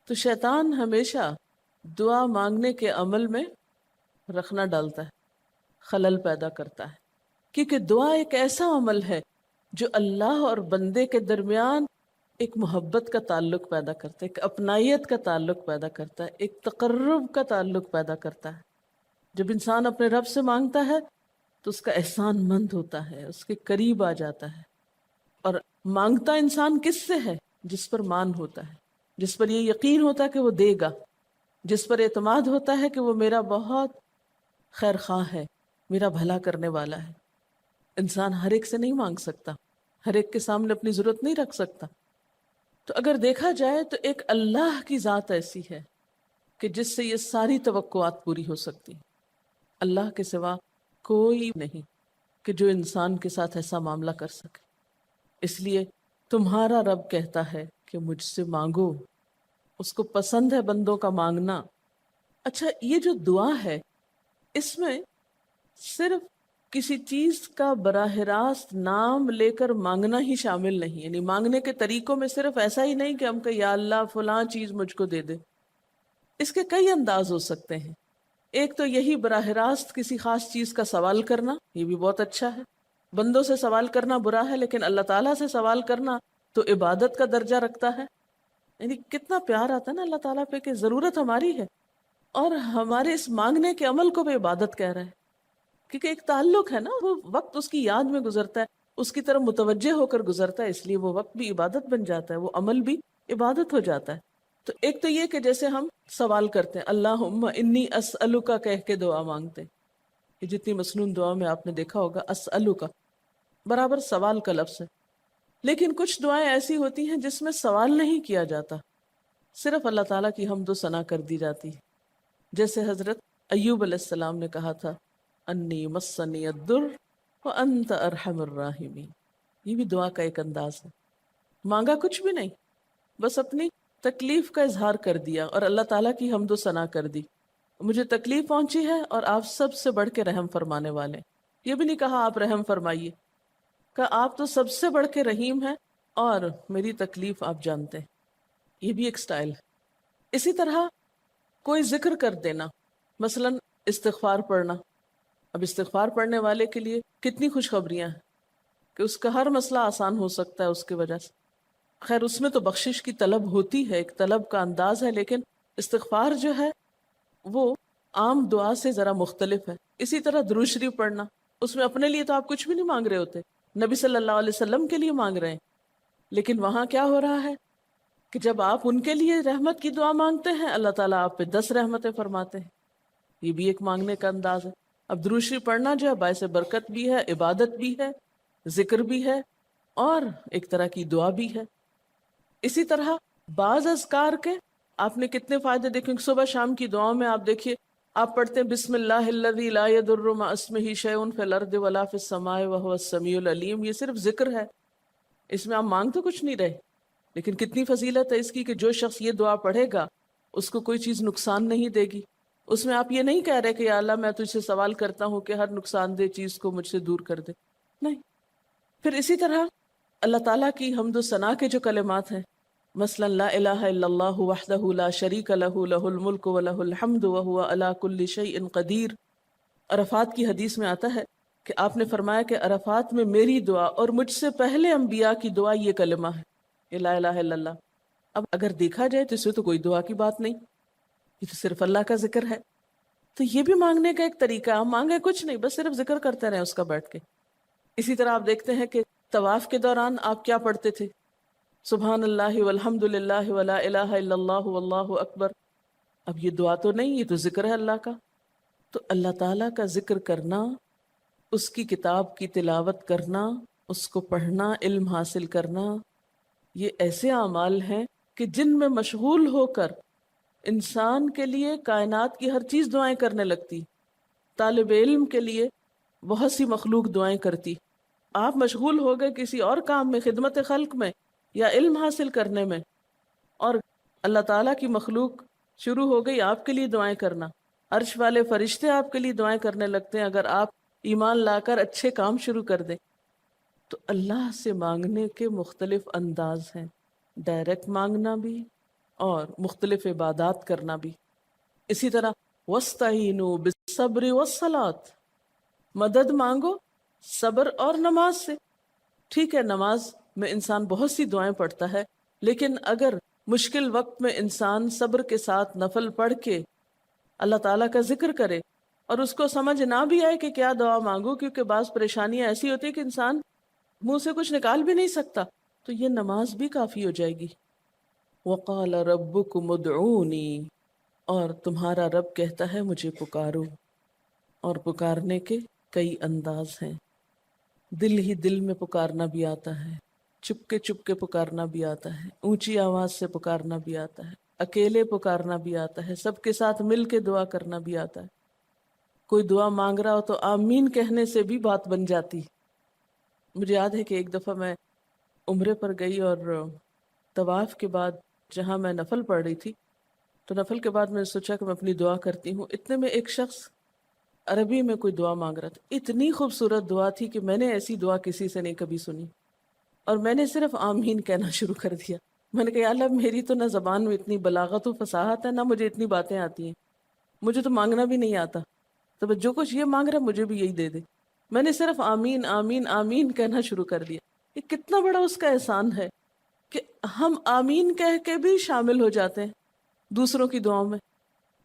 تو شیطان ہمیشہ دعا مانگنے کے عمل میں رخنا ڈالتا ہے، خلل پیدا کرتا ہے، کیونکہ دعا ایک ایسا عمل ہے جو اللہ اور بندے کے درمیان ایک محبت کا تعلق پیدا کرتا ہے، ایک اپنائیت کا تعلق پیدا کرتا ہے، ایک تقرب کا تعلق پیدا کرتا ہے۔ جب انسان اپنے رب سے مانگتا ہے تو اس کا احسان مند ہوتا ہے، اس کے قریب آ جاتا ہے۔ اور مانگتا انسان کس سے ہے؟ جس پر مان ہوتا ہے، جس پر یہ یقین ہوتا ہے کہ وہ دے گا، جس پر اعتماد ہوتا ہے کہ وہ میرا بہت خیر خواہ ہے، میرا بھلا کرنے والا ہے۔ انسان ہر ایک سے نہیں مانگ سکتا، ہر ایک کے سامنے اپنی ضرورت نہیں رکھ سکتا۔ تو اگر دیکھا جائے تو ایک اللہ کی ذات ایسی ہے کہ جس سے یہ ساری توقعات پوری ہو سکتی ہیں۔ اللہ کے سوا کوئی نہیں کہ جو انسان کے ساتھ ایسا معاملہ کر سکے۔ اس لیے تمہارا رب کہتا ہے کہ مجھ سے مانگو، اس کو پسند ہے بندوں کا مانگنا۔ اچھا، یہ جو دعا ہے اس میں صرف کسی چیز کا براہ راست نام لے کر مانگنا ہی شامل نہیں، یعنی مانگنے کے طریقوں میں صرف ایسا ہی نہیں کہ ہم کہ یا اللہ فلاں چیز مجھ کو دے دے۔ اس کے کئی انداز ہو سکتے ہیں۔ ایک تو یہی براہ راست کسی خاص چیز کا سوال کرنا، یہ بھی بہت اچھا ہے۔ بندوں سے سوال کرنا برا ہے، لیکن اللہ تعالیٰ سے سوال کرنا تو عبادت کا درجہ رکھتا ہے۔ یعنی کتنا پیار آتا ہے نا اللہ تعالیٰ پہ کہ ضرورت ہماری ہے اور ہمارے اس مانگنے کے عمل کو بھی عبادت کہہ رہا ہے، کیونکہ ایک تعلق ہے نا، وہ وقت اس کی یاد میں گزرتا ہے، اس کی طرف متوجہ ہو کر گزرتا ہے، اس لیے وہ وقت بھی عبادت بن جاتا ہے، وہ عمل بھی عبادت ہو جاتا ہے۔ تو ایک تو یہ کہ جیسے ہم سوال کرتے ہیں اللہم انی اسألک کہہ کے دعا مانگتے ہیں، یہ جتنی مسنون دعا میں آپ نے دیکھا ہوگا اسألک برابر سوال کا لفظ ہے۔ لیکن کچھ دعائیں ایسی ہوتی ہیں جس میں سوال نہیں کیا جاتا، صرف اللہ تعالیٰ کی حمد و ثنا کر دی جاتی ہے۔ جیسے حضرت ایوب علیہ السلام نے کہا تھا انی مسنی الضر وانت ارحم الراحمین، یہ بھی دعا کا ایک انداز ہے۔ مانگا کچھ بھی نہیں، بس اپنی تکلیف کا اظہار کر دیا اور اللہ تعالیٰ کی حمد و ثنا کر دی، مجھے تکلیف پہنچی ہے اور آپ سب سے بڑھ کے رحم فرمانے والے۔ یہ بھی نہیں کہا آپ رحم فرمائیے، کہا آپ تو سب سے بڑھ کے رحیم ہیں اور میری تکلیف آپ جانتے ہیں۔ یہ بھی ایک سٹائل ہے۔ اسی طرح کوئی ذکر کر دینا، مثلا استغفار پڑھنا۔ اب استغفار پڑھنے والے کے لیے کتنی خوشخبریاں ہیں کہ اس کا ہر مسئلہ آسان ہو سکتا ہے اس کی وجہ سے۔ خیر اس میں تو بخشش کی طلب ہوتی ہے، ایک طلب کا انداز ہے، لیکن استغفار جو ہے وہ عام دعا سے ذرا مختلف ہے۔ اسی طرح درود شریف پڑھنا، اس میں اپنے لیے تو آپ کچھ بھی نہیں مانگ رہے ہوتے، نبی صلی اللہ علیہ وسلم کے لیے مانگ رہے ہیں، لیکن وہاں کیا ہو رہا ہے کہ جب آپ ان کے لیے رحمت کی دعا مانگتے ہیں اللہ تعالیٰ آپ پہ 10 رحمتیں فرماتے ہیں۔ یہ بھی ایک مانگنے کا انداز ہے۔ اب درود شریف پڑھنا جو ہے باعث برکت بھی ہے، عبادت بھی ہے، ذکر بھی ہے اور ایک طرح کی دعا بھی ہے۔ اسی طرح بعض اذکار کے آپ نے کتنے فائدے دیکھیں، صبح شام کی دعاؤں میں آپ دیکھیے، آپ پڑھتے ہیں بسم اللہ الذی لا یضر مع اسمہ شیء فی الارض ولا فی السماء وهو السمیع العلیم۔ یہ صرف ذکر ہے، اس میں آپ مانگ تو کچھ نہیں رہے، لیکن کتنی فضیلت ہے اس کی کہ جو شخص یہ دعا پڑھے گا اس کو کوئی چیز نقصان نہیں دے گی۔ اس میں آپ یہ نہیں کہہ رہے کہ یا اللہ میں تجھ سے سوال کرتا ہوں کہ ہر نقصان دہ چیز کو مجھ سے دور کر دے، نہیں۔ پھر اسی طرح اللہ تعالیٰ کی حمد و ثنا کے جو کلمات ہیں، مثلا لا الہ الا اللہ وحدہ لا شریک لہ لہ الملک ولہ الحمد وہو علی کل شیء قدیر۔ عرفات کی حدیث میں آتا ہے کہ آپ نے فرمایا کہ عرفات میں میری دعا اور مجھ سے پہلے انبیاء کی دعا یہ کلمہ ہے، یہ لا الہ الا اللہ۔ اب اگر دیکھا جائے تو اس میں تو کوئی دعا کی بات نہیں، یہ تو صرف اللہ کا ذکر ہے۔ تو یہ بھی مانگنے کا ایک طریقہ ہے، ہم مانگے کچھ نہیں، بس صرف ذکر کرتے رہیں اس کا بیٹھ کے۔ اسی طرح آپ دیکھتے ہیں کہ طواف کے دوران آپ کیا پڑھتے تھے، سبحان اللہ والحمد للہ ولا الہ الا اللہ واللہ اکبر۔ اب یہ دعا تو نہیں، یہ تو ذکر ہے اللہ کا۔ تو اللہ تعالیٰ کا ذکر کرنا، اس کی کتاب کی تلاوت کرنا، اس کو پڑھنا، علم حاصل کرنا، یہ ایسے اعمال ہیں کہ جن میں مشغول ہو کر انسان کے لیے کائنات کی ہر چیز دعائیں کرنے لگتی۔ طالب علم کے لیے بہت سی مخلوق دعائیں کرتی، آپ مشغول ہو گئے کسی اور کام میں، خدمت خلق میں یا علم حاصل کرنے میں، اور اللہ تعالیٰ کی مخلوق شروع ہو گئی آپ کے لیے دعائیں کرنا۔ عرش والے فرشتے آپ کے لیے دعائیں کرنے لگتے ہیں اگر آپ ایمان لا کر اچھے کام شروع کر دیں۔ تو اللہ سے مانگنے کے مختلف انداز ہیں، ڈائریکٹ مانگنا بھی، اور مختلف عبادات کرنا بھی. اسی طرح وَاسْتَعِینُوا بِالصَّبْرِ وَالصَّلَاةِ، مدد مانگو صبر اور نماز سے. ٹھیک ہے، نماز میں انسان بہت سی دعائیں پڑھتا ہے، لیکن اگر مشکل وقت میں انسان صبر کے ساتھ نفل پڑھ کے اللہ تعالیٰ کا ذکر کرے اور اس کو سمجھ نہ بھی آئے کہ کیا دعا مانگو، کیونکہ بعض پریشانیاں ایسی ہوتی ہیں کہ انسان منہ سے کچھ نکال بھی نہیں سکتا، تو یہ نماز بھی کافی ہو جائے گی. وَقَالَ رَبُّكُمُ ادْعُونِي، اور تمہارا رب کہتا ہے مجھے پکارو. اور پکارنے کے کئی انداز ہیں. دل ہی دل میں پکارنا بھی آتا ہے، چپ کے پکارنا بھی آتا ہے، اونچی آواز سے پکارنا بھی آتا ہے، اکیلے پکارنا بھی آتا ہے، سب کے ساتھ مل کے دعا کرنا بھی آتا ہے. کوئی دعا مانگ رہا ہو تو آمین کہنے سے بھی بات بن جاتی. مجھے یاد ہے کہ ایک دفعہ میں عمرے پر گئی اور طواف کے بعد جہاں میں نفل پڑھ رہی تھی، تو نفل کے بعد میں نے سوچا کہ میں اپنی دعا کرتی ہوں. اتنے میں ایک شخص عربی میں کوئی دعا مانگ رہا تھا. اتنی خوبصورت دعا تھی کہ میں نے ایسی دعا کسی سے نہیں کبھی سنی، اور میں نے صرف آمین کہنا شروع کر دیا. میں نے کہا یا اللہ، میری تو نہ زبان میں اتنی بلاغت و فصاحت ہے، نہ مجھے اتنی باتیں آتی ہیں، مجھے تو مانگنا بھی نہیں آتا، تو بس جو کچھ یہ مانگ رہا ہے مجھے بھی یہی دے دے. میں نے صرف آمین آمین آمین کہنا شروع کر دیا. یہ کتنا بڑا اس کا احسان ہے کہ ہم آمین کہہ کے بھی شامل ہو جاتے ہیں دوسروں کی دعاؤں میں.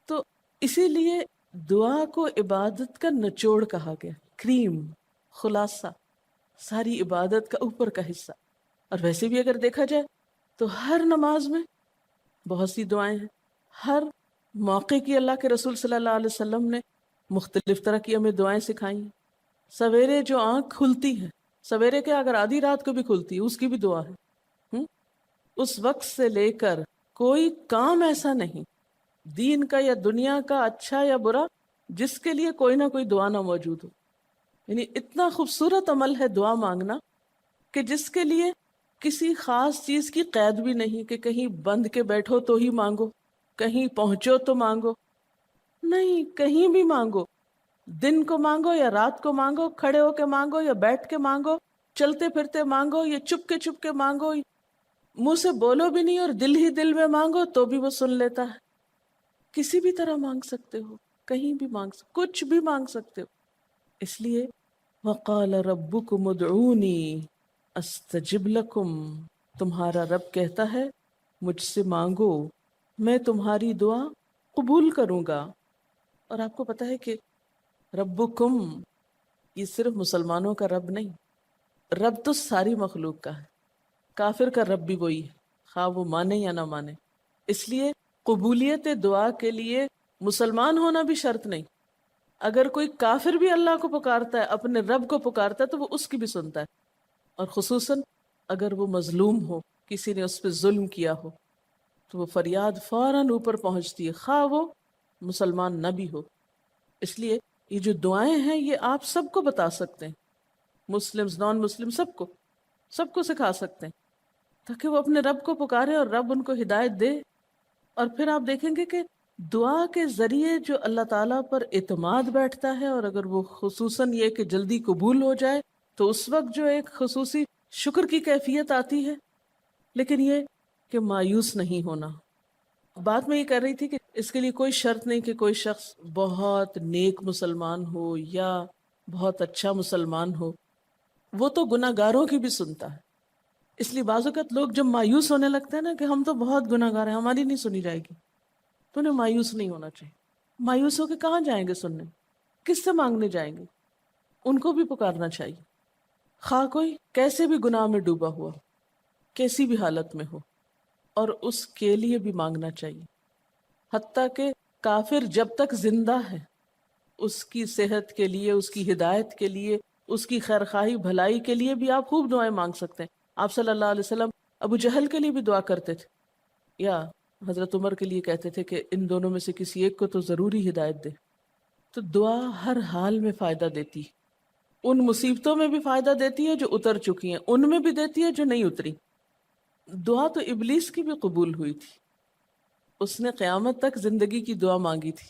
تو اسی لیے دعا کو عبادت کا نچوڑ کہا گیا، کریم، خلاصہ، ساری عبادت کا اوپر کا حصہ. اور ویسے بھی اگر دیکھا جائے تو ہر نماز میں بہت سی دعائیں ہیں. ہر موقع کی اللہ کے رسول صلی اللہ علیہ وسلم نے مختلف طرح کی ہمیں دعائیں سکھائی ہیں. سویرے جو آنکھ کھلتی ہے، سویرے کے اگر آدھی رات کو بھی کھلتی ہے، اس کی بھی دعا ہے. اس وقت سے لے کر کوئی کام ایسا نہیں دین کا یا دنیا کا، اچھا یا برا، جس کے لیے کوئی نہ کوئی دعا نہ موجود ہو. یعنی اتنا خوبصورت عمل ہے دعا مانگنا کہ جس کے لیے کسی خاص چیز کی قید بھی نہیں کہ کہیں بند کے بیٹھو تو ہی مانگو، کہیں پہنچو تو مانگو. نہیں، کہیں بھی مانگو، دن کو مانگو یا رات کو مانگو، کھڑے ہو کے مانگو یا بیٹھ کے مانگو، چلتے پھرتے مانگو یا چپ کے مانگو، منہ سے بولو بھی نہیں اور دل ہی دل میں مانگو تو بھی وہ سن لیتا ہے. کسی بھی طرح مانگ سکتے ہو، کہیں بھی مانگ سکتے، کچھ بھی مانگ سکتے ہو. اس لیے وَقَالَ رَبُّكُمُ ادْعُونِي أَسْتَجِبْ لَكُمْ، تمہارا رب کہتا ہے مجھ سے مانگو، میں تمہاری دعا قبول کروں گا. اور آپ کو پتہ ہے کہ ربکم یہ صرف مسلمانوں کا رب نہیں، رب تو ساری مخلوق کا ہے. کافر کا رب بھی وہی ہے، خواہ وہ مانے یا نہ مانے. اس لیے قبولیت دعا کے لیے مسلمان ہونا بھی شرط نہیں. اگر کوئی کافر بھی اللہ کو پکارتا ہے، اپنے رب کو پکارتا ہے، تو وہ اس کی بھی سنتا ہے. اور خصوصاً اگر وہ مظلوم ہو، کسی نے اس پہ ظلم کیا ہو، تو وہ فریاد فوراً اوپر پہنچتی ہے، خواہ وہ مسلمان نہ بھی ہو. اس لیے یہ جو دعائیں ہیں یہ آپ سب کو بتا سکتے ہیں، مسلمز، نان مسلم، سب کو سکھا سکتے ہیں، تاکہ وہ اپنے رب کو پکارے اور رب ان کو ہدایت دے. اور پھر آپ دیکھیں گے کہ دعا کے ذریعے جو اللہ تعالیٰ پر اعتماد بیٹھتا ہے، اور اگر وہ خصوصاً یہ کہ جلدی قبول ہو جائے، تو اس وقت جو ایک خصوصی شکر کی کیفیت آتی ہے. لیکن یہ کہ مایوس نہیں ہونا. بات میں یہ کر رہی تھی کہ اس کے لیے کوئی شرط نہیں کہ کوئی شخص بہت نیک مسلمان ہو یا بہت اچھا مسلمان ہو، وہ تو گناہ گاروں کی بھی سنتا ہے. اس لیے بعض اوقات لوگ جب مایوس ہونے لگتے ہیں نا کہ ہم تو بہت گناہ گار ہیں، ہماری نہیں سنی جائے گی، تو انہیں مایوس نہیں ہونا چاہیے. مایوس ہو کے کہاں جائیں گے سننے؟ کس سے مانگنے جائیں گے؟ ان کو بھی پکارنا چاہیے، خواہ کوئی کیسے بھی گناہ میں ڈوبا ہوا، کیسی بھی حالت میں ہو، اور اس کے لیے بھی مانگنا چاہیے. حتیٰ کہ کافر جب تک زندہ ہے، اس کی صحت کے لیے، اس کی ہدایت کے لیے، اس کی خیرخواہی بھلائی کے لیے بھی آپ خوب دعائیں مانگ سکتے ہیں. آپ صلی اللہ علیہ وسلم ابو جہل کے لیے بھی دعا کرتے تھے، یا حضرت عمر کے لیے کہتے تھے کہ ان دونوں میں سے کسی ایک کو تو ضروری ہدایت دے. تو دعا ہر حال میں فائدہ دیتی ہے، ان مصیبتوں میں بھی فائدہ دیتی ہے جو اتر چکی ہیں، ان میں بھی دیتی ہے جو نہیں اتری. دعا تو ابلیس کی بھی قبول ہوئی تھی، اس نے قیامت تک زندگی کی دعا مانگی تھی،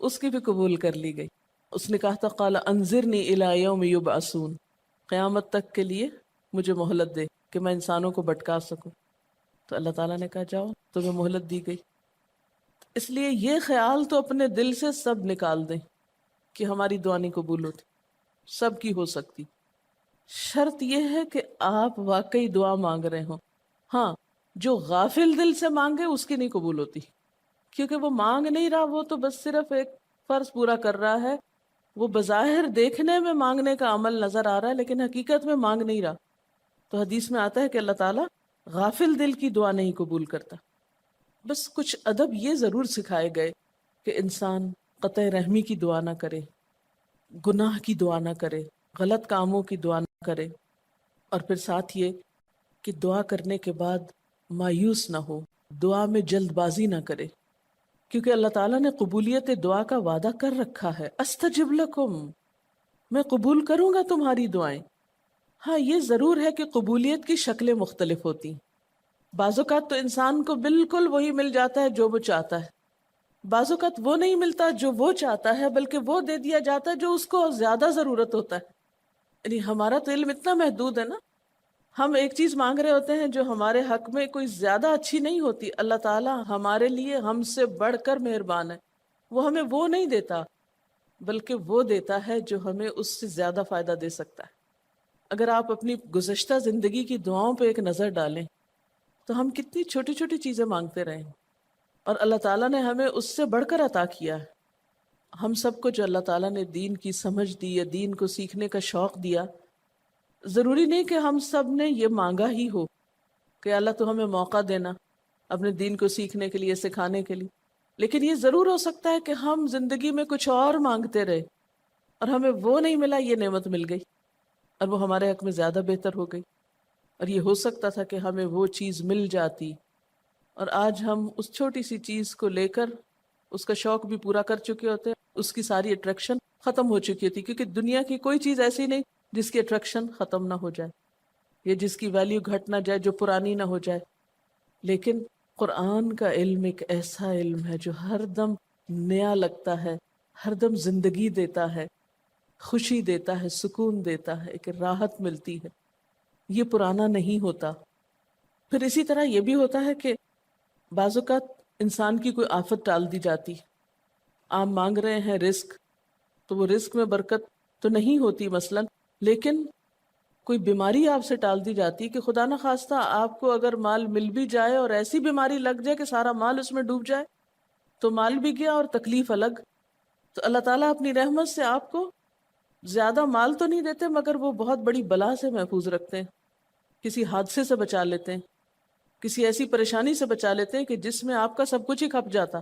اس کی بھی قبول کر لی گئی. اس نے کہا تھا قال انظرنی الی یوم یبعثون، قیامت تک کے لیے مجھے مہلت دے کہ میں انسانوں کو بٹکا سکوں. تو اللہ تعالیٰ نے کہا جاؤ تمہیں مہلت دی گئی. اس لیے یہ خیال تو اپنے دل سے سب نکال دیں کہ ہماری دعا نہیں قبول ہوتی. سب کی ہو سکتی، شرط یہ ہے کہ آپ واقعی دعا مانگ رہے ہوں. ہاں، جو غافل دل سے مانگے اس کی نہیں قبول ہوتی، کیونکہ وہ مانگ نہیں رہا، وہ تو بس صرف ایک فرض پورا کر رہا ہے. وہ بظاہر دیکھنے میں مانگنے کا عمل نظر آ رہا ہے لیکن حقیقت میں مانگ نہیں رہا. تو حدیث میں آتا ہے کہ اللہ تعالیٰ غافل دل کی دعا نہیں قبول کرتا. بس کچھ ادب یہ ضرور سکھائے گئے کہ انسان قطع رحمی کی دعا نہ کرے، گناہ کی دعا نہ کرے، غلط کاموں کی دعا نہ کرے، اور پھر ساتھ یہ کہ دعا کرنے کے بعد مایوس نہ ہو، دعا میں جلد بازی نہ کرے، کیونکہ اللہ تعالیٰ نے قبولیت دعا کا وعدہ کر رکھا ہے. استجب لکم، میں قبول کروں گا تمہاری دعائیں. ہاں، یہ ضرور ہے کہ قبولیت کی شکلیں مختلف ہوتی ہیں. بعض اوقات تو انسان کو بالکل وہی مل جاتا ہے جو وہ چاہتا ہے، بعض اوقات وہ نہیں ملتا جو وہ چاہتا ہے، بلکہ وہ دے دیا جاتا ہے جو اس کو زیادہ ضرورت ہوتا ہے. یعنی ہمارا تو علم اتنا محدود ہے نا، ہم ایک چیز مانگ رہے ہوتے ہیں جو ہمارے حق میں کوئی زیادہ اچھی نہیں ہوتی. اللہ تعالیٰ ہمارے لیے ہم سے بڑھ کر مہربان ہے، وہ ہمیں وہ نہیں دیتا بلکہ وہ دیتا ہے جو ہمیں اس سے زیادہ فائدہ دے سکتا ہے. اگر آپ اپنی گزشتہ زندگی کی دعاؤں پہ ایک نظر ڈالیں تو ہم کتنی چھوٹی چھوٹی چیزیں مانگتے رہے ہیں اور اللہ تعالیٰ نے ہمیں اس سے بڑھ کر عطا کیا ہے. ہم سب کو جو اللہ تعالیٰ نے دین کی سمجھ دی یا دین کو سیکھنے کا شوق دیا، ضروری نہیں کہ ہم سب نے یہ مانگا ہی ہو کہ اللہ تو ہمیں موقع دینا اپنے دین کو سیکھنے کے لیے، سکھانے کے لیے. لیکن یہ ضرور ہو سکتا ہے کہ ہم زندگی میں کچھ اور مانگتے رہے اور ہمیں وہ نہیں ملا، یہ نعمت مل گئی اور وہ ہمارے حق میں زیادہ بہتر ہو گئی. اور یہ ہو سکتا تھا کہ ہمیں وہ چیز مل جاتی اور آج ہم اس چھوٹی سی چیز کو لے کر اس کا شوق بھی پورا کر چکے ہوتے، اس کی ساری اٹریکشن ختم ہو چکی ہوتی، کیونکہ دنیا کی کوئی چیز ایسی نہیں جس کی اٹریکشن ختم نہ ہو جائے یا جس کی ویلیو گھٹ نہ جائے، جو پرانی نہ ہو جائے. لیکن قرآن کا علم ایک ایسا علم ہے جو ہر دم نیا لگتا ہے، ہر دم زندگی دیتا ہے، خوشی دیتا ہے، سکون دیتا ہے، ایک راحت ملتی ہے. یہ پرانا نہیں ہوتا. پھر اسی طرح یہ بھی ہوتا ہے کہ بعض اوقات انسان کی کوئی آفت ٹال دی جاتی. آپ مانگ رہے ہیں رزق، تو وہ رزق میں برکت تو نہیں ہوتی مثلا، لیکن کوئی بیماری آپ سے ٹال دی جاتی کہ خدا نہ خواستہ آپ کو اگر مال مل بھی جائے اور ایسی بیماری لگ جائے کہ سارا مال اس میں ڈوب جائے، تو مال بھی گیا اور تکلیف الگ. تو اللہ تعالیٰ اپنی رحمت سے آپ کو زیادہ مال تو نہیں دیتے مگر وہ بہت بڑی بلا سے محفوظ رکھتے ہیں، کسی حادثے سے بچا لیتے ہیں، کسی ایسی پریشانی سے بچا لیتے ہیں کہ جس میں آپ کا سب کچھ ہی کھپ جاتا.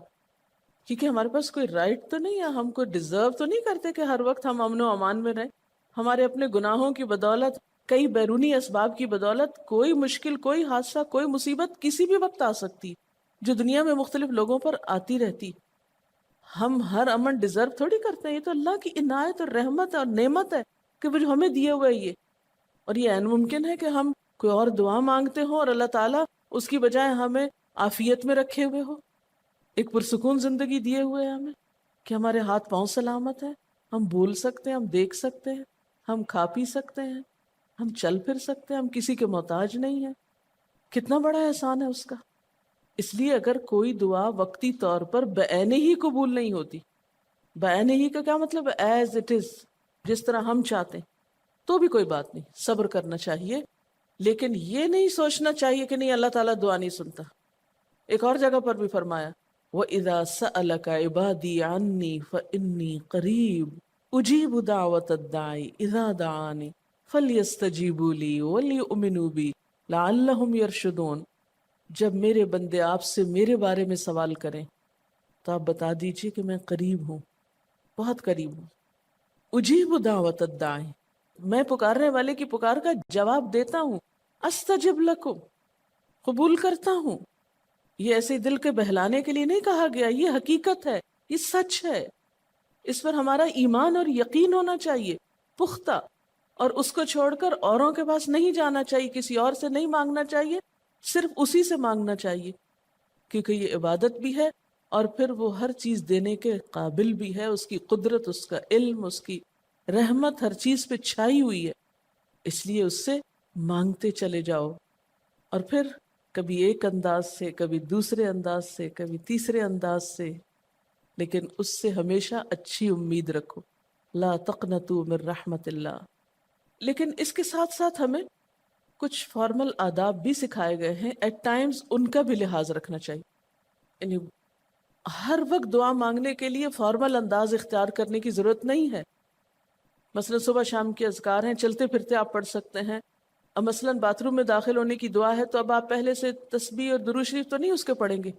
کیونکہ ہمارے پاس کوئی رائٹ تو نہیں ہے، ہم کو ڈیزرو تو نہیں کرتے کہ ہر وقت ہم امن و امان میں رہیں. ہمارے اپنے گناہوں کی بدولت، کئی بیرونی اسباب کی بدولت کوئی مشکل، کوئی حادثہ، کوئی مصیبت کسی بھی وقت آ سکتی جو دنیا میں مختلف لوگوں پر آتی رہتی. ہم ہر امن ڈیزرو تھوڑی کرتے ہیں، یہ تو اللہ کی عنایت اور رحمت اور نعمت ہے کہ وہ جو ہمیں دیے ہوئے یہ. اور یہ عین ممکن ہے کہ ہم کوئی اور دعا مانگتے ہوں اور اللہ تعالیٰ اس کی بجائے ہمیں عافیت میں رکھے ہوئے ہو، ایک پرسکون زندگی دیے ہوئے ہیں ہمیں، کہ ہمارے ہاتھ پاؤں سلامت ہیں، ہم بول سکتے ہیں، ہم دیکھ سکتے ہیں، ہم کھا پی سکتے ہیں، ہم چل پھر سکتے ہیں، ہم کسی کے محتاج نہیں ہیں. کتنا بڑا احسان ہے اس کا. اس لیے اگر کوئی دعا وقتی طور پر بعینہ ہی قبول نہیں ہوتی، بعینہ ہی کا کیا مطلب ہے؟ ایز اٹ از، جس طرح ہم چاہتے ہیں، تو بھی کوئی بات نہیں، صبر کرنا چاہیے. لیکن یہ نہیں سوچنا چاہیے کہ نہیں اللہ تعالیٰ دعا نہیں سنتا. ایک اور جگہ پر بھی فرمایا وَإِذَا سَأَلَكَ عِبَادِي عَنِّي فَإِنِّي قَرِيبٌ أُجِيبُ دَعْوَةَ الدَّاعِ إِذَا دَعَانِ فَلْيَسْتَجِيبُوا لِي وَلْيُؤْمِنُوا بِي لَعَلَّهُمْ يَرْشُدُونَ. جب میرے بندے آپ سے میرے بارے میں سوال کریں تو آپ بتا دیجئے کہ میں قریب ہوں، بہت قریب ہوں. اجیب دعوت الداعی، میں پکارنے والے کی پکار کا جواب دیتا ہوں. استجب لکم، قبول کرتا ہوں. یہ ایسے دل کے بہلانے کے لیے نہیں کہا گیا، یہ حقیقت ہے، یہ سچ ہے. اس پر ہمارا ایمان اور یقین ہونا چاہیے پختہ، اور اس کو چھوڑ کر اوروں کے پاس نہیں جانا چاہیے، کسی اور سے نہیں مانگنا چاہیے، صرف اسی سے مانگنا چاہیے، کیونکہ یہ عبادت بھی ہے اور پھر وہ ہر چیز دینے کے قابل بھی ہے. اس کی قدرت، اس کا علم، اس کی رحمت ہر چیز پہ چھائی ہوئی ہے. اس لیے اس سے مانگتے چلے جاؤ. اور پھر کبھی ایک انداز سے، کبھی دوسرے انداز سے، کبھی تیسرے انداز سے، لیکن اس سے ہمیشہ اچھی امید رکھو. لا تقنطوا من رحمت اللہ. لیکن اس کے ساتھ ساتھ ہمیں کچھ فارمل آداب بھی سکھائے گئے ہیں. ایٹ ٹائمز ان کا بھی لحاظ رکھنا چاہیے. یعنی ہر وقت دعا مانگنے کے لیے فارمل انداز اختیار کرنے کی ضرورت نہیں ہے. مثلا صبح شام کے اذکار ہیں، چلتے پھرتے آپ پڑھ سکتے ہیں. اب مثلا باتھ روم میں داخل ہونے کی دعا ہے تو اب آپ پہلے سے تسبیح اور درود شریف تو نہیں اس کے پڑھیں گے،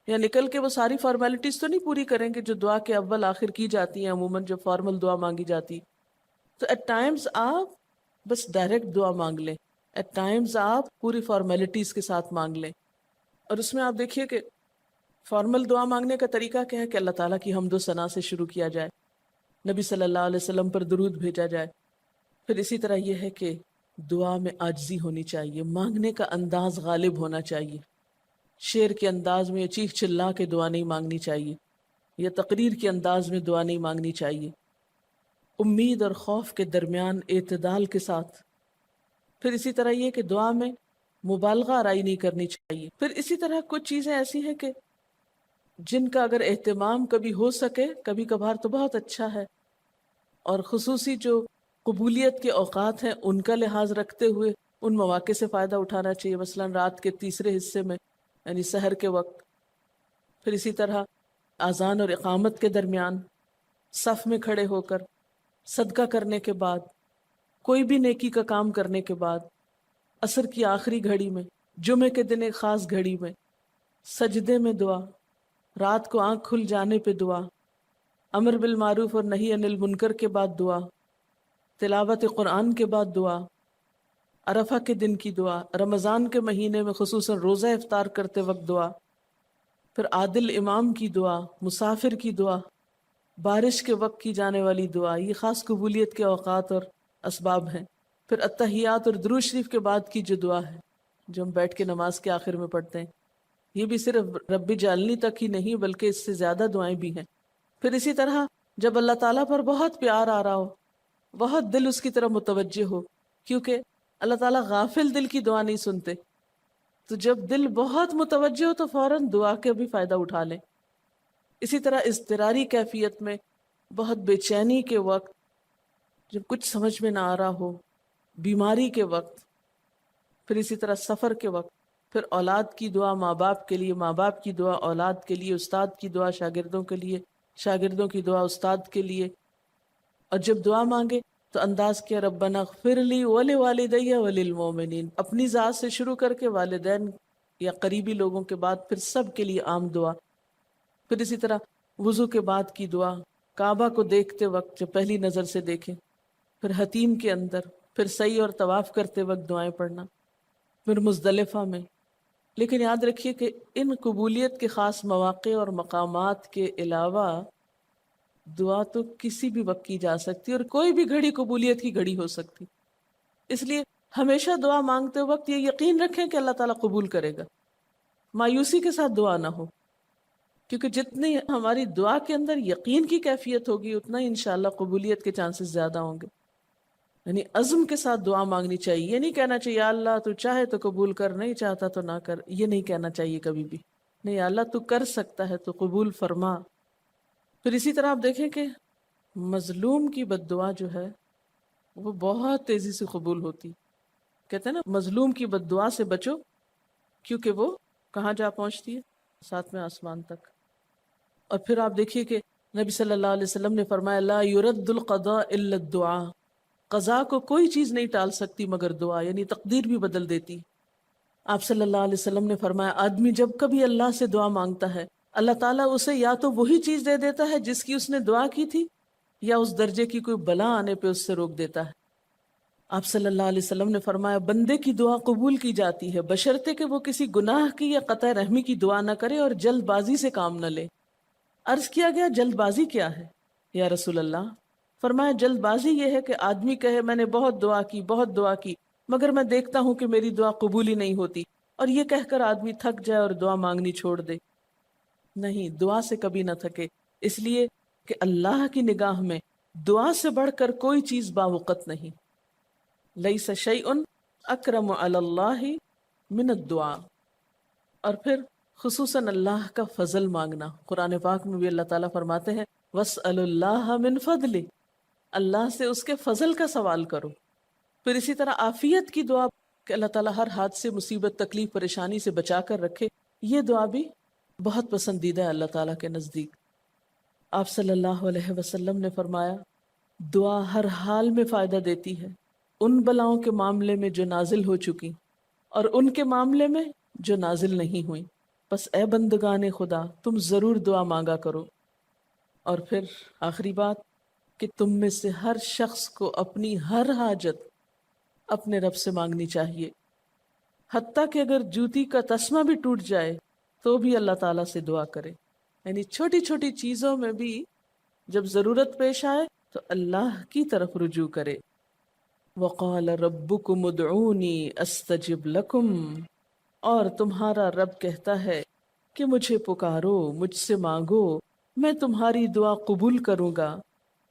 یا نکل کے وہ ساری فارمیلٹیز تو نہیں پوری کریں گے جو دعا کے اول آخر کی جاتی ہیں عموماً جو فارمل دعا مانگی جاتی. تو ایٹ ٹائمز آپ بس ڈائریکٹ دعا مانگ لیں، ایٹ ٹائمز آپ پوری فارمیلٹیز کے ساتھ مانگ لیں. اور اس میں آپ دیکھیے کہ فارمل دعا مانگنے کا طریقہ کیا ہے کہ اللہ تعالیٰ کی حمد و ثنا سے شروع کیا جائے، نبی صلی اللہ علیہ وسلم پر درود بھیجا جائے. پھر اسی طرح یہ ہے کہ دعا میں عاجزی ہونی چاہیے، مانگنے کا انداز غالب ہونا چاہیے. شعر کے انداز میں یا چیخ چلا کے دعا نہیں مانگنی چاہیے، یا تقریر کے انداز میں دعا نہیں مانگنی چاہیے. امید اور خوف کے درمیان اعتدال کے ساتھ. پھر اسی طرح یہ کہ دعا میں مبالغہ آرائی نہیں کرنی چاہیے. پھر اسی طرح کچھ چیزیں ایسی ہیں کہ جن کا اگر اہتمام کبھی ہو سکے کبھی کبھار تو بہت اچھا ہے، اور خصوصی جو قبولیت کے اوقات ہیں ان کا لحاظ رکھتے ہوئے ان مواقع سے فائدہ اٹھانا چاہیے. مثلا رات کے تیسرے حصے میں یعنی سحر کے وقت. پھر اسی طرح اذان اور اقامت کے درمیان، صف میں کھڑے ہو کر، صدقہ کرنے کے بعد، کوئی بھی نیکی کا کام کرنے کے بعد، عصر کی آخری گھڑی میں، جمعے کے دن ایک خاص گھڑی میں، سجدے میں دعا، رات کو آنکھ کھل جانے پہ دعا، امر بالمعروف اور نہی عن المنکر کے بعد دعا، تلاوت قرآن کے بعد دعا، عرفہ کے دن کی دعا، رمضان کے مہینے میں خصوصاً روزہ افطار کرتے وقت دعا، پھر عادل امام کی دعا، مسافر کی دعا، بارش کے وقت کی جانے والی دعا. یہ خاص قبولیت کے اوقات اور اسباب ہیں. پھر اتحیات اور درود شریف کے بعد کی جو دعا ہے جو ہم بیٹھ کے نماز کے آخر میں پڑھتے ہیں، یہ بھی صرف رب جعلنی تک ہی نہیں بلکہ اس سے زیادہ دعائیں بھی ہیں. پھر اسی طرح جب اللہ تعالیٰ پر بہت پیار آ رہا ہو، بہت دل اس کی طرف متوجہ ہو، کیونکہ اللہ تعالیٰ غافل دل کی دعا نہیں سنتے، تو جب دل بہت متوجہ ہو تو فوراً دعا کے بھی فائدہ اٹھا لیں. اسی طرح اضطراری کیفیت میں، بہت بے چینی کے وقت، جب کچھ سمجھ میں نہ آ رہا ہو، بیماری کے وقت، پھر اسی طرح سفر کے وقت، پھر اولاد کی دعا ماں باپ کے لیے، ماں باپ کی دعا اولاد کے لیے، استاد کی دعا شاگردوں کے لیے، شاگردوں کی دعا استاد کے لیے. اور جب دعا مانگے تو انداز کیا ربنا اغفر لی ولوالدی وللمؤمنین، اپنی ذات سے شروع کر کے والدین یا قریبی لوگوں کے بعد پھر سب کے لیے عام دعا. پھر اسی طرح وضو کے بعد کی دعا، کعبہ کو دیکھتے وقت جب پہلی نظر سے دیکھیں، پھر حتیم کے اندر، پھر سعی اور طواف کرتے وقت دعائیں پڑھنا، پھر مزدلفہ میں. لیکن یاد رکھیے کہ ان قبولیت کے خاص مواقع اور مقامات کے علاوہ دعا تو کسی بھی وقت کی جا سکتی اور کوئی بھی گھڑی قبولیت کی گھڑی ہو سکتی. اس لیے ہمیشہ دعا مانگتے وقت یہ یقین رکھیں کہ اللہ تعالیٰ قبول کرے گا. مایوسی کے ساتھ دعا نہ ہو، کیونکہ جتنی ہماری دعا کے اندر یقین کی کیفیت ہوگی اتنا ہی انشاءاللہ قبولیت کے چانسز زیادہ ہوں گے. یعنی عزم کے ساتھ دعا مانگنی چاہیے. یہ نہیں کہنا چاہیے یا اللہ تو چاہے تو قبول کر، نہیں چاہتا تو نہ کر. یہ نہیں کہنا چاہیے کبھی بھی. نہیں، یا اللہ تو کر سکتا ہے تو قبول فرما. پھر اسی طرح آپ دیکھیں کہ مظلوم کی بد دعا جو ہے وہ بہت تیزی سے قبول ہوتی. کہتے ہیں نا مظلوم کی بد دعا سے بچو کیونکہ وہ کہاں جا پہنچتی ہے؟ ساتویں آسمان تک. اور پھر آپ دیکھیے کہ نبی صلی اللہ علیہ وسلم نے فرمایا لا يرد القضاء الا الدعاء، قضاء کو کوئی چیز نہیں ٹال سکتی مگر دعا، یعنی تقدیر بھی بدل دیتی. آپ صلی اللہ علیہ وسلم نے فرمایا آدمی جب کبھی اللہ سے دعا مانگتا ہے اللہ تعالیٰ اسے یا تو وہی چیز دے دیتا ہے جس کی اس نے دعا کی تھی، یا اس درجے کی کوئی بلا آنے پہ اس سے روک دیتا ہے. آپ صلی اللہ علیہ وسلم نے فرمایا بندے کی دعا قبول کی جاتی ہے بشرطے کہ وہ کسی گناہ کی یا قطع رحمی کی دعا نہ کرے اور جلد بازی سے کام نہ لے. عرض کیا گیا جلد بازی کیا ہے یا رسول اللہ؟ فرمایا جلد بازی یہ ہے کہ آدمی کہے میں نے بہت دعا کی بہت دعا کی مگر میں دیکھتا ہوں کہ میری دعا قبول ہی نہیں ہوتی، اور یہ کہہ کر آدمی تھک جائے اور دعا مانگنی چھوڑ دے. نہیں، دعا سے کبھی نہ تھکے، اس لیے کہ اللہ کی نگاہ میں دعا سے بڑھ کر کوئی چیز باوقت نہیں. لیس شیء اکرم علی اللہ من الدعاء. اور پھر خصوصاً اللہ کا فضل مانگنا. قرآن پاک میں بھی اللہ تعالیٰ فرماتے ہیں وَاسْأَلُوا اللَّهَ مِنْ فَضْلِهِ، اللہ سے اس کے فضل کا سوال کرو. پھر اسی طرح عافیت کی دعا کہ اللہ تعالیٰ ہر حادثے، مصیبت، تکلیف، پریشانی سے بچا کر رکھے، یہ دعا بھی بہت پسندیدہ ہے اللہ تعالیٰ کے نزدیک. آپ صلی اللہ علیہ وسلم نے فرمایا دعا ہر حال میں فائدہ دیتی ہے، ان بلاؤں کے معاملے میں جو نازل ہو چکی اور ان کے معاملے میں جو نازل نہیں ہوئی. بس اے بندگان خدا تم ضرور دعا مانگا کرو. اور پھر آخری بات کہ تم میں سے ہر شخص کو اپنی ہر حاجت اپنے رب سے مانگنی چاہیے، حتیٰ کہ اگر جوتی کا تسمہ بھی ٹوٹ جائے تو بھی اللہ تعالیٰ سے دعا کرے. یعنی چھوٹی چھوٹی چیزوں میں بھی جب ضرورت پیش آئے تو اللہ کی طرف رجوع کرے. وَقَالَ رَبُّكُمُ ادْعُونِي أَسْتَجِبْ لَكُمْ، اور تمہارا رب کہتا ہے کہ مجھے پکارو، مجھ سے مانگو، میں تمہاری دعا قبول کروں گا.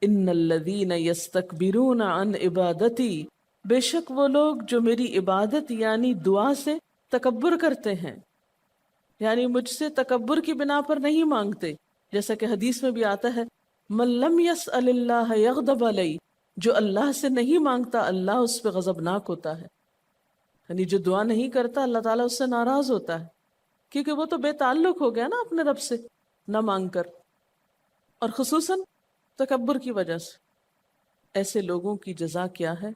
إِنَّ الَّذِينَ يَسْتَكْبِرُونَ عَنْ عِبَادَتِي، بے شک وہ لوگ جو میری عبادت یعنی دعا سے تکبر کرتے ہیں، یعنی مجھ سے تکبر کی بنا پر نہیں مانگتے. جیسا کہ حدیث میں بھی آتا ہے مَن لَمْ يَسْأَلِ اللَّهَ يَغْضَبْ عَلَيْهِ، جو اللہ سے نہیں مانگتا اللہ اس پہ غضبناک ہوتا ہے. یعنی جو دعا نہیں کرتا اللہ تعالیٰ اس سے ناراض ہوتا ہے، کیونکہ وہ تو بے تعلق ہو گیا نا اپنے رب سے نہ مانگ کر، اور خصوصاً تکبر کی وجہ سے. ایسے لوگوں کی جزا کیا ہے؟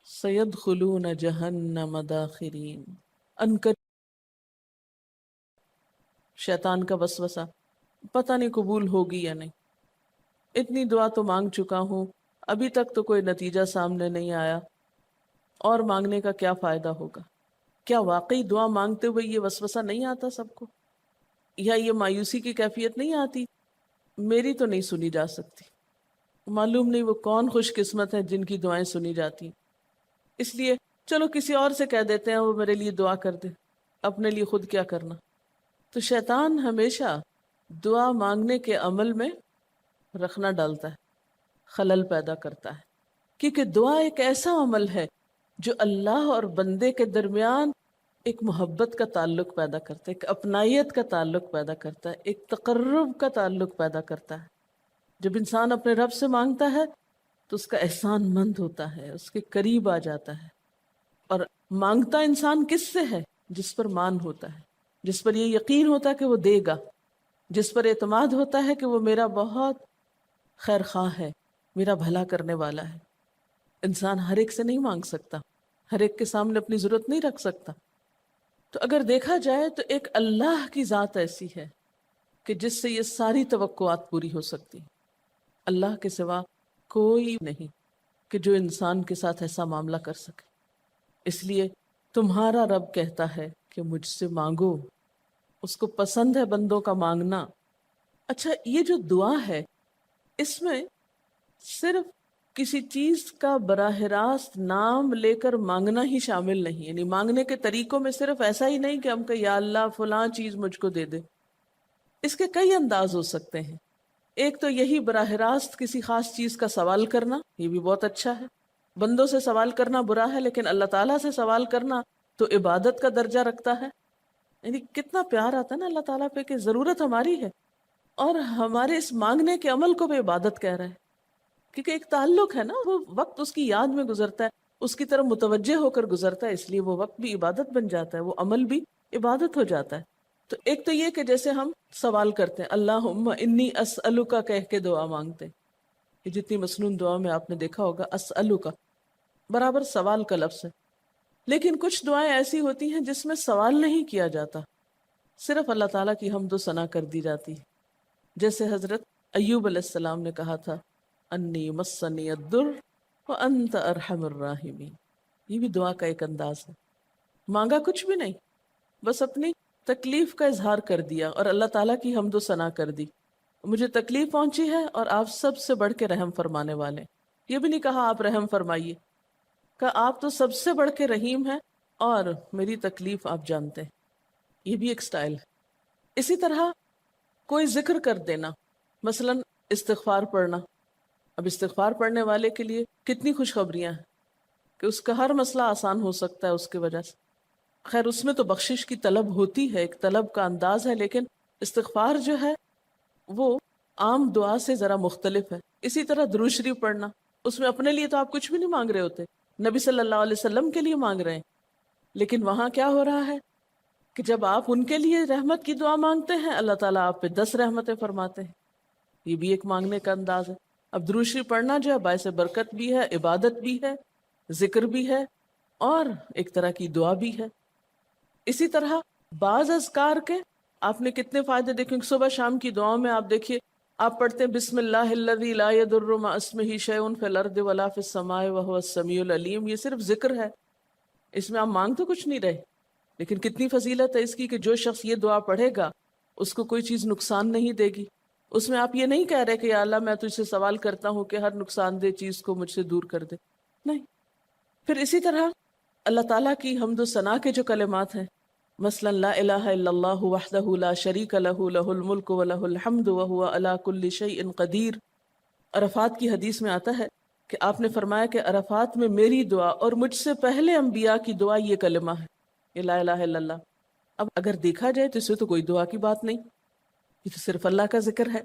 سَيَدْخُلُونَ جَهَنَّمَ دَاخِرِينَ. شیطان کا وسوسہ، پتہ نہیں قبول ہوگی یا نہیں، اتنی دعا تو مانگ چکا ہوں ابھی تک تو کوئی نتیجہ سامنے نہیں آیا، اور مانگنے کا کیا فائدہ ہوگا. کیا واقعی دعا مانگتے ہوئے یہ وسوسہ نہیں آتا سب کو؟ یا یہ مایوسی کی کیفیت نہیں آتی میری تو نہیں سنی جا سکتی؟ معلوم نہیں وہ کون خوش قسمت ہیں جن کی دعائیں سنی جاتی، اس لیے چلو کسی اور سے کہہ دیتے ہیں وہ میرے لیے دعا کر دے، اپنے لیے خود کیا کرنا. تو شیطان ہمیشہ دعا مانگنے کے عمل میں رخنا ڈالتا ہے، خلل پیدا کرتا ہے، کیونکہ دعا ایک ایسا عمل ہے جو اللہ اور بندے کے درمیان ایک محبت کا تعلق پیدا کرتا ہے، ایک اپنائیت کا تعلق پیدا کرتا ہے، ایک تقرب کا تعلق پیدا کرتا ہے. جب انسان اپنے رب سے مانگتا ہے تو اس کا احسان مند ہوتا ہے، اس کے قریب آ جاتا ہے. اور مانگتا انسان کس سے ہے؟ جس پر مان ہوتا ہے، جس پر یہ یقین ہوتا ہے کہ وہ دے گا، جس پر اعتماد ہوتا ہے کہ وہ میرا بہت خیر خواہ ہے، میرا بھلا کرنے والا ہے. انسان ہر ایک سے نہیں مانگ سکتا، ہر ایک کے سامنے اپنی ضرورت نہیں رکھ سکتا. تو اگر دیکھا جائے تو ایک اللہ کی ذات ایسی ہے کہ جس سے یہ ساری توقعات پوری ہو سکتی. اللہ کے سوا کوئی نہیں کہ جو انسان کے ساتھ ایسا معاملہ کر سکے. اس لیے تمہارا رب کہتا ہے کہ مجھ سے مانگو، اس کو پسند ہے بندوں کا مانگنا. اچھا، یہ جو دعا ہے اس میں صرف کسی چیز کا براہ راست نام لے کر مانگنا ہی شامل نہیں. یعنی مانگنے کے طریقوں میں صرف ایسا ہی نہیں کہ ہم کہ یا اللہ فلاں چیز مجھ کو دے دے. اس کے کئی انداز ہو سکتے ہیں. ایک تو یہی براہ راست کسی خاص چیز کا سوال کرنا، یہ بھی بہت اچھا ہے. بندوں سے سوال کرنا برا ہے، لیکن اللہ تعالیٰ سے سوال کرنا تو عبادت کا درجہ رکھتا ہے. یعنی کتنا پیار آتا ہے نا اللہ تعالیٰ پہ کہ ضرورت ہماری ہے اور ہمارے اس مانگنے کے عمل کو بھی عبادت کہہ رہے ہیں، کیونکہ ایک تعلق ہے نا، وہ وقت اس کی یاد میں گزرتا ہے، اس کی طرف متوجہ ہو کر گزرتا ہے، اس لیے وہ وقت بھی عبادت بن جاتا ہے، وہ عمل بھی عبادت ہو جاتا ہے. تو ایک تو یہ کہ جیسے ہم سوال کرتے ہیں اللہم انی اسألک کہہ کے دعا مانگتے ہیں، یہ جتنی مسنون دعا میں آپ نے دیکھا ہوگا اسألک برابر سوال کا لفظ ہے. لیکن کچھ دعائیں ایسی ہوتی ہیں جس میں سوال نہیں کیا جاتا، صرف اللہ تعالیٰ کی حمد و ثنا کر دی جاتی ہے. جیسے حضرت ایوب علیہ السلام نے کہا تھا انی مسنی الضر وانت ارحم الراحمین. یہ بھی دعا کا ایک انداز ہے. مانگا کچھ بھی نہیں، بس اپنی تکلیف کا اظہار کر دیا اور اللہ تعالیٰ کی حمد و ثنا کر دی. مجھے تکلیف پہنچی ہے اور آپ سب سے بڑھ کے رحم فرمانے والے. یہ بھی نہیں کہا آپ رحم فرمائیے، کہ آپ تو سب سے بڑھ کے رحیم ہیں اور میری تکلیف آپ جانتے ہیں. یہ بھی ایک سٹائل ہے. اسی طرح کوئی ذکر کر دینا، مثلا استغفار پڑھنا. اب استغفار پڑھنے والے کے لیے کتنی خوشخبریاں ہیں کہ اس کا ہر مسئلہ آسان ہو سکتا ہے اس کی وجہ سے. خیر اس میں تو بخشش کی طلب ہوتی ہے، ایک طلب کا انداز ہے، لیکن استغفار جو ہے وہ عام دعا سے ذرا مختلف ہے۔ اسی طرح درود شریف پڑھنا، اس میں اپنے لیے تو آپ کچھ بھی نہیں مانگ رہے ہوتے، نبی صلی اللہ علیہ وسلم کے لیے مانگ رہے ہیں، لیکن وہاں کیا ہو رہا ہے کہ جب آپ ان کے لیے رحمت کی دعا مانگتے ہیں، اللہ تعالیٰ آپ پہ 10 رحمتیں فرماتے ہیں۔ یہ بھی ایک مانگنے کا انداز ہے۔ اب درود شریف پڑھنا جو ہے باعث برکت بھی ہے، عبادت بھی ہے، ذکر بھی ہے، اور ایک طرح کی دعا بھی ہے۔ اسی طرح بعض اذکار کے آپ نے کتنے فائدے دیکھیں، صبح شام کی دعاؤں میں آپ دیکھیے، آپ پڑھتے ہیں بسم اللہ الذی لا یضر مع اسمہ شیء فی الارض ولا فی السماء وہو السمیع العلیم۔ یہ صرف ذکر ہے، اس میں آپ مانگ تو کچھ نہیں رہے، لیکن کتنی فضیلت ہے اس کی کہ جو شخص یہ دعا پڑھے گا اس کو کوئی چیز نقصان نہیں دے گی۔ اس میں آپ یہ نہیں کہہ رہے کہ یا اللہ میں تجھ سے سوال کرتا ہوں کہ ہر نقصان دہ چیز کو مجھ سے دور کر دے، نہیں۔ پھر اسی طرح اللہ تعالیٰ کی حمد و ثنا کے جو کلمات ہیں، مثلا لا الہ الا اللہ وحدہ لا شریک لہ لہ الملک ولہ الحمد وہو علی کل شیء قدیر۔ عرفات کی حدیث میں آتا ہے کہ آپ نے فرمایا کہ عرفات میں میری دعا اور مجھ سے پہلے انبیاء کی دعا یہ کلمہ ہے، یہ لا الہ الا اللہ۔ اب اگر دیکھا جائے تو اس میں تو کوئی دعا کی بات نہیں، یہ تو صرف اللہ کا ذکر ہے۔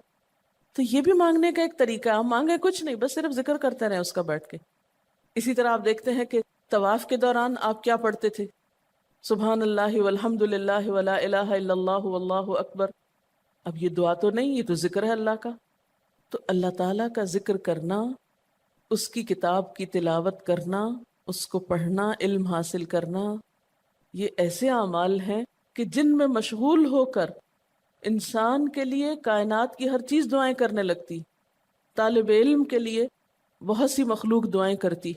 تو یہ بھی مانگنے کا ایک طریقہ ہے، ہم مانگے کچھ نہیں، بس صرف ذکر کرتے رہیں اس کا بیٹھ کے۔ اسی طرح آپ دیکھتے ہیں کہ طواف کے دوران آپ کیا پڑھتے تھے، سبحان اللہ والحمد للہ ولا الہ الا اللہ واللہ اکبر۔ اب یہ دعا تو نہیں، یہ تو ذکر ہے اللہ کا۔ تو اللہ تعالیٰ کا ذکر کرنا، اس کی کتاب کی تلاوت کرنا، اس کو پڑھنا، علم حاصل کرنا، یہ ایسے اعمال ہیں کہ جن میں مشغول ہو کر انسان کے لیے کائنات کی ہر چیز دعائیں کرنے لگتی۔ طالب علم کے لیے بہت سی مخلوق دعائیں کرتی،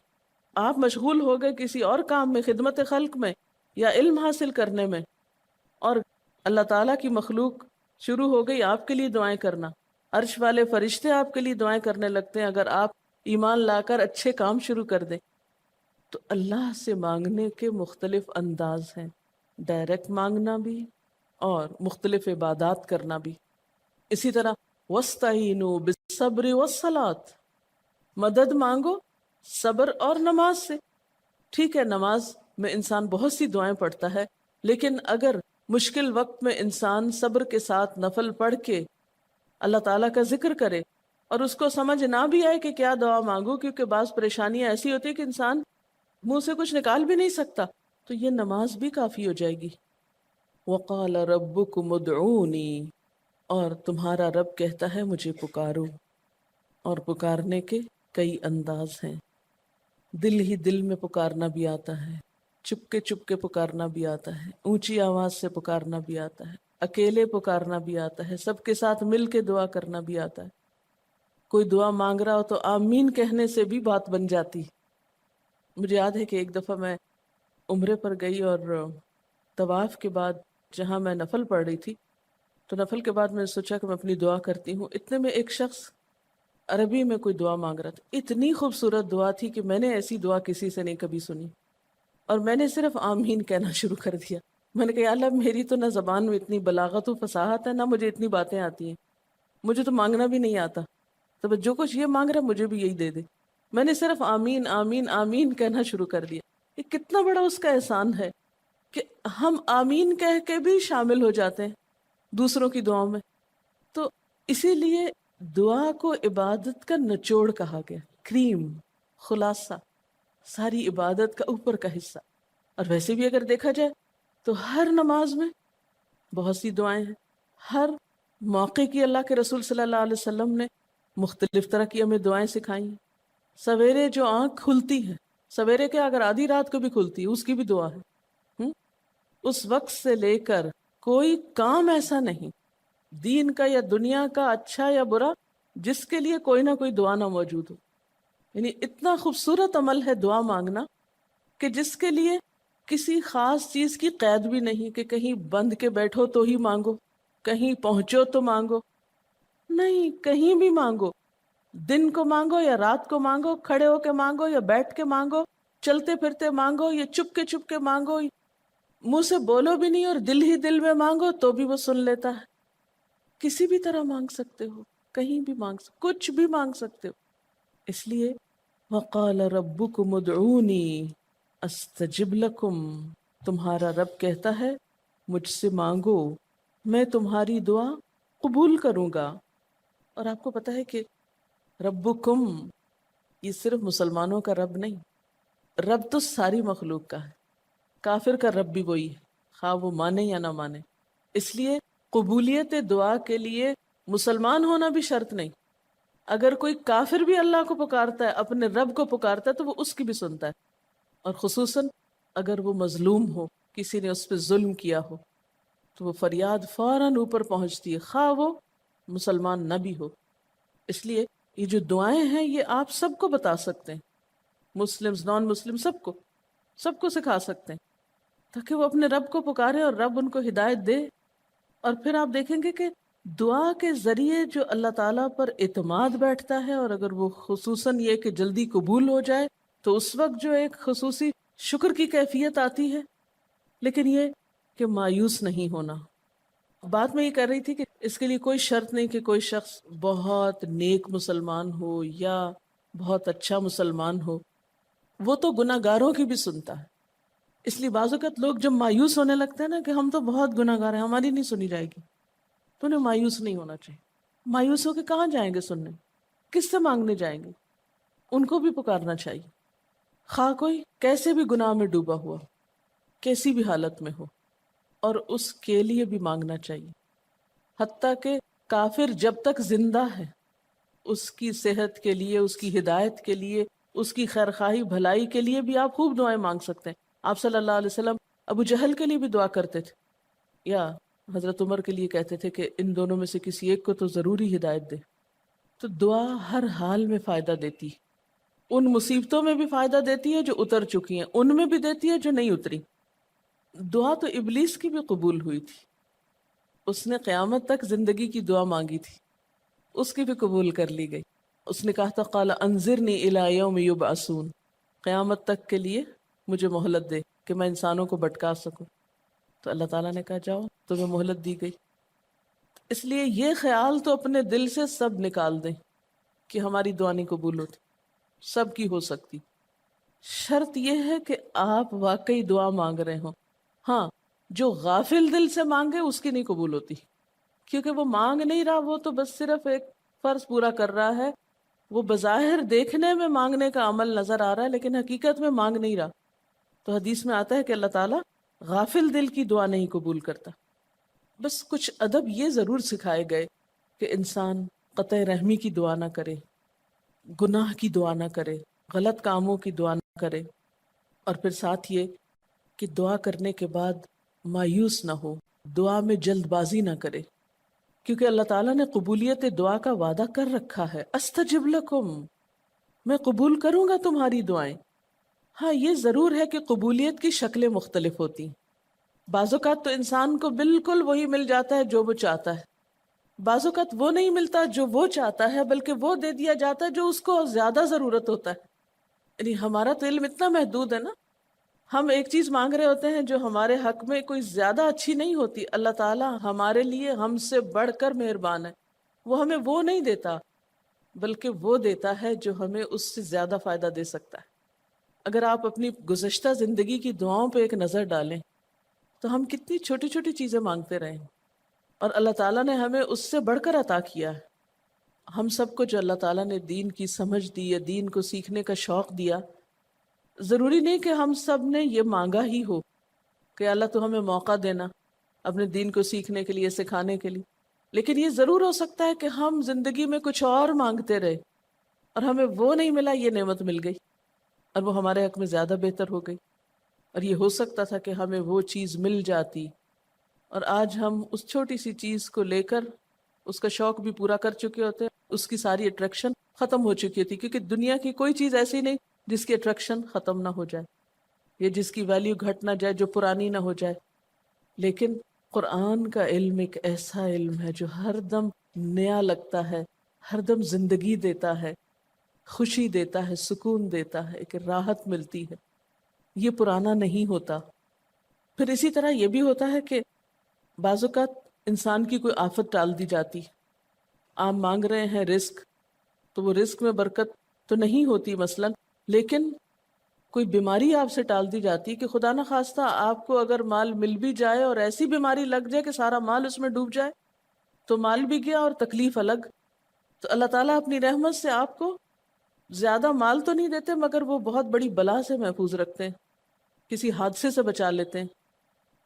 آپ مشغول ہو گئے کسی اور کام میں، خدمت خلق میں یا علم حاصل کرنے میں، اور اللہ تعالیٰ کی مخلوق شروع ہو گئی آپ کے لیے دعائیں کرنا۔ عرش والے فرشتے آپ کے لیے دعائیں کرنے لگتے ہیں اگر آپ ایمان لا کر اچھے کام شروع کر دیں۔ تو اللہ سے مانگنے کے مختلف انداز ہیں، ڈائریکٹ مانگنا بھی اور مختلف عبادات کرنا بھی۔ اسی طرح وَاسْتَعِینُوا بِالصَّبْرِ وَالصَّلَاةِ، مدد مانگو صبر اور نماز سے۔ ٹھیک ہے، نماز میں انسان بہت سی دعائیں پڑھتا ہے، لیکن اگر مشکل وقت میں انسان صبر کے ساتھ نفل پڑھ کے اللہ تعالیٰ کا ذکر کرے اور اس کو سمجھ نہ بھی آئے کہ کیا دعا مانگو، کیونکہ بعض پریشانیاں ایسی ہوتی کہ انسان منہ سے کچھ نکال بھی نہیں سکتا، تو یہ نماز بھی کافی ہو جائے گی۔ وَقَالَ رَبُّكُمُ ادْعُونِي، اور تمہارا رب کہتا ہے مجھے پکارو۔ اور پکارنے کے کئی انداز ہیں، دل ہی دل میں پکارنا بھی آتا ہے، چپ کے پکارنا بھی آتا ہے، اونچی آواز سے پکارنا بھی آتا ہے، اکیلے پکارنا بھی آتا ہے، سب کے ساتھ مل کے دعا کرنا بھی آتا ہے۔ کوئی دعا مانگ رہا ہو تو آمین کہنے سے بھی بات بن جاتی۔ مجھے یاد ہے کہ ایک دفعہ میں عمرے پر گئی اور طواف کے بعد جہاں میں نفل پڑھ رہی تھی، تو نفل کے بعد میں نے سوچا کہ میں اپنی دعا کرتی ہوں، اتنے میں ایک شخص عربی میں کوئی دعا مانگ رہا تھا۔ اتنی خوبصورت دعا تھی کہ میں نے ایسی دعا کسی سے نہیں کبھی سنی، اور میں نے صرف آمین کہنا شروع کر دیا۔ میں نے کہا یا اللہ میری تو نہ زبان میں اتنی بلاغت و فصاحت ہے، نہ مجھے اتنی باتیں آتی ہیں، مجھے تو مانگنا بھی نہیں آتا، تو بس جو کچھ یہ مانگ رہا ہے مجھے بھی یہی دے دے۔ میں نے صرف آمین آمین آمین کہنا شروع کر دیا۔ یہ کتنا بڑا اس کا احسان ہے کہ ہم آمین کہہ کے بھی شامل ہو جاتے ہیں دوسروں کی دعاؤں میں۔ تو اسی لیے دعا کو عبادت کا نچوڑ کہا گیا، کریم، خلاصہ، ساری عبادت کا اوپر کا حصہ۔ اور ویسے بھی اگر دیکھا جائے تو ہر نماز میں بہت سی دعائیں ہیں، ہر موقع کی اللہ کے رسول صلی اللہ علیہ وسلم نے مختلف طرح کی ہمیں دعائیں سکھائی ہیں۔ سویرے جو آنکھ کھلتی ہے، سویرے کے اگر آدھی رات کو بھی کھلتی ہے، اس کی بھی دعا ہے۔ اس وقت سے لے کر کوئی کام ایسا نہیں دین کا یا دنیا کا، اچھا یا برا، جس کے لیے کوئی نہ کوئی دعا نہ موجود ہو۔ یعنی اتنا خوبصورت عمل ہے دعا مانگنا کہ جس کے لیے کسی خاص چیز کی قید بھی نہیں کہ کہیں بند کے بیٹھو تو ہی مانگو، کہیں پہنچو تو مانگو، نہیں، کہیں بھی مانگو، دن کو مانگو یا رات کو مانگو، کھڑے ہو کے مانگو یا بیٹھ کے مانگو، چلتے پھرتے مانگو یا چپ کے مانگو، منہ سے بولو بھی نہیں اور دل ہی دل میں مانگو تو بھی وہ سن لیتا ہے۔ کسی بھی طرح مانگ سکتے ہو، کہیں بھی مانگ سکتے، کچھ بھی مانگ سکتے ہو۔ اس لیے وَقَالَ رَبُّكُمُ ادْعُونِي أَسْتَجِبْ لَكُمْ، تمہارا رب کہتا ہے مجھ سے مانگو، میں تمہاری دعا قبول کروں گا۔ اور آپ کو پتہ ہے کہ ربکم یہ صرف مسلمانوں کا رب نہیں، رب تو ساری مخلوق کا ہے، کافر کا رب بھی وہی ہے، خواہ وہ مانے یا نہ مانے۔ اس لیے قبولیت دعا کے لیے مسلمان ہونا بھی شرط نہیں، اگر کوئی کافر بھی اللہ کو پکارتا ہے، اپنے رب کو پکارتا ہے، تو وہ اس کی بھی سنتا ہے، اور خصوصاً اگر وہ مظلوم ہو، کسی نے اس پہ ظلم کیا ہو، تو وہ فریاد فوراً اوپر پہنچتی ہے، خواہ وہ مسلمان نہ بھی ہو۔ اس لیے یہ جو دعائیں ہیں یہ آپ سب کو بتا سکتے ہیں، مسلمز نان مسلم سب کو سکھا سکتے ہیں، تاکہ وہ اپنے رب کو پکارے اور رب ان کو ہدایت دے۔ اور پھر آپ دیکھیں گے کہ دعا کے ذریعے جو اللہ تعالیٰ پر اعتماد بیٹھتا ہے، اور اگر وہ خصوصاً یہ کہ جلدی قبول ہو جائے، تو اس وقت جو ایک خصوصی شکر کی کیفیت آتی ہے۔ لیکن یہ کہ مایوس نہیں ہونا۔ بات میں یہ کر رہی تھی کہ اس کے لیے کوئی شرط نہیں کہ کوئی شخص بہت نیک مسلمان ہو یا بہت اچھا مسلمان ہو، وہ تو گناہ گاروں کی بھی سنتا ہے۔ اس لیے بعض اوقات لوگ جب مایوس ہونے لگتے ہیں نا کہ ہم تو بہت گناہ گار ہیں، ہماری نہیں سنی جائے گی، تو انہیں مایوس نہیں ہونا چاہیے۔ مایوس ہو کے کہاں جائیں گے سننے؟ کس سے مانگنے جائیں گے؟ ان کو بھی پکارنا چاہیے، خواہ کوئی کیسے بھی گناہ میں ڈوبا ہوا، کیسی بھی حالت میں ہو، اور اس کے لیے بھی مانگنا چاہیے۔ حتیٰ کہ کافر جب تک زندہ ہے، اس کی صحت کے لیے، اس کی ہدایت کے لیے، اس کی خیرخواہی بھلائی کے لیے بھی آپ خوب دعائیں مانگ سکتے ہیں۔ آپ صلی اللہ علیہ وسلم ابو جہل کے لیے بھی دعا کرتے تھے، یا حضرت عمر کے لیے کہتے تھے کہ ان دونوں میں سے کسی ایک کو تو ضروری ہدایت دے۔ تو دعا ہر حال میں فائدہ دیتی ہے، ان مصیبتوں میں بھی فائدہ دیتی ہے جو اتر چکی ہیں، ان میں بھی دیتی ہے جو نہیں اتری۔ دعا تو ابلیس کی بھی قبول ہوئی تھی، اس نے قیامت تک زندگی کی دعا مانگی تھی، اس کی بھی قبول کر لی گئی۔ اس نے کہا تھا قال انظرنی الی یوم یبعثون، قیامت تک کے لیے مجھے مہلت دے کہ میں انسانوں کو بھٹکا سکوں۔ تو اللہ تعالیٰ نے کہا جاؤ، تمہیں مہلت دی گئی۔ اس لیے یہ خیال تو اپنے دل سے سب نکال دیں کہ ہماری دعا نہیں قبول ہوتی، سب کی ہو سکتی، شرط یہ ہے کہ آپ واقعی دعا مانگ رہے ہوں۔ ہاں، جو غافل دل سے مانگے اس کی نہیں قبول ہوتی، کیونکہ وہ مانگ نہیں رہا، وہ تو بس صرف ایک فرض پورا کر رہا ہے، وہ بظاہر دیکھنے میں مانگنے کا عمل نظر آ رہا ہے لیکن حقیقت میں مانگ نہیں رہا۔ تو حدیث میں آتا ہے کہ اللہ تعالیٰ غافل دل کی دعا نہیں قبول کرتا۔ بس کچھ ادب یہ ضرور سکھائے گئے کہ انسان قطع رحمی کی دعا نہ کرے، گناہ کی دعا نہ کرے، غلط کاموں کی دعا نہ کرے، اور پھر ساتھ یہ کہ دعا کرنے کے بعد مایوس نہ ہو، دعا میں جلد بازی نہ کرے، کیونکہ اللہ تعالیٰ نے قبولیت دعا کا وعدہ کر رکھا ہے، استجب لکم، میں قبول کروں گا تمہاری دعائیں۔ ہاں، یہ ضرور ہے کہ قبولیت کی شکلیں مختلف ہوتی ہیں، بعض اوقات تو انسان کو بالکل وہی مل جاتا ہے جو وہ چاہتا ہے، بعض اوقات وہ نہیں ملتا جو وہ چاہتا ہے، بلکہ وہ دے دیا جاتا ہے جو اس کو زیادہ ضرورت ہوتا ہے۔ یعنی ہمارا تو علم اتنا محدود ہے نا، ہم ایک چیز مانگ رہے ہوتے ہیں جو ہمارے حق میں کوئی زیادہ اچھی نہیں ہوتی، اللہ تعالیٰ ہمارے لیے ہم سے بڑھ کر مہربان ہے، وہ ہمیں وہ نہیں دیتا بلکہ وہ دیتا ہے جو ہمیں اس سے زیادہ فائدہ دے سکتا ہے۔ اگر آپ اپنی گزشتہ زندگی کی دعاؤں پہ ایک نظر ڈالیں تو ہم کتنی چھوٹی چھوٹی چیزیں مانگتے رہے ہیں، اور اللہ تعالیٰ نے ہمیں اس سے بڑھ کر عطا کیا ہے۔ ہم سب کو جو اللہ تعالیٰ نے دین کی سمجھ دی یا دین کو سیکھنے کا شوق دیا، ضروری نہیں کہ ہم سب نے یہ مانگا ہی ہو کہ اللہ تو ہمیں موقع دینا اپنے دین کو سیکھنے کے لیے، سکھانے کے لیے، لیکن یہ ضرور ہو سکتا ہے کہ ہم زندگی میں کچھ اور مانگتے رہے اور ہمیں وہ نہیں ملا، یہ نعمت مل گئی اور وہ ہمارے حق میں زیادہ بہتر ہو گئی، اور یہ ہو سکتا تھا کہ ہمیں وہ چیز مل جاتی اور آج ہم اس چھوٹی سی چیز کو لے کر اس کا شوق بھی پورا کر چکے ہوتے، اس کی ساری اٹریکشن ختم ہو چکی تھی، کیونکہ دنیا کی کوئی چیز ایسی نہیں جس کی اٹریکشن ختم نہ ہو جائے یا جس کی ویلیو گھٹ نہ جائے، جو پرانی نہ ہو جائے۔ لیکن قرآن کا علم ایک ایسا علم ہے جو ہر دم نیا لگتا ہے، ہر دم زندگی دیتا ہے، خوشی دیتا ہے، سکون دیتا ہے، ایک راحت ملتی ہے، یہ پرانا نہیں ہوتا۔ پھر اسی طرح یہ بھی ہوتا ہے کہ بعض اوقات انسان کی کوئی آفت ٹال دی جاتی، آپ مانگ رہے ہیں رزق، تو وہ رزق میں برکت تو نہیں ہوتی مثلاً، لیکن کوئی بیماری آپ سے ٹال دی جاتی ہے کہ خدا نہ خواستہ آپ کو اگر مال مل بھی جائے اور ایسی بیماری لگ جائے کہ سارا مال اس میں ڈوب جائے، تو مال بھی گیا اور تکلیف الگ. تو اللہ تعالیٰ اپنی رحمت سے آپ کو زیادہ مال تو نہیں دیتے، مگر وہ بہت بڑی بلا سے محفوظ رکھتے ہیں، کسی حادثے سے بچا لیتے ہیں،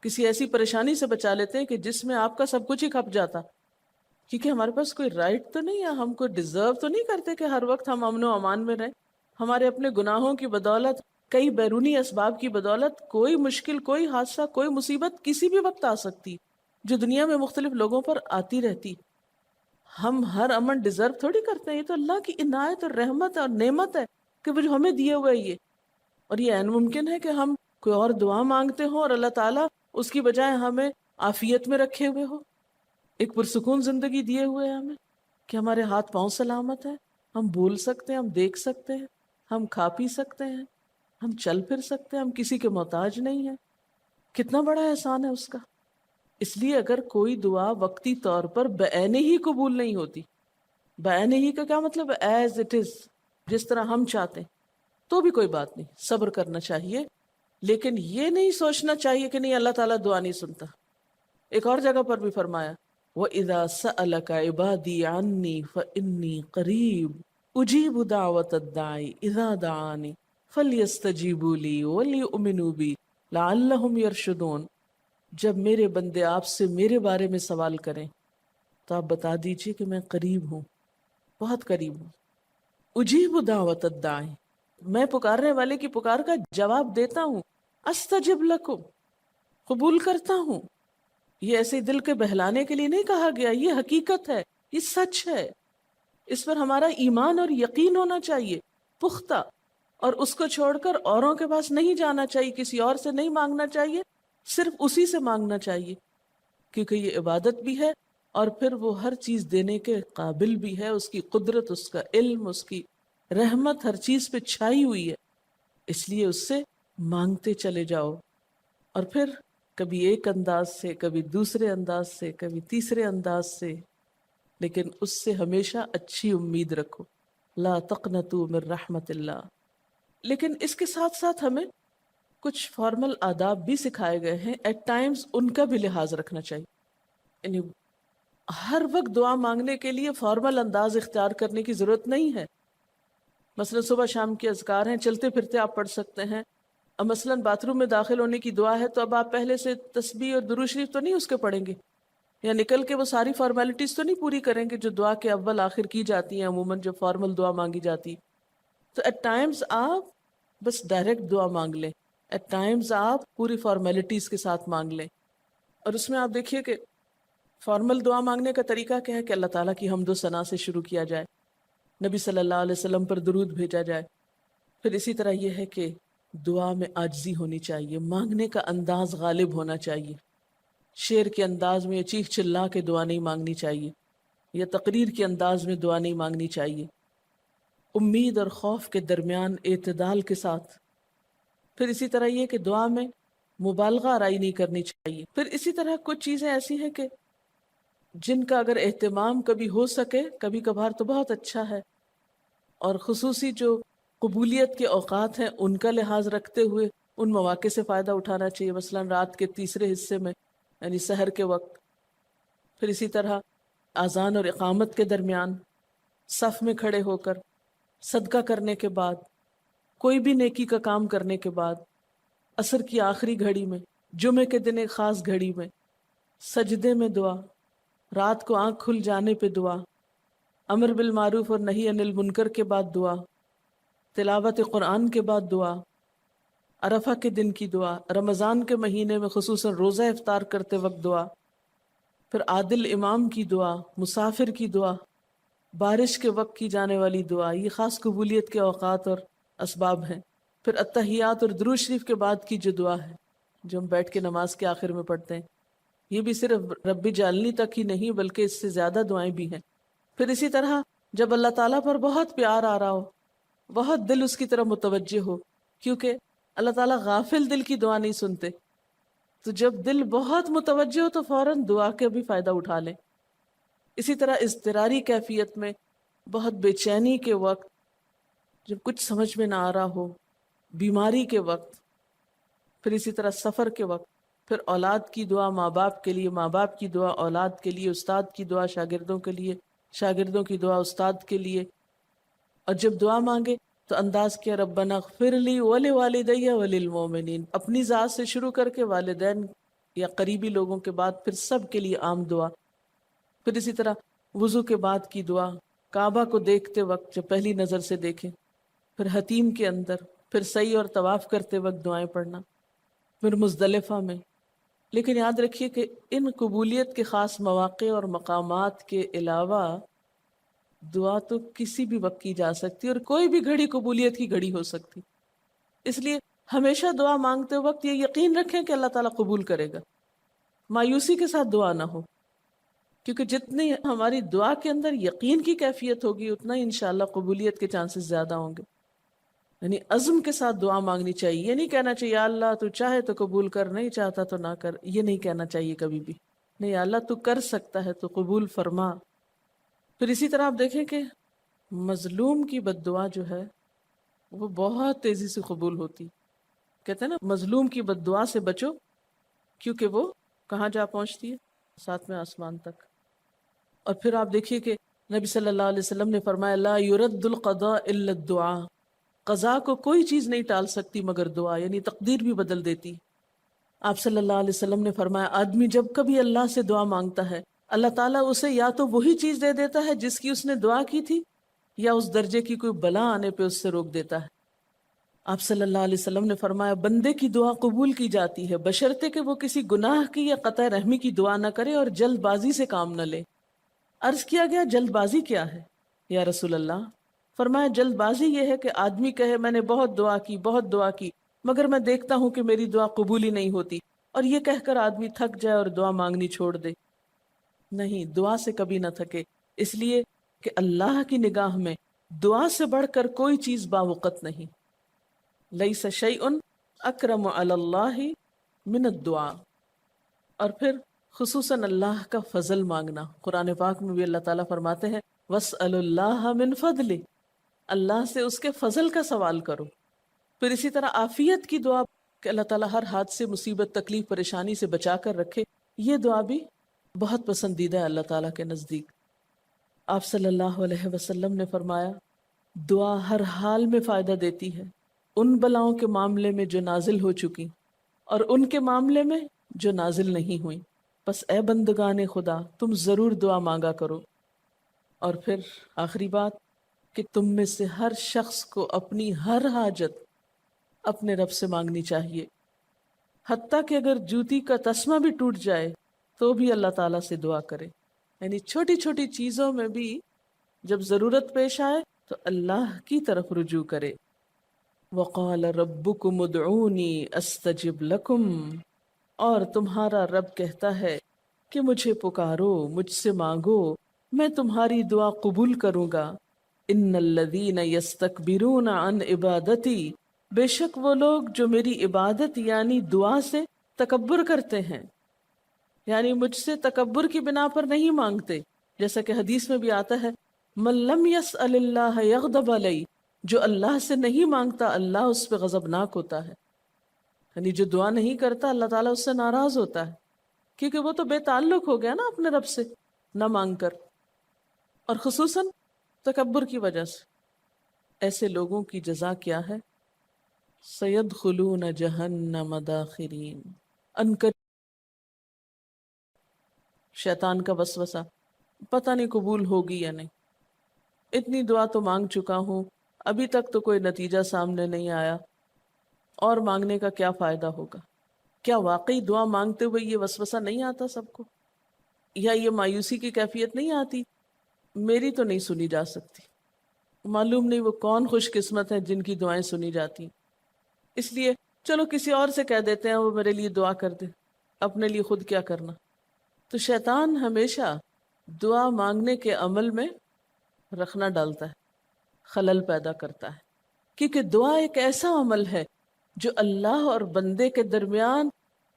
کسی ایسی پریشانی سے بچا لیتے ہیں کہ جس میں آپ کا سب کچھ ہی کھپ جاتا. کیونکہ ہمارے پاس کوئی رائٹ تو نہیں ہے، ہم کو ڈیزرو تو نہیں کرتے کہ ہر وقت ہم امن و امان میں رہیں. ہمارے اپنے گناہوں کی بدولت، کئی بیرونی اسباب کی بدولت کوئی مشکل، کوئی حادثہ، کوئی مصیبت کسی بھی وقت آ سکتی، جو دنیا میں مختلف لوگوں پر آتی رہتی. ہم ہر امن ڈیزرو تھوڑی کرتے ہیں، یہ تو اللہ کی عنایت اور رحمت اور نعمت ہے کہ وہ جو ہمیں دیے ہوئے یہ. اور یہ عین ممکن ہے کہ ہم کوئی اور دعا مانگتے ہوں اور اللہ تعالیٰ اس کی بجائے ہمیں عافیت میں رکھے ہوئے ہو، ایک پرسکون زندگی دیے ہوئے ہیں ہمیں، کہ ہمارے ہاتھ پاؤں سلامت ہیں، ہم بول سکتے ہیں، ہم دیکھ سکتے ہیں، ہم کھا پی سکتے ہیں، ہم چل پھر سکتے ہیں، ہم کسی کے محتاج نہیں ہیں. کتنا بڑا احسان ہے اس کا. اس لیے اگر کوئی دعا وقتی طور پر بعینہ ہی قبول نہیں ہوتی، بعینہ ہی کا کیا مطلب ہے؟ ایز اٹ از، جس طرح ہم چاہتے ہیں، تو بھی کوئی بات نہیں، صبر کرنا چاہیے. لیکن یہ نہیں سوچنا چاہیے کہ نہیں اللہ تعالیٰ دعا نہیں سنتا. ایک اور جگہ پر بھی فرمایا وَإِذَا سَأَلَكَ عِبَادِي عَنِّي فَإِنِّي قَرِيبٌ أُجِيبُ دَعْوَةَ الدَّاعِ إِذَا دَعَانِ فَلْيَسْتَجِيبُوا لِي وَلْيُؤْمِنُوا بِي لَعَلَّهُمْ يَرْشُدُونَ. جب میرے بندے آپ سے میرے بارے میں سوال کریں تو آپ بتا دیجئے کہ میں قریب ہوں، بہت قریب ہوں. اجیب دعوت الداعی، میں پکارنے والے کی پکار کا جواب دیتا ہوں. استجب لکم، قبول کرتا ہوں. یہ ایسے دل کے بہلانے کے لیے نہیں کہا گیا، یہ حقیقت ہے، یہ سچ ہے. اس پر ہمارا ایمان اور یقین ہونا چاہیے پختہ، اور اس کو چھوڑ کر اوروں کے پاس نہیں جانا چاہیے، کسی اور سے نہیں مانگنا چاہیے، صرف اسی سے مانگنا چاہیے، کیونکہ یہ عبادت بھی ہے اور پھر وہ ہر چیز دینے کے قابل بھی ہے. اس کی قدرت، اس کا علم، اس کی رحمت ہر چیز پہ چھائی ہوئی ہے. اس لیے اس سے مانگتے چلے جاؤ، اور پھر کبھی ایک انداز سے، کبھی دوسرے انداز سے، کبھی تیسرے انداز سے، لیکن اس سے ہمیشہ اچھی امید رکھو. لا تقنطوا من رحمت اللہ. لیکن اس کے ساتھ ساتھ ہمیں کچھ فارمل آداب بھی سکھائے گئے ہیں، ایٹ ٹائمز ان کا بھی لحاظ رکھنا چاہیے. یعنی ہر وقت دعا مانگنے کے لیے فارمل انداز اختیار کرنے کی ضرورت نہیں ہے. مثلا صبح شام کے اذکار ہیں، چلتے پھرتے آپ پڑھ سکتے ہیں. اب مثلا باتھ روم میں داخل ہونے کی دعا ہے تو اب آپ پہلے سے تسبیح اور درود شریف تو نہیں اس کے پڑھیں گے، یا نکل کے وہ ساری فارمیلٹیز تو نہیں پوری کریں گے جو دعا کے اول آخر کی جاتی ہیں عموماً جب فارمل دعا مانگی جاتی. تو ایٹ ٹائمز آپ بس ڈائریکٹ دعا مانگ لیں، ایٹ ٹائمز آپ پوری فارمیلٹیز کے ساتھ مانگ لیں. اور اس میں آپ دیکھیے کہ فارمل دعا مانگنے کا طریقہ کیا ہے کہ اللہ تعالیٰ کی حمد و ثنا سے شروع کیا جائے، نبی صلی اللہ علیہ وسلم پر درود بھیجا جائے. پھر اسی طرح یہ ہے کہ دعا میں عاجزی ہونی چاہیے، مانگنے کا انداز غالب ہونا چاہیے. شعر کے انداز میں چیخ چلا کے دعا نہیں مانگنی چاہیے، یا تقریر کے انداز میں دعا نہیں مانگنی چاہیے. امید اور خوف کے درمیان اعتدال کے ساتھ. پھر اسی طرح یہ کہ دعا میں مبالغہ آرائی نہیں کرنی چاہیے. پھر اسی طرح کچھ چیزیں ایسی ہیں کہ جن کا اگر اہتمام کبھی ہو سکے، کبھی کبھار تو بہت اچھا ہے، اور خصوصی جو قبولیت کے اوقات ہیں ان کا لحاظ رکھتے ہوئے ان مواقع سے فائدہ اٹھانا چاہیے. مثلا رات کے تیسرے حصے میں، یعنی سحر کے وقت. پھر اسی طرح اذان اور اقامت کے درمیان، صف میں کھڑے ہو کر، صدقہ کرنے کے بعد، کوئی بھی نیکی کا کام کرنے کے بعد، عصر کی آخری گھڑی میں، جمعے کے دن ایک خاص گھڑی میں، سجدے میں دعا، رات کو آنکھ کھل جانے پہ دعا، امر بالمعروف اور نہی عن المنکر کے بعد دعا، تلاوت قرآن کے بعد دعا، عرفہ کے دن کی دعا، رمضان کے مہینے میں خصوصاً روزہ افطار کرتے وقت دعا، پھر عادل امام کی دعا، مسافر کی دعا، بارش کے وقت کی جانے والی دعا. یہ خاص قبولیت کے اوقات اور اسباب ہیں. پھر التحیات اور درود شریف کے بعد کی جو دعا ہے جو ہم بیٹھ کے نماز کے آخر میں پڑھتے ہیں، یہ بھی صرف رب جعلنی تک ہی نہیں بلکہ اس سے زیادہ دعائیں بھی ہیں. پھر اسی طرح جب اللہ تعالیٰ پر بہت پیار آ رہا ہو، بہت دل اس کی طرف متوجہ ہو، کیونکہ اللہ تعالیٰ غافل دل کی دعا نہیں سنتے، تو جب دل بہت متوجہ ہو تو فوراً دعا کے بھی فائدہ اٹھا لیں. اسی طرح اضطراری کیفیت میں، بہت بے چینی کے وقت، جب کچھ سمجھ میں نہ آ رہا ہو، بیماری کے وقت، پھر اسی طرح سفر کے وقت، پھر اولاد کی دعا ماں باپ کے لیے، ماں باپ کی دعا اولاد کے لیے، استاد کی دعا شاگردوں کے لیے، شاگردوں کی دعا استاد کے لیے. اور جب دعا مانگے تو انداز کیا ربنا اغفر لی ولوالدی وللمؤمنین، اپنی ذات سے شروع کر کے والدین یا قریبی لوگوں کے بعد پھر سب کے لیے عام دعا. پھر اسی طرح وضو کے بعد کی دعا، کعبہ کو دیکھتے وقت جب پہلی نظر سے دیکھیں، پھر حتیم کے اندر، پھر سعی اور طواف کرتے وقت دعائیں پڑھنا، پھر مزدلفہ میں. لیکن یاد رکھیے کہ ان قبولیت کے خاص مواقع اور مقامات کے علاوہ دعا تو کسی بھی وقت کی جا سکتی اور کوئی بھی گھڑی قبولیت کی گھڑی ہو سکتی. اس لیے ہمیشہ دعا مانگتے وقت یہ یقین رکھیں کہ اللہ تعالیٰ قبول کرے گا. مایوسی کے ساتھ دعا نہ ہو، کیونکہ جتنی ہماری دعا کے اندر یقین کی کیفیت ہوگی اتنا ہی انشاءاللہ قبولیت کے چانسز زیادہ ہوں گے. یعنی عزم کے ساتھ دعا مانگنی چاہیے. یہ نہیں کہنا چاہیے یا اللہ تو چاہے تو قبول کر، نہیں چاہتا تو نہ کر. یہ نہیں کہنا چاہیے کبھی بھی. نہیں، یا اللہ تو کر سکتا ہے تو قبول فرما. پھر اسی طرح آپ دیکھیں کہ مظلوم کی بد دعا جو ہے وہ بہت تیزی سے قبول ہوتی. کہتے ہیں نا مظلوم کی بد دعا سے بچو کیونکہ وہ کہاں جا پہنچتی ہے؟ ساتویں آسمان تک. اور پھر آپ دیکھیے کہ نبی صلی اللہ علیہ وسلم نے فرمایا لا يرد القضاء الا الدعاء، قضاء کو کوئی چیز نہیں ٹال سکتی مگر دعا، یعنی تقدیر بھی بدل دیتی. آپ صلی اللہ علیہ وسلم نے فرمایا آدمی جب کبھی اللہ سے دعا مانگتا ہے اللہ تعالیٰ اسے یا تو وہی چیز دے دیتا ہے جس کی اس نے دعا کی تھی، یا اس درجے کی کوئی بلا آنے پہ اس سے روک دیتا ہے. آپ صلی اللہ علیہ وسلم نے فرمایا بندے کی دعا قبول کی جاتی ہے بشرطے کہ وہ کسی گناہ کی یا قطع رحمی کی دعا نہ کرے اور جلد بازی سے کام نہ لے. عرض کیا گیا جلد بازی کیا ہے یا رسول اللہ؟ فرمایا جلد بازی یہ ہے کہ آدمی کہے میں نے بہت دعا کی مگر میں دیکھتا ہوں کہ میری دعا قبول ہی نہیں ہوتی، اور یہ کہہ کر آدمی تھک جائے اور دعا مانگنی چھوڑ دے. نہیں، دعا سے کبھی نہ تھکے، اس لیے کہ اللہ کی نگاہ میں دعا سے بڑھ کر کوئی چیز باوقت نہیں. لیس شیء اکرم علی اللہ من الدعاء. اور پھر خصوصاً اللہ کا فضل مانگنا. قرآن پاک میں بھی اللہ تعالیٰ فرماتے ہیں وَاسْأَلُ اللَّهَ مِنْ فَضْلِ، اللہ سے اس کے فضل کا سوال کرو. پھر اسی طرح عافیت کی دعا کہ اللہ تعالیٰ ہر حادثے مصیبت تکلیف پریشانی سے بچا کر رکھے، یہ دعا بھی بہت پسندیدہ ہے اللہ تعالیٰ کے نزدیک. آپ صلی اللہ علیہ وسلم نے فرمایا دعا ہر حال میں فائدہ دیتی ہے، ان بلاؤں کے معاملے میں جو نازل ہو چکی اور ان کے معاملے میں جو نازل نہیں ہوئی. بس اے بندگان خدا تم ضرور دعا مانگا کرو. اور پھر آخری بات کہ تم میں سے ہر شخص کو اپنی ہر حاجت اپنے رب سے مانگنی چاہیے، حتیٰ کہ اگر جوتی کا تسمہ بھی ٹوٹ جائے تو بھی اللہ تعالیٰ سے دعا کرے. یعنی چھوٹی چھوٹی چیزوں میں بھی جب ضرورت پیش آئے تو اللہ کی طرف رجوع کرے. وَقَالَ رَبُّكُمُ ادْعُونِي أَسْتَجِبْ لَكُمْ، اور تمہارا رب کہتا ہے کہ مجھے پکارو، مجھ سے مانگو، میں تمہاری دعا قبول کروں گا. ان الذین یستکبرون عن عبادتی، بے شک وہ لوگ جو میری عبادت یعنی دعا سے تکبر کرتے ہیں، یعنی مجھ سے تکبر کی بنا پر نہیں مانگتے. جیسا کہ حدیث میں بھی آتا ہے من لم یسأل اللہ یغضب علیہ، جو اللہ سے نہیں مانگتا اللہ اس پہ غضبناک ہوتا ہے. یعنی جو دعا نہیں کرتا اللہ تعالیٰ اس سے ناراض ہوتا ہے، کیونکہ وہ تو بے تعلق ہو گیا نا اپنے رب سے نہ مانگ کر، اور خصوصاً تکبر کی وجہ سے. ایسے لوگوں کی جزا کیا ہے؟ سیدخلون جہنم داخرین. شیطان کا وسوسہ پتہ نہیں قبول ہوگی یا نہیں، اتنی دعا تو مانگ چکا ہوں ابھی تک تو کوئی نتیجہ سامنے نہیں آیا، اور مانگنے کا کیا فائدہ ہوگا؟ کیا واقعی دعا مانگتے ہوئے یہ وسوسہ نہیں آتا سب کو؟ یا یہ مایوسی کی کیفیت نہیں آتی میری تو نہیں سنی جا سکتی؟ معلوم نہیں وہ کون خوش قسمت ہیں جن کی دعائیں سنی جاتی، اس لیے چلو کسی اور سے کہہ دیتے ہیں وہ میرے لیے دعا کر دے، اپنے لیے خود کیا کرنا. تو شیطان ہمیشہ دعا مانگنے کے عمل میں رخنا ڈالتا ہے، خلل پیدا کرتا ہے، کیونکہ دعا ایک ایسا عمل ہے جو اللہ اور بندے کے درمیان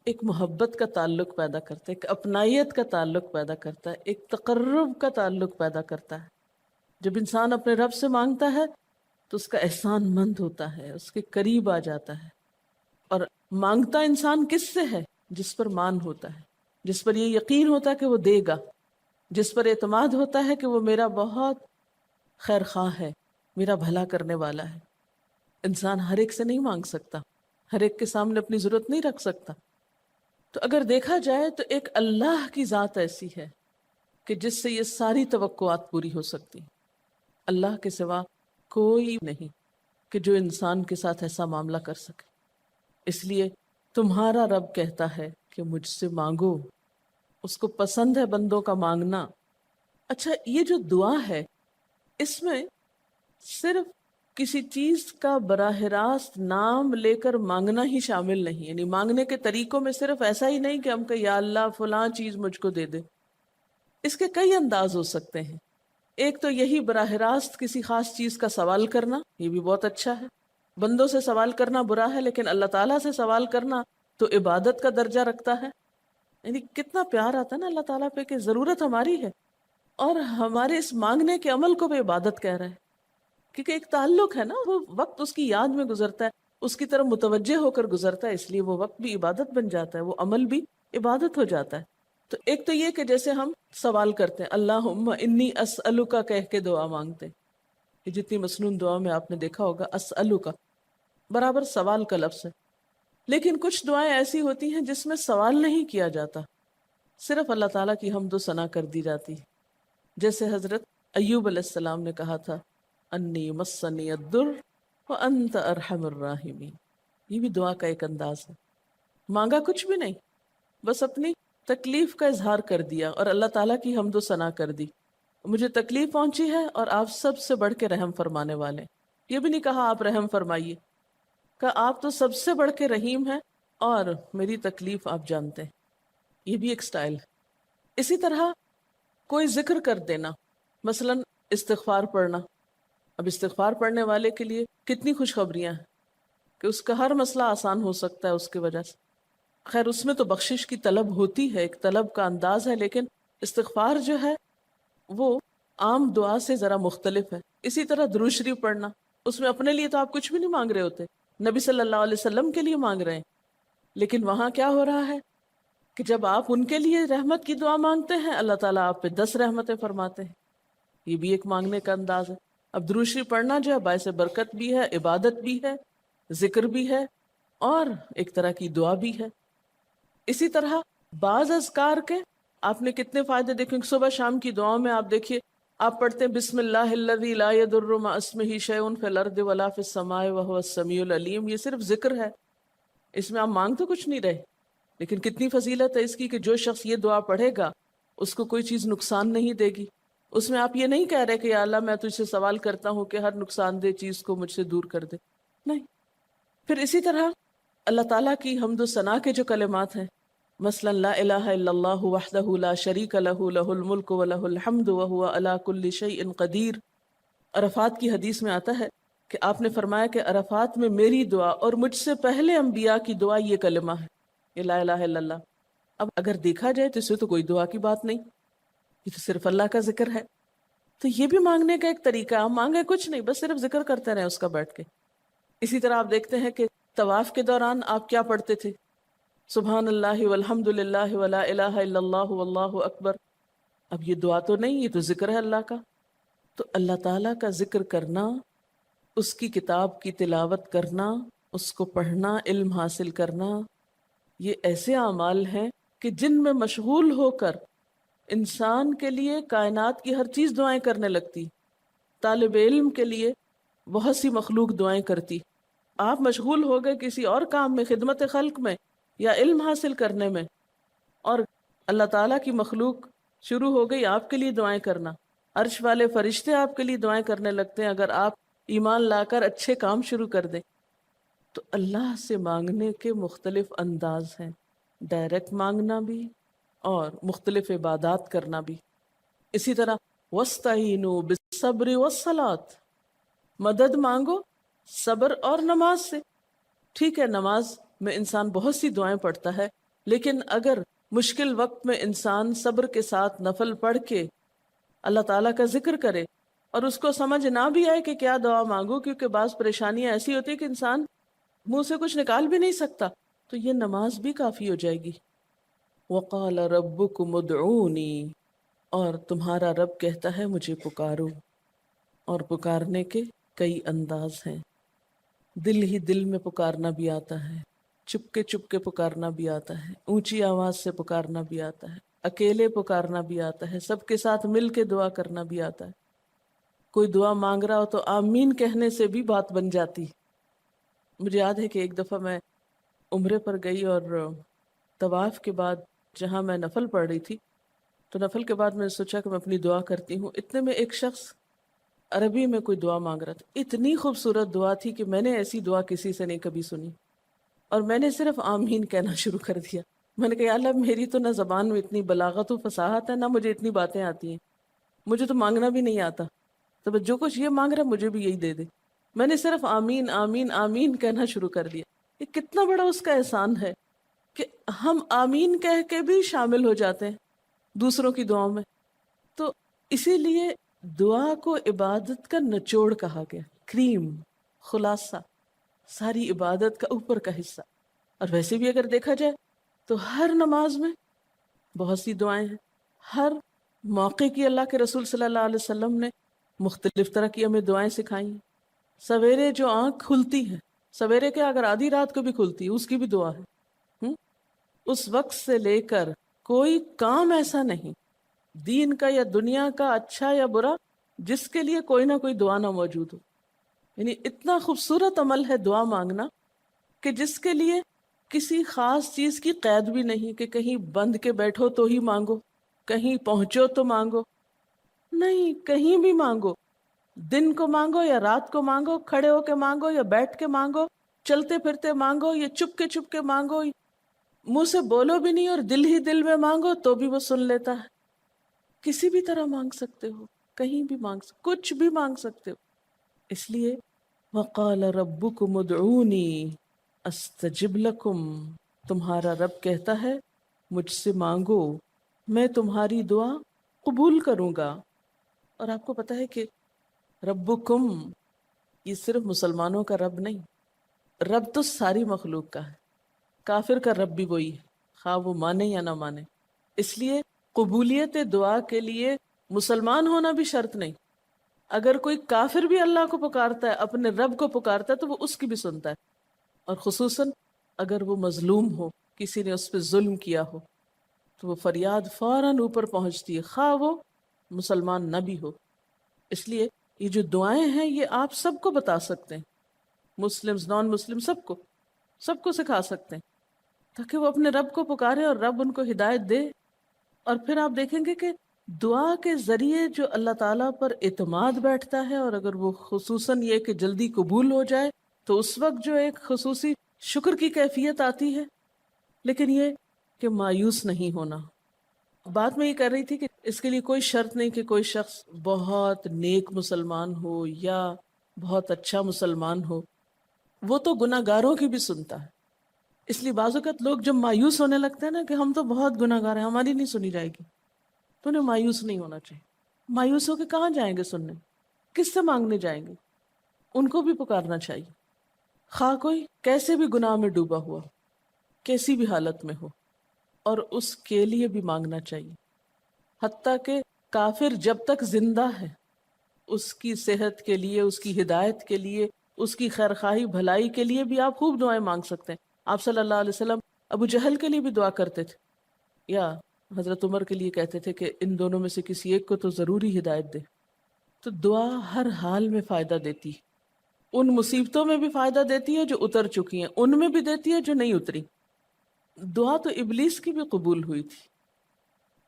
ایک محبت کا تعلق پیدا کرتا ہے، ایک اپنائیت کا تعلق پیدا کرتا ہے، ایک تقرب کا تعلق پیدا کرتا ہے. جب انسان اپنے رب سے مانگتا ہے تو اس کا احسان مند ہوتا ہے، اس کے قریب آ جاتا ہے. اور مانگتا انسان کس سے ہے؟ جس پر مان ہوتا ہے، جس پر یہ یقین ہوتا ہے کہ وہ دے گا، جس پر اعتماد ہوتا ہے کہ وہ میرا بہت خیر خواہ ہے، میرا بھلا کرنے والا ہے. انسان ہر ایک سے نہیں مانگ سکتا، ہر ایک کے سامنے اپنی ضرورت نہیں رکھ سکتا. تو اگر دیکھا جائے تو ایک اللہ کی ذات ایسی ہے کہ جس سے یہ ساری توقعات پوری ہو سکتی. اللہ کے سوا کوئی نہیں کہ جو انسان کے ساتھ ایسا معاملہ کر سکے. اس لیے تمہارا رب کہتا ہے کہ مجھ سے مانگو. اس کو پسند ہے بندوں کا مانگنا. اچھا، یہ جو دعا ہے اس میں صرف کسی چیز کا براہ راست نام لے کر مانگنا ہی شامل نہیں. یعنی مانگنے کے طریقوں میں صرف ایسا ہی نہیں کہ ہم کہ یا اللہ فلاں چیز مجھ کو دے دے. اس کے کئی انداز ہو سکتے ہیں. ایک تو یہی براہ راست کسی خاص چیز کا سوال کرنا، یہ بھی بہت اچھا ہے. بندوں سے سوال کرنا برا ہے، لیکن اللہ تعالیٰ سے سوال کرنا تو عبادت کا درجہ رکھتا ہے. یعنی کتنا پیار آتا ہے نا اللہ تعالیٰ پہ کہ ضرورت ہماری ہے اور ہمارے اس مانگنے کے عمل کو بھی عبادت کہہ رہا ہے. کیونکہ ایک تعلق ہے نا، وہ وقت اس کی یاد میں گزرتا ہے، اس کی طرف متوجہ ہو کر گزرتا ہے، اس لیے وہ وقت بھی عبادت بن جاتا ہے، وہ عمل بھی عبادت ہو جاتا ہے. تو ایک تو یہ کہ جیسے ہم سوال کرتے ہیں اللہم انی اسألک کہہ کے دعا مانگتے ہیں. یہ جتنی مسنون دعا میں آپ نے دیکھا ہوگا اسألک برابر سوال کا لفظ ہے. لیکن کچھ دعائیں ایسی ہوتی ہیں جس میں سوال نہیں کیا جاتا، صرف اللہ تعالیٰ کی حمد و ثنا کر دی جاتی ہے. جیسے حضرت ایوب علیہ السلام نے کہا تھا انی مسنی الضر وانت ارحم الراحمین. یہ بھی دعا کا ایک انداز ہے. مانگا کچھ بھی نہیں، بس اپنی تکلیف کا اظہار کر دیا اور اللہ تعالیٰ کی حمد و ثنا کر دی. مجھے تکلیف پہنچی ہے اور آپ سب سے بڑھ کے رحم فرمانے والے. یہ بھی نہیں کہا آپ رحم فرمائیے، کہ آپ تو سب سے بڑھ کے رحیم ہیں اور میری تکلیف آپ جانتے ہیں. یہ بھی ایک سٹائل ہے. اسی طرح کوئی ذکر کر دینا، مثلا استغفار پڑھنا. اب استغفار پڑھنے والے کے لیے کتنی خوشخبریاں ہیں کہ اس کا ہر مسئلہ آسان ہو سکتا ہے اس کی وجہ سے. خیر اس میں تو بخشش کی طلب ہوتی ہے، ایک طلب کا انداز ہے، لیکن استغفار جو ہے وہ عام دعا سے ذرا مختلف ہے. اسی طرح درود شریف پڑھنا، اس میں اپنے لیے تو آپ کچھ بھی نہیں مانگ رہے ہوتے، نبی صلی اللہ علیہ وسلم کے لیے مانگ رہے ہیں. لیکن وہاں کیا ہو رہا ہے کہ جب آپ ان کے لیے رحمت کی دعا مانگتے ہیں، اللہ تعالیٰ آپ پہ 10 رحمتیں فرماتے ہیں. یہ بھی ایک مانگنے کا انداز ہے. اب درود شریف پڑھنا جو ہے باعث برکت بھی ہے، عبادت بھی ہے، ذکر بھی ہے اور ایک طرح کی دعا بھی ہے. اسی طرح بعض اذکار کے آپ نے کتنے فائدے دیکھیں. صبح شام کی دعاؤں میں آپ دیکھیے، آپ پڑھتے ہیں بسم اللہ الذی لا یضر مع اسمہ شیء فی الارض ولا فی السماء وهو السمیع العلیم. یہ صرف ذکر ہے، اس میں آپ مانگ تو کچھ نہیں رہے، لیکن کتنی فضیلت ہے اس کی کہ جو شخص یہ دعا پڑھے گا اس کو کوئی چیز نقصان نہیں دے گی. اس میں آپ یہ نہیں کہہ رہے کہ یا اللہ میں تجھ سے سوال کرتا ہوں کہ ہر نقصان دہ چیز کو مجھ سے دور کر دے، نہیں. پھر اسی طرح اللہ تعالیٰ کی حمد و ثنا کے جو کلمات ہیں، مثلا لا الہ الا اللہ وحدہ لا شریک لہ لہ الملک ولہ الحمد وہو علی کل شیء قدیر. عرفات کی حدیث میں آتا ہے کہ آپ نے فرمایا کہ عرفات میں میری دعا اور مجھ سے پہلے انبیاء کی دعا یہ کلمہ ہے، یہ لا الہ الا اللہ. اب اگر دیکھا جائے تو اس سے تو کوئی دعا کی بات نہیں، یہ تو صرف اللہ کا ذکر ہے. تو یہ بھی مانگنے کا ایک طریقہ، آپ مانگے کچھ نہیں، بس صرف ذکر کرتے رہیں اس کا بیٹھ کے. اسی طرح آپ دیکھتے ہیں کہ طواف کے دوران آپ کیا پڑھتے تھے؟ سبحان اللہ والحمد للہ ولا الہ الا اللہ واللہ اکبر. اب یہ دعا تو نہیں، یہ تو ذکر ہے اللہ کا. تو اللہ تعالیٰ کا ذکر کرنا، اس کی کتاب کی تلاوت کرنا، اس کو پڑھنا، علم حاصل کرنا، یہ ایسے اعمال ہیں کہ جن میں مشغول ہو کر انسان کے لیے کائنات کی ہر چیز دعائیں کرنے لگتی. طالب علم کے لیے بہت سی مخلوق دعائیں کرتی. آپ مشغول ہو گئے کسی اور کام میں، خدمت خلق میں یا علم حاصل کرنے میں، اور اللہ تعالیٰ کی مخلوق شروع ہو گئی آپ کے لیے دعائیں کرنا. عرش والے فرشتے آپ کے لیے دعائیں کرنے لگتے ہیں اگر آپ ایمان لا کر اچھے کام شروع کر دیں. تو اللہ سے مانگنے کے مختلف انداز ہیں، ڈائریکٹ مانگنا بھی اور مختلف عبادات کرنا بھی. اسی طرح وَاسْتَعِینُوا بِالصَّبْرِ وَالصَّلَاةِ، مدد مانگو صبر اور نماز سے. ٹھیک ہے، نماز میں انسان بہت سی دعائیں پڑھتا ہے، لیکن اگر مشکل وقت میں انسان صبر کے ساتھ نفل پڑھ کے اللہ تعالیٰ کا ذکر کرے اور اس کو سمجھ نہ بھی آئے کہ کیا دعا مانگو، کیونکہ بعض پریشانیاں ایسی ہوتی ہیں کہ انسان منہ سے کچھ نکال بھی نہیں سکتا، تو یہ نماز بھی کافی ہو جائے گی۔ وقال ربکم ادعونی، اور تمہارا رب کہتا ہے مجھے پکارو، اور پکارنے کے کئی انداز ہیں۔ دل ہی دل میں پکارنا بھی آتا ہے، چپ کے پکارنا بھی آتا ہے، اونچی آواز سے پکارنا بھی آتا ہے، اکیلے پکارنا بھی آتا ہے، سب کے ساتھ مل کے دعا کرنا بھی آتا ہے۔ کوئی دعا مانگ رہا ہو تو آمین کہنے سے بھی بات بن جاتی۔ مجھے یاد ہے کہ ایک دفعہ میں عمرے پر گئی، اور طواف کے بعد جہاں میں نفل پڑھ رہی تھی، تو نفل کے بعد میں نے سوچا کہ میں اپنی دعا کرتی ہوں۔ اتنے میں ایک شخص عربی میں کوئی دعا مانگ رہا تھا، اتنی خوبصورت دعا تھی کہ میں نے ایسی دعا کسی سے نہیں کبھی سنی، اور میں نے صرف آمین کہنا شروع کر دیا۔ میں نے کہا یا اللہ، میری تو نہ زبان میں اتنی بلاغت و فصاحت ہے، نہ مجھے اتنی باتیں آتی ہیں، مجھے تو مانگنا بھی نہیں آتا، تو بس جو کچھ یہ مانگ رہا ہے مجھے بھی یہی دے دے۔ میں نے صرف آمین آمین آمین کہنا شروع کر دیا۔ یہ کتنا بڑا اس کا احسان ہے کہ ہم آمین کہہ کے بھی شامل ہو جاتے ہیں دوسروں کی دعاؤں میں۔ تو اسی لیے دعا کو عبادت کا نچوڑ کہا گیا، کریم، خلاصہ، ساری عبادت کا اوپر کا حصہ۔ اور ویسے بھی اگر دیکھا جائے تو ہر نماز میں بہت سی دعائیں ہیں، ہر موقع کی اللہ کے رسول صلی اللہ علیہ وسلم نے مختلف طرح کی ہمیں دعائیں سکھائی ہیں۔ سویرے جو آنکھ کھلتی ہے، سویرے کے اگر آدھی رات کو بھی کھلتی ہے، اس کی بھی دعا ہے۔ اس وقت سے لے کر کوئی کام ایسا نہیں، دین کا یا دنیا کا، اچھا یا برا، جس کے لیے کوئی نہ کوئی دعا نہ موجود ہو۔ یعنی اتنا خوبصورت عمل ہے دعا مانگنا کہ جس کے لیے کسی خاص چیز کی قید بھی نہیں کہ کہیں بند کے بیٹھو تو ہی مانگو، کہیں پہنچو تو مانگو، نہیں، کہیں بھی مانگو، دن کو مانگو یا رات کو مانگو، کھڑے ہو کے مانگو یا بیٹھ کے مانگو، چلتے پھرتے مانگو یا چپ کے مانگو، منہ سے بولو بھی نہیں اور دل ہی دل میں مانگو تو بھی وہ سن لیتا ہے۔ کسی بھی طرح مانگ سکتے ہو، کہیں بھی مانگ سکتے، کچھ بھی مانگ سکتے ہو۔ اس لیے وقال ربکم ادعونی استجب لکم، تمہارا رب کہتا ہے مجھ سے مانگو، میں تمہاری دعا قبول کروں گا۔ اور آپ کو پتہ ہے کہ ربکم یہ صرف مسلمانوں کا رب نہیں، رب تو ساری مخلوق کا ہے، کافر کا رب بھی وہی ہے، خواہ وہ مانے یا نہ مانے۔ اس لیے قبولیت دعا کے لیے مسلمان ہونا بھی شرط نہیں، اگر کوئی کافر بھی اللہ کو پکارتا ہے، اپنے رب کو پکارتا ہے، تو وہ اس کی بھی سنتا ہے۔ اور خصوصاً اگر وہ مظلوم ہو، کسی نے اس پہ ظلم کیا ہو، تو وہ فریاد فوراً اوپر پہنچتی ہے، خواہ وہ مسلمان نہ بھی ہو۔ اس لیے یہ جو دعائیں ہیں یہ آپ سب کو بتا سکتے ہیں، مسلمز، نان مسلم، سب کو سکھا سکتے ہیں، تاکہ وہ اپنے رب کو پکارے اور رب ان کو ہدایت دے۔ اور پھر آپ دیکھیں گے کہ دعا کے ذریعے جو اللہ تعالیٰ پر اعتماد بیٹھتا ہے، اور اگر وہ خصوصاً یہ کہ جلدی قبول ہو جائے، تو اس وقت جو ایک خصوصی شکر کی کیفیت آتی ہے۔ لیکن یہ کہ مایوس نہیں ہونا۔ بات میں یہ کر رہی تھی کہ اس کے لیے کوئی شرط نہیں کہ کوئی شخص بہت نیک مسلمان ہو یا بہت اچھا مسلمان ہو، وہ تو گناہ گاروں کی بھی سنتا ہے۔ اس لیے بعض اوقات لوگ جب مایوس ہونے لگتے ہیں نا کہ ہم تو بہت گناہ گار ہیں، ہماری نہیں سنی جائے گی، تو انہیں مایوس نہیں ہونا چاہیے۔ مایوس ہو کے کہاں جائیں گے سننے؟ کس سے مانگنے جائیں گے؟ ان کو بھی پکارنا چاہیے، خواہ کوئی کیسے بھی گناہ میں ڈوبا ہوا، کیسی بھی حالت میں ہو، اور اس کے لیے بھی مانگنا چاہیے۔ حتیٰ کہ کافر جب تک زندہ ہے، اس کی صحت کے لیے، اس کی ہدایت کے لیے، اس کی خیرخواہی بھلائی کے لیے بھی آپ خوب دعائیں مانگ سکتے ہیں۔ آپ صلی اللہ علیہ وسلم ابو جہل کے لیے بھی دعا کرتے تھے، یا حضرت عمر کے لیے کہتے تھے کہ ان دونوں میں سے کسی ایک کو تو ضروری ہدایت دے۔ تو دعا ہر حال میں فائدہ دیتی ہے، ان مصیبتوں میں بھی فائدہ دیتی ہے جو اتر چکی ہیں، ان میں بھی دیتی ہے جو نہیں اتری۔ دعا تو ابلیس کی بھی قبول ہوئی تھی،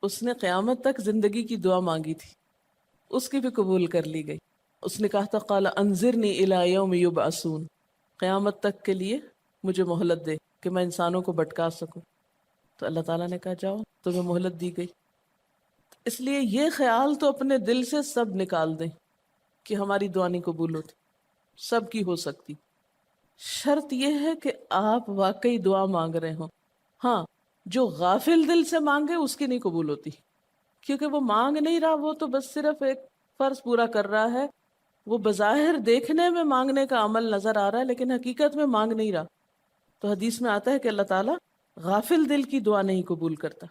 اس نے قیامت تک زندگی کی دعا مانگی تھی، اس کی بھی قبول کر لی گئی۔ اس نے کہا تھا قال انظرنی الی یوم یبعثون، قیامت تک کے لیے مجھے مہلت دے کہ میں انسانوں کو بھٹکا سکوں۔ تو اللہ تعالیٰ نے کہا جاؤ، تمہیں مہلت دی گئی۔ اس لیے یہ خیال تو اپنے دل سے سب نکال دیں کہ ہماری دعا نہیں قبول ہوتی، سب کی ہو سکتی۔ شرط یہ ہے کہ آپ واقعی دعا مانگ رہے ہوں۔ ہاں، جو غافل دل سے مانگے اس کی نہیں قبول ہوتی، کیونکہ وہ مانگ نہیں رہا، وہ تو بس صرف ایک فرض پورا کر رہا ہے، وہ بظاہر دیکھنے میں مانگنے کا عمل نظر آ رہا ہے لیکن حقیقت میں مانگ نہیں رہا. تو حدیث میں آتا ہے کہ اللہ تعالیٰ غافل دل کی دعا نہیں قبول کرتا.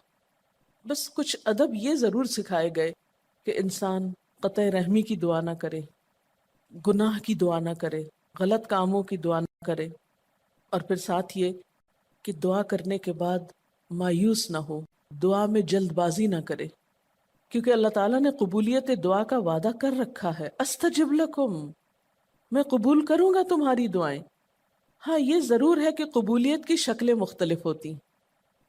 بس کچھ ادب یہ ضرور سکھائے گئے کہ انسان قطع رحمی کی دعا نہ کرے، گناہ کی دعا نہ کرے، غلط کاموں کی دعا نہ کرے، اور پھر ساتھ یہ کہ دعا کرنے کے بعد مایوس نہ ہو، دعا میں جلد بازی نہ کرے، کیونکہ اللہ تعالیٰ نے قبولیت دعا کا وعدہ کر رکھا ہے. استجب لکم، میں قبول کروں گا تمہاری دعائیں. ہاں یہ ضرور ہے کہ قبولیت کی شکلیں مختلف ہوتی ہیں.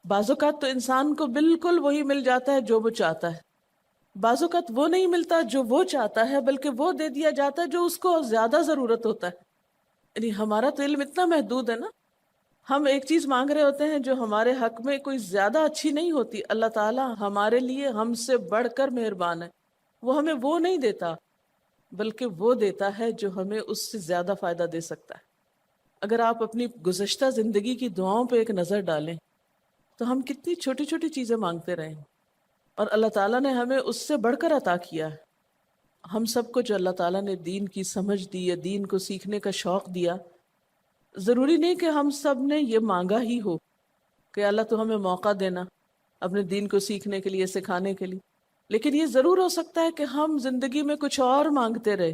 بعض اوقات تو انسان کو بالکل وہی مل جاتا ہے جو وہ چاہتا ہے، بعض اوقات وہ نہیں ملتا جو وہ چاہتا ہے، بلکہ وہ دے دیا جاتا ہے جو اس کو زیادہ ضرورت ہوتا ہے. یعنی ہمارا تو علم اتنا محدود ہے نا، ہم ایک چیز مانگ رہے ہوتے ہیں جو ہمارے حق میں کوئی زیادہ اچھی نہیں ہوتی. اللہ تعالیٰ ہمارے لیے ہم سے بڑھ کر مہربان ہے، وہ ہمیں وہ نہیں دیتا بلکہ وہ دیتا ہے جو ہمیں اس سے زیادہ فائدہ دے سکتا ہے. اگر آپ اپنی گزشتہ زندگی کی دعاؤں پہ ایک نظر ڈالیں تو ہم کتنی چھوٹی چھوٹی چیزیں مانگتے رہے ہیں اور اللہ تعالیٰ نے ہمیں اس سے بڑھ کر عطا کیا ہے. ہم سب کو جو اللہ تعالیٰ نے دین کی سمجھ دی ہے، دین کو سیکھنے کا شوق دیا، ضروری نہیں کہ ہم سب نے یہ مانگا ہی ہو کہ اللہ تو ہمیں موقع دینا اپنے دین کو سیکھنے کے لیے، سکھانے کے لیے. لیکن یہ ضرور ہو سکتا ہے کہ ہم زندگی میں کچھ اور مانگتے رہے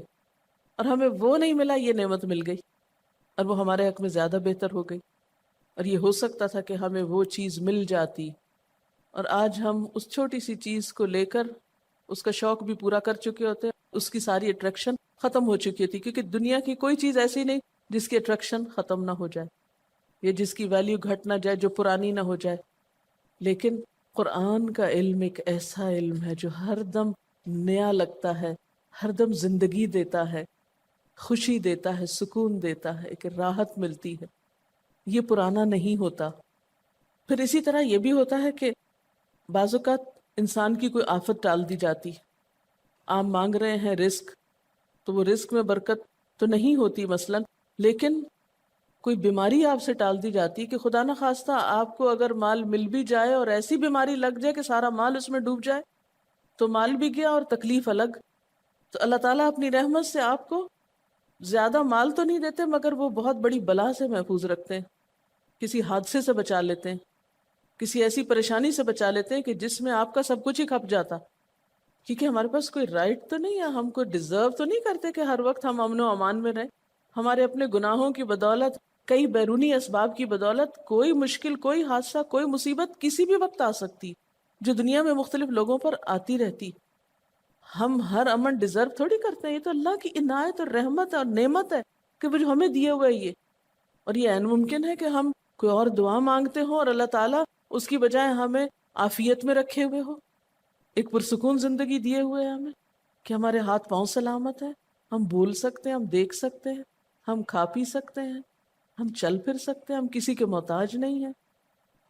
اور ہمیں وہ نہیں ملا، یہ نعمت مل گئی اور وہ ہمارے حق میں زیادہ بہتر ہو گئی. اور یہ ہو سکتا تھا کہ ہمیں وہ چیز مل جاتی اور آج ہم اس چھوٹی سی چیز کو لے کر اس کا شوق بھی پورا کر چکے ہوتے ہیں، اس کی ساری اٹریکشن ختم ہو چکی تھی. کیونکہ دنیا کی کوئی چیز ایسی نہیں جس کی اٹریکشن ختم نہ ہو جائے یا جس کی ویلیو گھٹ نہ جائے، جو پرانی نہ ہو جائے. لیکن قرآن کا علم ایک ایسا علم ہے جو ہر دم نیا لگتا ہے، ہر دم زندگی دیتا ہے، خوشی دیتا ہے، سکون دیتا ہے، ایک راحت ملتی ہے. یہ پرانا نہیں ہوتا. پھر اسی طرح یہ بھی ہوتا ہے کہ بعض اوقات انسان کی کوئی آفت ٹال دی جاتی. آپ مانگ رہے ہیں رزق، تو وہ رزق میں برکت تو نہیں ہوتی مثلا، لیکن کوئی بیماری آپ سے ٹال دی جاتی کہ خدا نہ خواستہ آپ کو اگر مال مل بھی جائے اور ایسی بیماری لگ جائے کہ سارا مال اس میں ڈوب جائے تو مال بھی گیا اور تکلیف الگ. تو اللہ تعالیٰ اپنی رحمت سے آپ کو زیادہ مال تو نہیں دیتے مگر وہ بہت بڑی بلا سے محفوظ رکھتے ہیں، کسی حادثے سے بچا لیتے ہیں، کسی ایسی پریشانی سے بچا لیتے ہیں کہ جس میں آپ کا سب کچھ ہی کھپ جاتا. کیونکہ ہمارے پاس کوئی رائٹ تو نہیں ہے، ہم کو ڈیزرو تو نہیں کرتے کہ ہر وقت ہم امن و امان میں رہیں. ہمارے اپنے گناہوں کی بدولت، کئی بیرونی اسباب کی بدولت کوئی مشکل، کوئی حادثہ، کوئی مصیبت کسی بھی وقت آ سکتی جو دنیا میں مختلف لوگوں پر آتی رہتی. ہم ہر امن ڈیزرو تھوڑی کرتے ہیں، یہ تو اللہ کی عنایت اور رحمت اور نعمت ہے کہ وہ جو ہمیں دیے ہوئے یہ. اور یہ عین ممکن ہے کہ ہم کوئی اور دعا مانگتے ہوں اور اللہ تعالیٰ اس کی بجائے ہمیں عافیت میں رکھے ہوئے ہو، ایک پرسکون زندگی دیے ہوئے ہیں ہمیں کہ ہمارے ہاتھ پاؤں سلامت ہیں، ہم بول سکتے ہیں، ہم دیکھ سکتے ہیں، ہم کھا پی سکتے ہیں، ہم چل پھر سکتے ہیں، ہم کسی کے محتاج نہیں ہیں.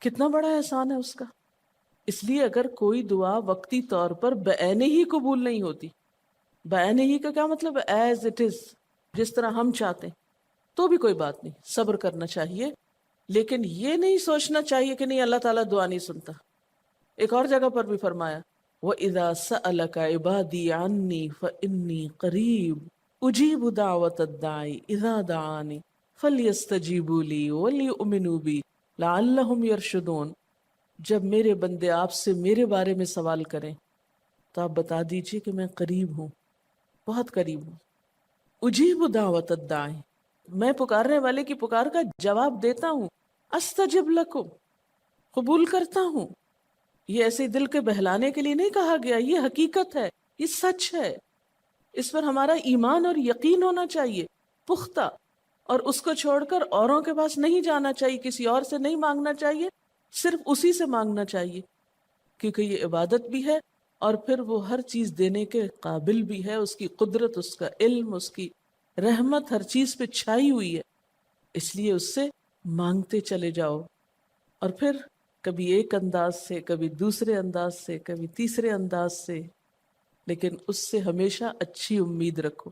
کتنا بڑا احسان ہے اس کا. اس لیے اگر کوئی دعا وقتی طور پر بعینہ ہی قبول نہیں ہوتی، بعینہ ہی کا کیا مطلب ہے؟ ایز اٹ از، جس طرح ہم چاہتے ہیں، تو بھی کوئی بات نہیں، صبر کرنا چاہیے. لیکن یہ نہیں سوچنا چاہیے کہ نہیں اللہ تعالیٰ دعا نہیں سنتا. ایک اور جگہ پر بھی فرمایا وَإِذَا سَأَلَكَ عِبَادِي عَنِّي فَإِنِّي قَرِيبٌ أُجِيبُ دَعْوَةَ الدَّاعِ إِذَا دَعَانِ فَلْيَسْتَجِيبُوا لِي وَلْيُؤْمِنُوا بِي لَعَلَّهُمْ يَرْشُدُونَ. جب میرے بندے آپ سے میرے بارے میں سوال کریں تو آپ بتا دیجئے کہ میں قریب ہوں، بہت قریب ہوں. اجیب دعوت الداعی، میں پکارنے والے کی پکار کا جواب دیتا ہوں. استجب لکم، قبول کرتا ہوں. یہ ایسے دل کے بہلانے کے لیے نہیں کہا گیا، یہ حقیقت ہے، یہ سچ ہے. اس پر ہمارا ایمان اور یقین ہونا چاہیے پختہ، اور اس کو چھوڑ کر اوروں کے پاس نہیں جانا چاہیے، کسی اور سے نہیں مانگنا چاہیے، صرف اسی سے مانگنا چاہیے. کیونکہ یہ عبادت بھی ہے اور پھر وہ ہر چیز دینے کے قابل بھی ہے. اس کی قدرت، اس کا علم، اس کی رحمت ہر چیز پہ چھائی ہوئی ہے. اس لیے اس سے مانگتے چلے جاؤ، اور پھر کبھی ایک انداز سے، کبھی دوسرے انداز سے، کبھی تیسرے انداز سے، لیکن اس سے ہمیشہ اچھی امید رکھو.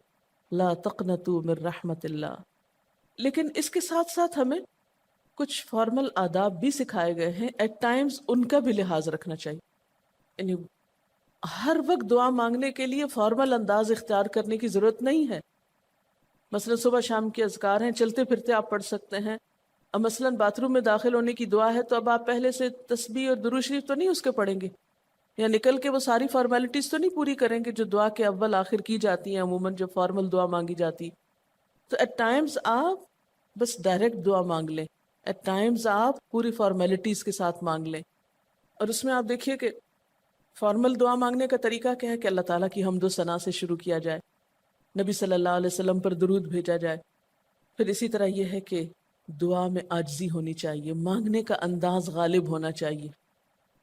لا تقنطوا من رحمت اللہ. لیکن اس کے ساتھ ساتھ ہمیں کچھ فارمل آداب بھی سکھائے گئے ہیں. ایٹ ٹائمز ان کا بھی لحاظ رکھنا چاہیے. یعنی ہر وقت دعا مانگنے کے لیے فارمل انداز اختیار کرنے کی ضرورت نہیں ہے. مثلا صبح شام کے اذکار ہیں، چلتے پھرتے آپ پڑھ سکتے ہیں. اب مثلا باتھ روم میں داخل ہونے کی دعا ہے تو اب آپ پہلے سے تسبیح اور درود شریف تو نہیں اس کے پڑھیں گے، یا نکل کے وہ ساری فارمیلٹیز تو نہیں پوری کریں گے جو دعا کے اول آخر کی جاتی ہیں عموماً جو فارمل دعا مانگی جاتی. تو ایٹ ٹائمز آپ بس ڈائریکٹ دعا مانگ لیں، ایٹ ٹائمز آپ پوری فارمیلٹیز کے ساتھ مانگ لیں. اور اس میں آپ دیکھیے کہ فارمل دعا مانگنے کا طریقہ کیا ہے کہ اللہ تعالیٰ کی حمد و ثنا سے شروع کیا جائے، نبی صلی اللہ علیہ وسلم پر درود بھیجا جائے. پھر اسی طرح یہ ہے کہ دعا میں عاجزی ہونی چاہیے، مانگنے کا انداز غالب ہونا چاہیے.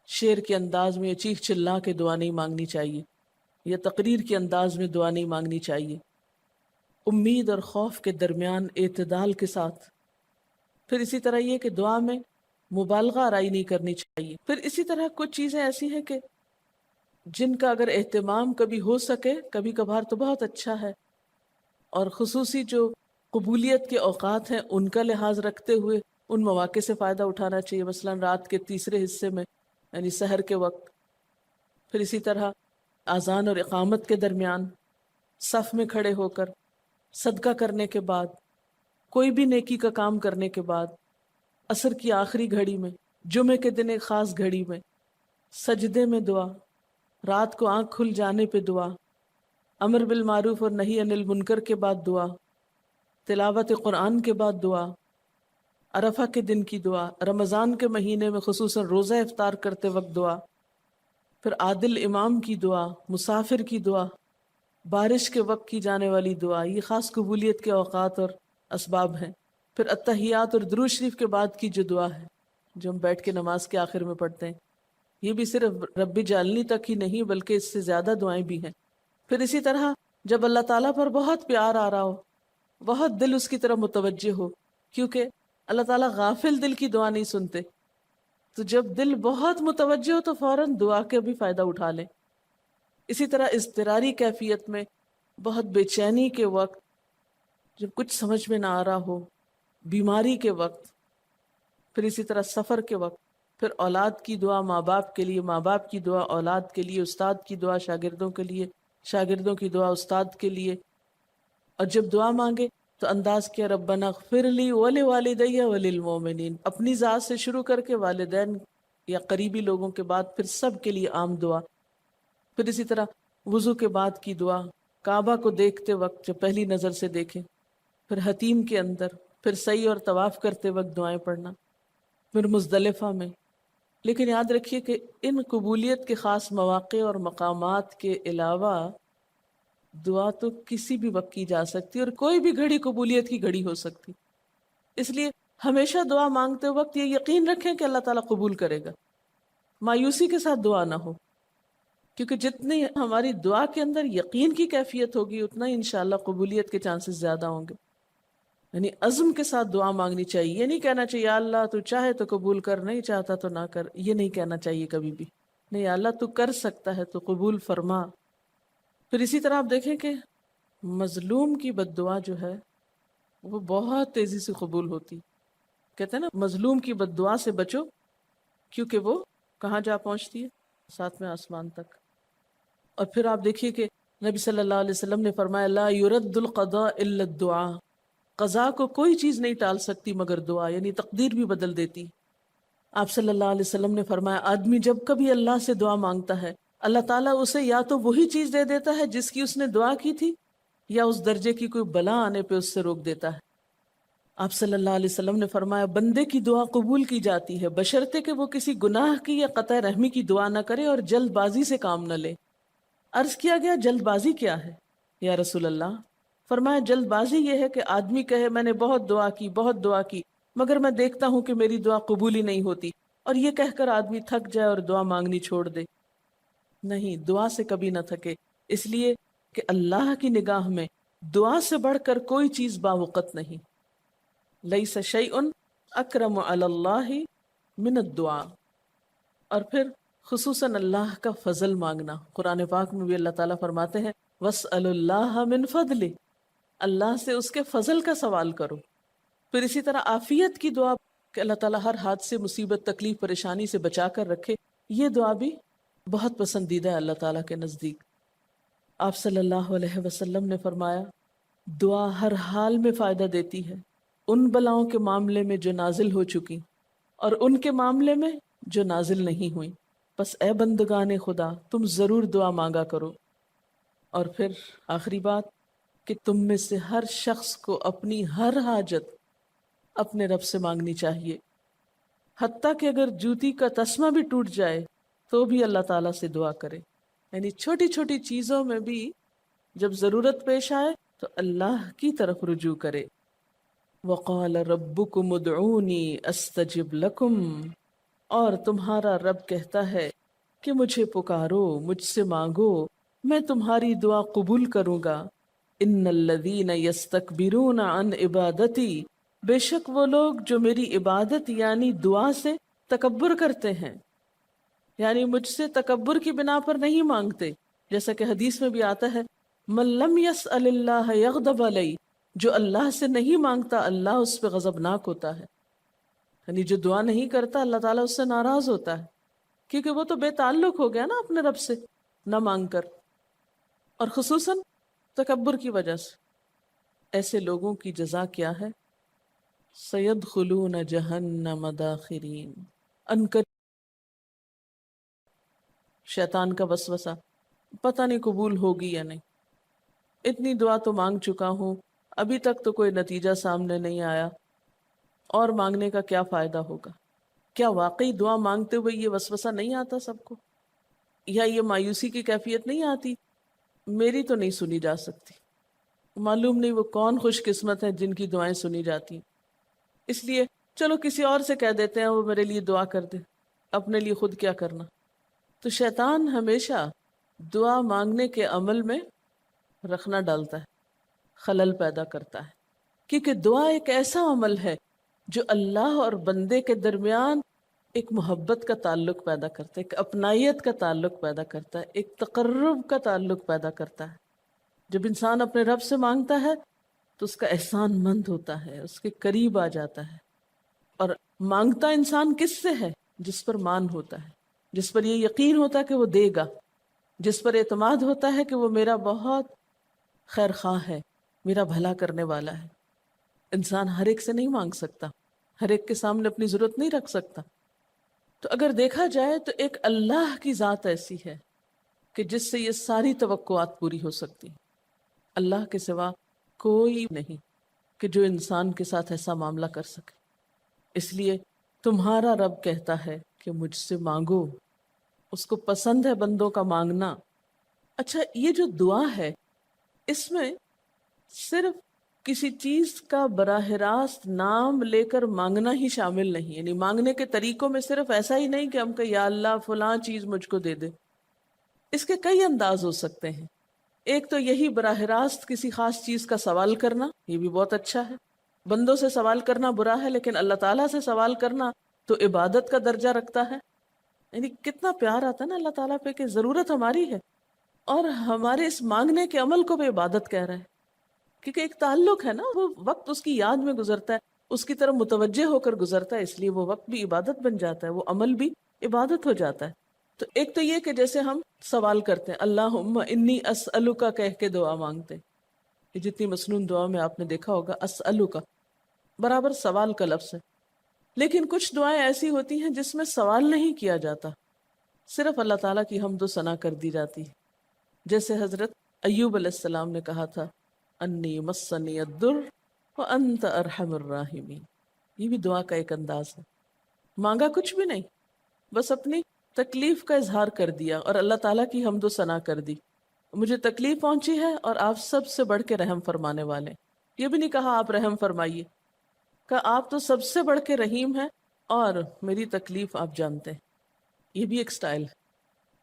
شعر کے انداز میں یا چیخ چلا کے دعا نہیں مانگنی چاہیے، یا تقریر کے انداز میں دعا نہیں مانگنی چاہیے. امید اور خوف کے درمیان اعتدال کے ساتھ. پھر اسی طرح یہ کہ دعا میں مبالغہ آرائی نہیں کرنی چاہیے. پھر اسی طرح کچھ چیزیں ایسی ہیں کہ جن کا اگر اہتمام کبھی ہو سکے کبھی کبھار تو بہت اچھا ہے، اور خصوصی جو قبولیت کے اوقات ہیں ان کا لحاظ رکھتے ہوئے ان مواقع سے فائدہ اٹھانا چاہیے، مثلا رات کے تیسرے حصے میں یعنی سحر کے وقت. پھر اسی طرح اذان اور اقامت کے درمیان، صف میں کھڑے ہو کر، صدقہ کرنے کے بعد، کوئی بھی نیکی کا کام کرنے کے بعد، عصر کی آخری گھڑی میں، جمعے کے دن ایک خاص گھڑی میں، سجدے میں دعا، رات کو آنکھ کھل جانے پہ دعا، امر بالمعروف اور نہی عن المنکر کے بعد دعا، تلاوت قرآن کے بعد دعا، عرفہ کے دن کی دعا، رمضان کے مہینے میں خصوصاً روزہ افطار کرتے وقت دعا، پھر عادل امام کی دعا، مسافر کی دعا، بارش کے وقت کی جانے والی دعا. یہ خاص قبولیت کے اوقات اور اسباب ہیں. پھر اتحیات اور درود شریف کے بعد کی جو دعا ہے جو ہم بیٹھ کے نماز کے آخر میں پڑھتے ہیں، یہ بھی صرف رب جعلنی تک ہی نہیں بلکہ اس سے زیادہ دعائیں بھی ہیں. پھر اسی طرح جب اللہ تعالیٰ پر بہت پیار آ رہا ہو، بہت دل اس کی طرف متوجہ ہو، کیونکہ اللہ تعالیٰ غافل دل کی دعا نہیں سنتے، تو جب دل بہت متوجہ ہو تو فوراً دعا کے بھی فائدہ اٹھا لیں. اسی طرح اضطراری کیفیت میں، بہت بے چینی کے وقت، جب کچھ سمجھ میں نہ آ رہا ہو، بیماری کے وقت، پھر اسی طرح سفر کے وقت، پھر اولاد کی دعا ماں باپ کے لیے، ماں باپ کی دعا اولاد کے لیے، استاد کی دعا شاگردوں کے لیے، شاگردوں کی دعا استاد کے لیے. اور جب دعا مانگے تو انداز کیا ربنا اغفر لی ولوالدی وللمؤمنین، اپنی ذات سے شروع کر کے والدین یا قریبی لوگوں کے بعد پھر سب کے لیے عام دعا. پھر اسی طرح وضو کے بعد کی دعا، کعبہ کو دیکھتے وقت جب پہلی نظر سے دیکھیں، پھر حتیم کے اندر، پھر سعی اور طواف کرتے وقت دعائیں پڑھنا، پھر مزدلفہ میں. لیکن یاد رکھیے کہ ان قبولیت کے خاص مواقع اور مقامات کے علاوہ دعا تو کسی بھی وقت کی جا سکتی اور کوئی بھی گھڑی قبولیت کی گھڑی ہو سکتی. اس لیے ہمیشہ دعا مانگتے وقت یہ یقین رکھیں کہ اللہ تعالیٰ قبول کرے گا. مایوسی کے ساتھ دعا نہ ہو، کیونکہ جتنی ہماری دعا کے اندر یقین کی کیفیت ہوگی اتنا ہی انشاءاللہ قبولیت کے چانسز زیادہ ہوں گے. یعنی عزم کے ساتھ دعا مانگنی چاہیے. یہ نہیں کہنا چاہیے یا اللہ تو چاہے تو قبول کر، نہیں چاہتا تو نہ کر، یہ نہیں کہنا چاہیے کبھی بھی. نہیں، یا اللہ تو کر سکتا ہے تو قبول فرما. پھر اسی طرح آپ دیکھیں کہ مظلوم کی بد دعا جو ہے وہ بہت تیزی سے قبول ہوتی. کہتے ہیں نا مظلوم کی بد دعا سے بچو کیونکہ وہ کہاں جا پہنچتی ہے؟ ساتویں آسمان تک. اور پھر آپ دیکھیے کہ نبی صلی اللہ علیہ وسلم نے فرمایا لا يرد القضاء الا الدعاء، قضاء کو کوئی چیز نہیں ٹال سکتی مگر دعا، یعنی تقدیر بھی بدل دیتی. آپ صلی اللہ علیہ وسلم نے فرمایا آدمی جب کبھی اللہ سے دعا مانگتا ہے اللہ تعالیٰ اسے یا تو وہی چیز دے دیتا ہے جس کی اس نے دعا کی تھی، یا اس درجے کی کوئی بلا آنے پہ اس سے روک دیتا ہے. آپ صلی اللہ علیہ وسلم نے فرمایا بندے کی دعا قبول کی جاتی ہے بشرطے کہ وہ کسی گناہ کی یا قطع رحمی کی دعا نہ کرے اور جلد بازی سے کام نہ لے. عرض کیا گیا جلد بازی کیا ہے یا رسول اللہ؟ فرمایا جلد بازی یہ ہے کہ آدمی کہے میں نے بہت دعا کی بہت دعا کی مگر میں دیکھتا ہوں کہ میری دعا قبول ہی نہیں ہوتی، اور یہ کہہ کر آدمی تھک جائے اور دعا مانگنی چھوڑ دے. نہیں، دعا سے کبھی نہ تھکے، اس لیے کہ اللہ کی نگاہ میں دعا سے بڑھ کر کوئی چیز باوقت نہیں. لیس شیء اکرم علی اللہ من الدعاء. اور پھر خصوصاً اللہ کا فضل مانگنا. قرآن پاک میں بھی اللہ تعالیٰ فرماتے ہیں وَاسْأَلُوا اللَّهَ مِنْ فَضْلِهِ، اللہ سے اس کے فضل کا سوال کرو. پھر اسی طرح عافیت کی دعا کہ اللہ تعالیٰ ہر حادثے مصیبت تکلیف پریشانی سے بچا کر رکھے، یہ دعا بھی بہت پسندیدہ ہے اللہ تعالیٰ کے نزدیک۔ آپ صلی اللہ علیہ وسلم نے فرمایا دعا ہر حال میں فائدہ دیتی ہے، ان بلاؤں کے معاملے میں جو نازل ہو چکی اور ان کے معاملے میں جو نازل نہیں ہوئی۔ بس اے بندگان خدا تم ضرور دعا مانگا کرو۔ اور پھر آخری بات کہ تم میں سے ہر شخص کو اپنی ہر حاجت اپنے رب سے مانگنی چاہیے، حتیٰ کہ اگر جوتی کا تسمہ بھی ٹوٹ جائے تو بھی اللہ تعالیٰ سے دعا کرے۔ یعنی چھوٹی چھوٹی چیزوں میں بھی جب ضرورت پیش آئے تو اللہ کی طرف رجوع کرے۔ وَقَالَ رَبُّكُمُ ادْعُونِي أَسْتَجِبْ لَكُمْ، اور تمہارا رب کہتا ہے کہ مجھے پکارو، مجھ سے مانگو، میں تمہاری دعا قبول کروں گا۔ إِنَّ الَّذِينَ يَسْتَكْبِرُونَ عَنْ عِبَادَتِي، بے شک وہ لوگ جو میری عبادت یعنی دعا سے تکبر کرتے ہیں، یعنی مجھ سے تکبر کی بنا پر نہیں مانگتے، جیسا کہ حدیث میں بھی آتا ہے مَن لَمْ يَسْأَلِ اللَّهَ يَغْضَبْ عَلَيْهِ، جو اللہ سے نہیں مانگتا اللہ اس پہ غضبناک ہوتا ہے۔ یعنی جو دعا نہیں کرتا اللہ تعالیٰ اس سے ناراض ہوتا ہے، کیونکہ وہ تو بے تعلق ہو گیا نا اپنے رب سے نہ مانگ کر، اور خصوصاً تکبر کی وجہ سے۔ ایسے لوگوں کی جزا کیا ہے؟ سَيَدْخُلُونَ جَهَنَّمَ دَاخِرِينَ، شیطان کا وسوسہ، پتہ نہیں قبول ہوگی یا نہیں، اتنی دعا تو مانگ چکا ہوں ابھی تک تو کوئی نتیجہ سامنے نہیں آیا، اور مانگنے کا کیا فائدہ ہوگا؟ کیا واقعی دعا مانگتے ہوئے یہ وسوسہ نہیں آتا سب کو؟ یا یہ مایوسی کی کیفیت نہیں آتی میری تو نہیں سنی جا سکتی؟ معلوم نہیں وہ کون خوش قسمت ہیں جن کی دعائیں سنی جاتی ہیں، اس لیے چلو کسی اور سے کہہ دیتے ہیں وہ میرے لیے دعا کر دے، اپنے لیے خود کیا کرنا۔ تو شیطان ہمیشہ دعا مانگنے کے عمل میں رخنا ڈالتا ہے، خلل پیدا کرتا ہے، کیونکہ دعا ایک ایسا عمل ہے جو اللہ اور بندے کے درمیان ایک محبت کا تعلق پیدا کرتا ہے، ایک اپنائیت کا تعلق پیدا کرتا ہے، ایک تقرب کا تعلق پیدا کرتا ہے۔ جب انسان اپنے رب سے مانگتا ہے تو اس کا احسان مند ہوتا ہے، اس کے قریب آ جاتا ہے۔ اور مانگتا انسان کس سے ہے؟ جس پر مان ہوتا ہے، جس پر یہ یقین ہوتا ہے کہ وہ دے گا، جس پر اعتماد ہوتا ہے کہ وہ میرا بہت خیر خواہ ہے، میرا بھلا کرنے والا ہے۔ انسان ہر ایک سے نہیں مانگ سکتا، ہر ایک کے سامنے اپنی ضرورت نہیں رکھ سکتا۔ تو اگر دیکھا جائے تو ایک اللہ کی ذات ایسی ہے کہ جس سے یہ ساری توقعات پوری ہو سکتی، اللہ کے سوا کوئی نہیں کہ جو انسان کے ساتھ ایسا معاملہ کر سکے۔ اس لیے تمہارا رب کہتا ہے کہ مجھ سے مانگو، اس کو پسند ہے بندوں کا مانگنا۔ اچھا، یہ جو دعا ہے اس میں صرف کسی چیز کا براہ راست نام لے کر مانگنا ہی شامل نہیں، یعنی مانگنے کے طریقوں میں صرف ایسا ہی نہیں کہ ہم کہ یا اللہ فلاں چیز مجھ کو دے دے۔ اس کے کئی انداز ہو سکتے ہیں۔ ایک تو یہی براہ راست کسی خاص چیز کا سوال کرنا، یہ بھی بہت اچھا ہے۔ بندوں سے سوال کرنا برا ہے، لیکن اللہ تعالیٰ سے سوال کرنا تو عبادت کا درجہ رکھتا ہے۔ یعنی کتنا پیار آتا ہے نا اللہ تعالیٰ پہ کہ ضرورت ہماری ہے اور ہمارے اس مانگنے کے عمل کو بھی عبادت کہہ رہا ہے، کیونکہ ایک تعلق ہے نا، وہ وقت اس کی یاد میں گزرتا ہے، اس کی طرف متوجہ ہو کر گزرتا ہے، اس لیے وہ وقت بھی عبادت بن جاتا ہے، وہ عمل بھی عبادت ہو جاتا ہے۔ تو ایک تو یہ کہ جیسے ہم سوال کرتے ہیں اللہم انی اسألک کہہ کے دعا مانگتے ہیں، یہ جتنی مسنون دعا میں آپ نے دیکھا ہوگا اسألک برابر سوال کا لفظ ہے۔ لیکن کچھ دعائیں ایسی ہوتی ہیں جس میں سوال نہیں کیا جاتا، صرف اللہ تعالیٰ کی حمد و ثنا کر دی جاتی ہے، جیسے حضرت ایوب علیہ السلام نے کہا تھا انی مسنی الضر وانت ارحم الراحمین۔ یہ بھی دعا کا ایک انداز ہے، مانگا کچھ بھی نہیں، بس اپنی تکلیف کا اظہار کر دیا اور اللہ تعالیٰ کی حمد و ثنا کر دی، مجھے تکلیف پہنچی ہے اور آپ سب سے بڑھ کے رحم فرمانے والے۔ یہ بھی نہیں کہا آپ رحم فرمائیے، کہ آپ تو سب سے بڑھ کے رحیم ہیں اور میری تکلیف آپ جانتے ہیں۔ یہ بھی ایک سٹائل ہے۔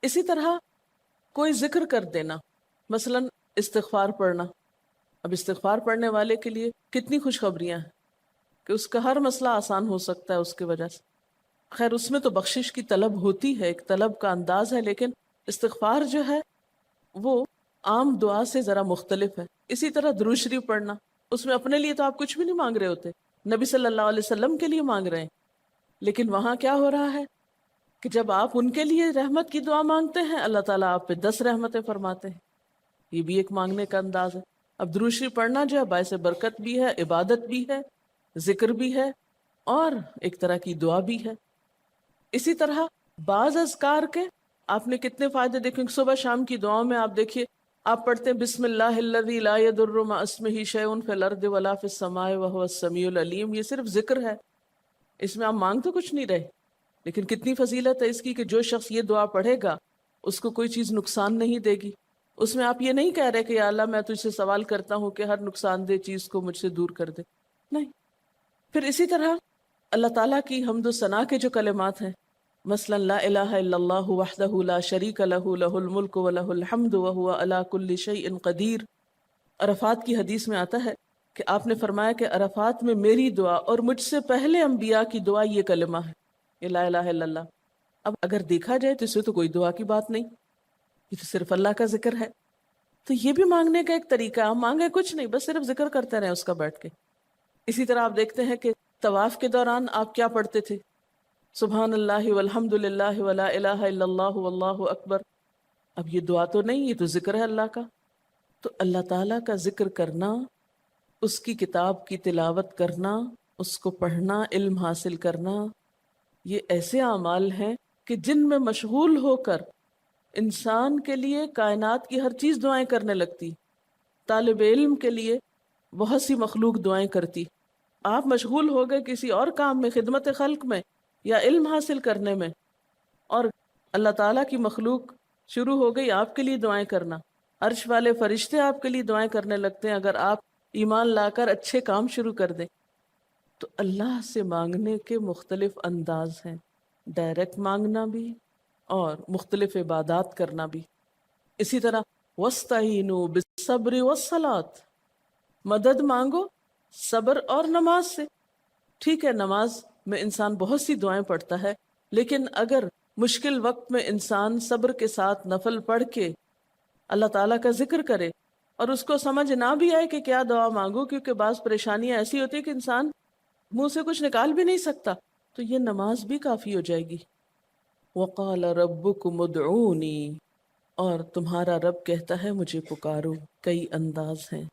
اسی طرح کوئی ذکر کر دینا، مثلا استغفار پڑھنا۔ اب استغفار پڑھنے والے کے لیے کتنی خوشخبریاں ہیں کہ اس کا ہر مسئلہ آسان ہو سکتا ہے اس کی وجہ سے۔ خیر اس میں تو بخشش کی طلب ہوتی ہے، ایک طلب کا انداز ہے، لیکن استغفار جو ہے وہ عام دعا سے ذرا مختلف ہے۔ اسی طرح درود شریف پڑھنا، اس میں اپنے لیے تو آپ کچھ بھی نہیں مانگ رہے ہوتے، نبی صلی اللہ علیہ وسلم کے لیے مانگ رہے ہیں، لیکن وہاں کیا ہو رہا ہے کہ جب آپ ان کے لیے رحمت کی دعا مانگتے ہیں اللہ تعالیٰ آپ پہ 10 رحمتیں فرماتے ہیں. یہ بھی ایک مانگنے کا انداز ہے. اب درود شریف پڑھنا جو ہے باعث برکت بھی ہے، عبادت بھی ہے، ذکر بھی ہے، اور ایک طرح کی دعا بھی ہے. اسی طرح بعض اذکار کے آپ نے کتنے فائدے دیکھیں. صبح شام کی دعاؤں میں آپ دیکھیے آپ پڑھتے ہیں بسم اللہ الذی لا یضر مع اسمہ شیء فی الارض ولا فی السماء وهو السمیع العلیم. یہ صرف ذکر ہے، اس میں آپ مانگ تو کچھ نہیں رہے، لیکن کتنی فضیلت ہے اس کی کہ جو شخص یہ دعا پڑھے گا اس کو کوئی چیز نقصان نہیں دے گی. اس میں آپ یہ نہیں کہہ رہے کہ یا اللہ میں تجھ سے سوال کرتا ہوں کہ ہر نقصان دہ چیز کو مجھ سے دور کر دے، نہیں. پھر اسی طرح اللہ تعالیٰ کی حمد و ثنا کے جو کلمات ہیں، مثلا لا الہ الا اللہ وحدہ لا شریک لہ لہ الملک ولہ الحمد وہو علی کل شیء قدیر. عرفات کی حدیث میں آتا ہے کہ آپ نے فرمایا کہ عرفات میں میری دعا اور مجھ سے پہلے انبیاء کی دعا یہ کلمہ ہے، یہ لا الہ الا اللہ. اب اگر دیکھا جائے تو اس میں تو کوئی دعا کی بات نہیں، یہ تو صرف اللہ کا ذکر ہے. تو یہ بھی مانگنے کا ایک طریقہ ہے. ہم مانگے کچھ نہیں، بس صرف ذکر کرتے رہیں اس کا بیٹھ کے. اسی طرح آپ دیکھتے ہیں کہ طواف کے دوران آپ کیا پڑھتے تھے؟ سبحان اللہ والحمد للہ ولا الہ الا اللہ واللہ اکبر. اب یہ دعا تو نہیں، یہ تو ذکر ہے اللہ کا. تو اللہ تعالیٰ کا ذکر کرنا، اس کی کتاب کی تلاوت کرنا، اس کو پڑھنا، علم حاصل کرنا، یہ ایسے اعمال ہیں کہ جن میں مشغول ہو کر انسان کے لیے کائنات کی ہر چیز دعائیں کرنے لگتی. طالب علم کے لیے بہت سی مخلوق دعائیں کرتی. آپ مشغول ہو گئے کسی اور کام میں، خدمت خلق میں یا علم حاصل کرنے میں، اور اللہ تعالیٰ کی مخلوق شروع ہو گئی آپ کے لیے دعائیں کرنا. عرش والے فرشتے آپ کے لیے دعائیں کرنے لگتے ہیں اگر آپ ایمان لا کر اچھے کام شروع کر دیں. تو اللہ سے مانگنے کے مختلف انداز ہیں، ڈائریکٹ مانگنا بھی اور مختلف عبادات کرنا بھی. اسی طرح وَاسْتَعِینُوا بِالصَّبْرِ وَالصَّلَاةِ، مدد مانگو صبر اور نماز سے. ٹھیک ہے نماز میں انسان بہت سی دعائیں پڑھتا ہے، لیکن اگر مشکل وقت میں انسان صبر کے ساتھ نفل پڑھ کے اللہ تعالیٰ کا ذکر کرے اور اس کو سمجھ نہ بھی آئے کہ کیا دعا مانگو، کیونکہ بعض پریشانیاں ایسی ہوتی ہیں کہ انسان منہ سے کچھ نکال بھی نہیں سکتا، تو یہ نماز بھی کافی ہو جائے گی. وَقَالَ رَبُّكُمُ ادْعُونِي، اور تمہارا رب کہتا ہے مجھے پکارو. کئی انداز ہیں،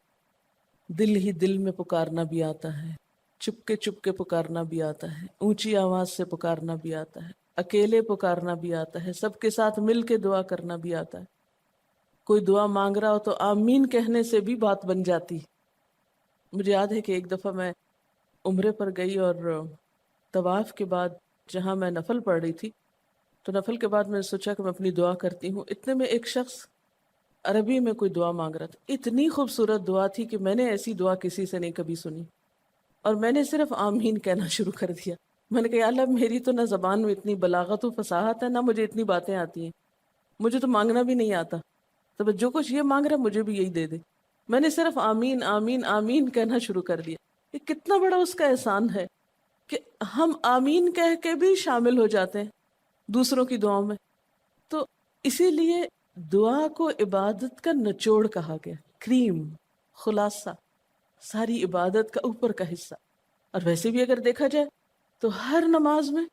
دل ہی دل میں پکارنا بھی آتا ہے، چپ کے پکارنا بھی آتا ہے، اونچی آواز سے پکارنا بھی آتا ہے، اکیلے پکارنا بھی آتا ہے، سب کے ساتھ مل کے دعا کرنا بھی آتا ہے. کوئی دعا مانگ رہا ہو تو آمین کہنے سے بھی بات بن جاتی. مجھے یاد ہے کہ ایک دفعہ میں عمرے پر گئی اور طواف کے بعد جہاں میں نفل پڑھ رہی تھی، تو نفل کے بعد میں نے سوچا کہ میں اپنی دعا کرتی ہوں. اتنے میں ایک شخص عربی میں کوئی دعا مانگ رہا تھا. اتنی خوبصورت دعا تھی کہ میں نے ایسی دعا کسی سے نہیں کبھی سنی، اور میں نے صرف آمین کہنا شروع کر دیا. میں نے کہا یا اللہ میری تو نہ زبان میں اتنی بلاغت و فصاحت ہے، نہ مجھے اتنی باتیں آتی ہیں، مجھے تو مانگنا بھی نہیں آتا، تو بس جو کچھ یہ مانگ رہا ہے مجھے بھی یہی دے دے. میں نے صرف آمین آمین آمین کہنا شروع کر دیا. یہ کتنا بڑا اس کا احسان ہے کہ ہم آمین کہہ کے بھی شامل ہو جاتے ہیں دوسروں کی دعاؤں میں. تو اسی لیے دعا کو عبادت کا نچوڑ کہا گیا، کریم، خلاصہ، ساری عبادت کا اوپر کا حصہ. اور ویسے بھی اگر دیکھا جائے تو ہر نماز میں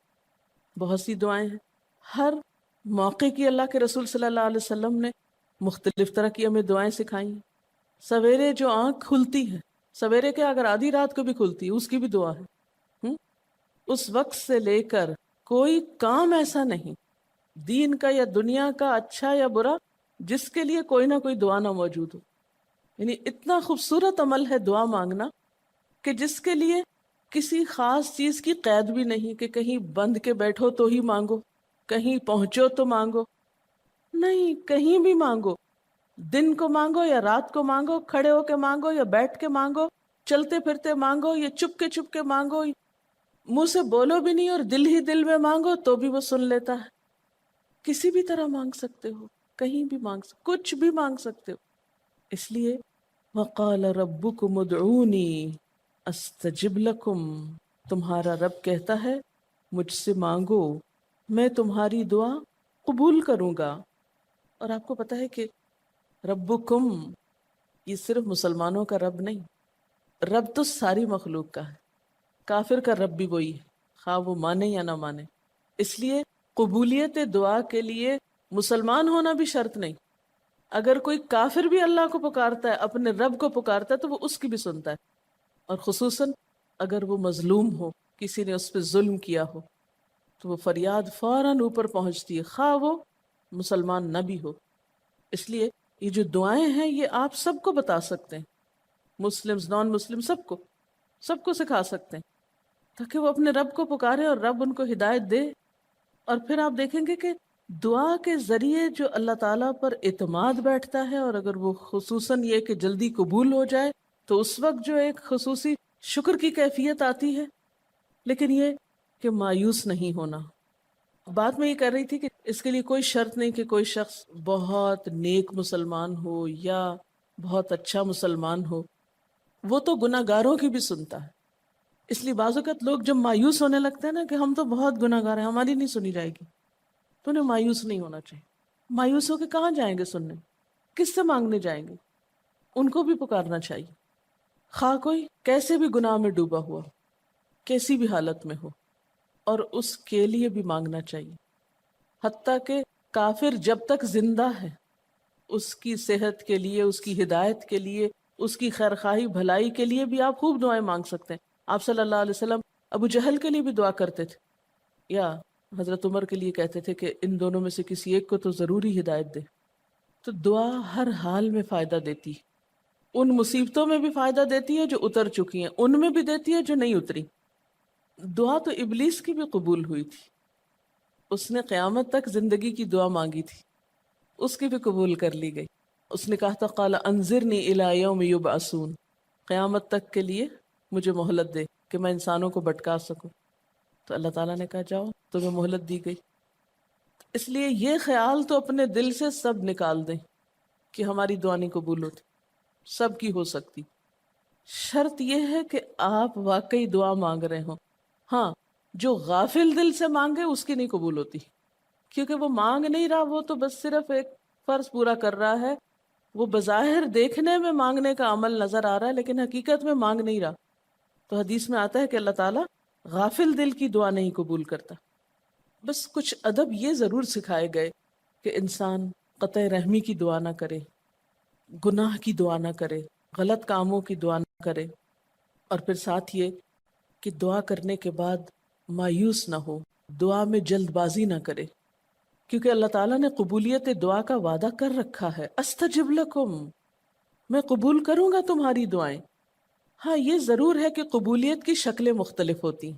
بہت سی دعائیں ہیں، ہر موقع کی اللہ کے رسول صلی اللہ علیہ وسلم نے مختلف طرح کی ہمیں دعائیں سکھائی ہیں. سویرے جو آنکھ کھلتی ہے، سویرے کے اگر آدھی رات کو بھی کھلتی ہے اس کی بھی دعا ہے. اس وقت سے لے کر کوئی کام ایسا نہیں دین کا یا دنیا کا، اچھا یا برا، جس کے لیے کوئی نہ کوئی دعا نہ موجود ہو. یعنی اتنا خوبصورت عمل ہے دعا مانگنا کہ جس کے لیے کسی خاص چیز کی قید بھی نہیں کہ کہیں بند کے بیٹھو تو ہی مانگو، کہیں پہنچو تو مانگو. نہیں، کہیں بھی مانگو، دن کو مانگو یا رات کو مانگو، کھڑے ہو کے مانگو یا بیٹھ کے مانگو، چلتے پھرتے مانگو یا چپ کے مانگو، منہ سے بولو بھی نہیں اور دل ہی دل میں مانگو تو بھی وہ سن لیتا ہے. کسی بھی طرح مانگ سکتے ہو، کہیں بھی کچھ بھی مانگ سکتے ہو. اس لیے وقال ربکم ادعونی استجب لکم، تمہارا رب کہتا ہے مجھ سے مانگو، میں تمہاری دعا قبول کروں گا. اور آپ کو پتہ ہے کہ ربکم یہ صرف مسلمانوں کا رب نہیں، رب تو ساری مخلوق کا ہے. کافر کا رب بھی وہی ہے، خواہ وہ مانے یا نہ مانے. اس لیے قبولیت دعا کے لیے مسلمان ہونا بھی شرط نہیں. اگر کوئی کافر بھی اللہ کو پکارتا ہے، اپنے رب کو پکارتا ہے، تو وہ اس کی بھی سنتا ہے. اور خصوصاً اگر وہ مظلوم ہو، کسی نے اس پہ ظلم کیا ہو، تو وہ فریاد فوراً اوپر پہنچتی ہے، خواہ وہ مسلمان نہ بھی ہو. اس لیے یہ جو دعائیں ہیں یہ آپ سب کو بتا سکتے ہیں، مسلمز نان مسلم سب کو سکھا سکتے ہیں، تاکہ وہ اپنے رب کو پکارے اور رب ان کو ہدایت دے. اور پھر آپ دیکھیں گے کہ دعا کے ذریعے جو اللہ تعالیٰ پر اعتماد بیٹھتا ہے، اور اگر وہ خصوصاً یہ کہ جلدی قبول ہو جائے، تو اس وقت جو ایک خصوصی شکر کی کیفیت آتی ہے. لیکن یہ کہ مایوس نہیں ہونا. بات میں یہ کر رہی تھی کہ اس کے لیے کوئی شرط نہیں کہ کوئی شخص بہت نیک مسلمان ہو یا بہت اچھا مسلمان ہو، وہ تو گناہ گاروں کی بھی سنتا ہے. اس لیے بعض اوقات لوگ جب مایوس ہونے لگتے ہیں نا کہ ہم تو بہت گناہ گار ہیں، ہماری نہیں سنی جائے گی، تو انہیں مایوس نہیں ہونا چاہیے. مایوس ہو کے کہاں جائیں گے سننے؟ کس سے مانگنے جائیں گے؟ ان کو بھی پکارنا چاہیے، خواہ کوئی کیسے بھی گناہ میں ڈوبا ہوا، کیسی بھی حالت میں ہو، اور اس کے لیے بھی مانگنا چاہیے. حتیٰ کہ کافر جب تک زندہ ہے، اس کی صحت کے لیے، اس کی ہدایت کے لیے، اس کی خیرخواہی بھلائی کے لیے بھی آپ خوب دعائیں مانگ سکتے ہیں. آپ صلی اللہ علیہ وسلم ابو جہل کے لیے بھی دعا کرتے تھے، یا حضرت عمر کے لیے کہتے تھے کہ ان دونوں میں سے کسی ایک کو تو ضروری ہدایت دے. تو دعا ہر حال میں فائدہ دیتی ہے. ان مصیبتوں میں بھی فائدہ دیتی ہے جو اتر چکی ہیں، ان میں بھی دیتی ہے جو نہیں اتری. دعا تو ابلیس کی بھی قبول ہوئی تھی، اس نے قیامت تک زندگی کی دعا مانگی تھی، اس کی بھی قبول کر لی گئی. اس نے کہا تھا قال انظرنی الی یوم یبعثون، قیامت تک کے لیے مجھے مہلت دے کہ میں انسانوں کو بھٹکا سکوں. تو اللہ تعالیٰ نے کہا جاؤ، تمہیں مہلت دی گئی. اس لیے یہ خیال تو اپنے دل سے سب نکال دیں کہ ہماری دعا نہیں قبول ہوتی. سب کی ہو سکتی، شرط یہ ہے کہ آپ واقعی دعا مانگ رہے ہوں. ہاں، جو غافل دل سے مانگے اس کی نہیں قبول ہوتی، کیونکہ وہ مانگ نہیں رہا، وہ تو بس صرف ایک فرض پورا کر رہا ہے. وہ بظاہر دیکھنے میں مانگنے کا عمل نظر آ رہا ہے، لیکن حقیقت میں مانگ نہیں رہا. تو حدیث میں آتا ہے کہ اللہ تعالیٰ غافل دل کی دعا نہیں قبول کرتا. بس کچھ ادب یہ ضرور سکھائے گئے کہ انسان قطع رحمی کی دعا نہ کرے، گناہ کی دعا نہ کرے، غلط کاموں کی دعا نہ کرے، اور پھر ساتھ یہ کہ دعا کرنے کے بعد مایوس نہ ہو، دعا میں جلد بازی نہ کرے، کیونکہ اللہ تعالیٰ نے قبولیت دعا کا وعدہ کر رکھا ہے. استجب لکم، میں قبول کروں گا تمہاری دعائیں. ہاں، یہ ضرور ہے کہ قبولیت کی شکلیں مختلف ہوتی ہیں.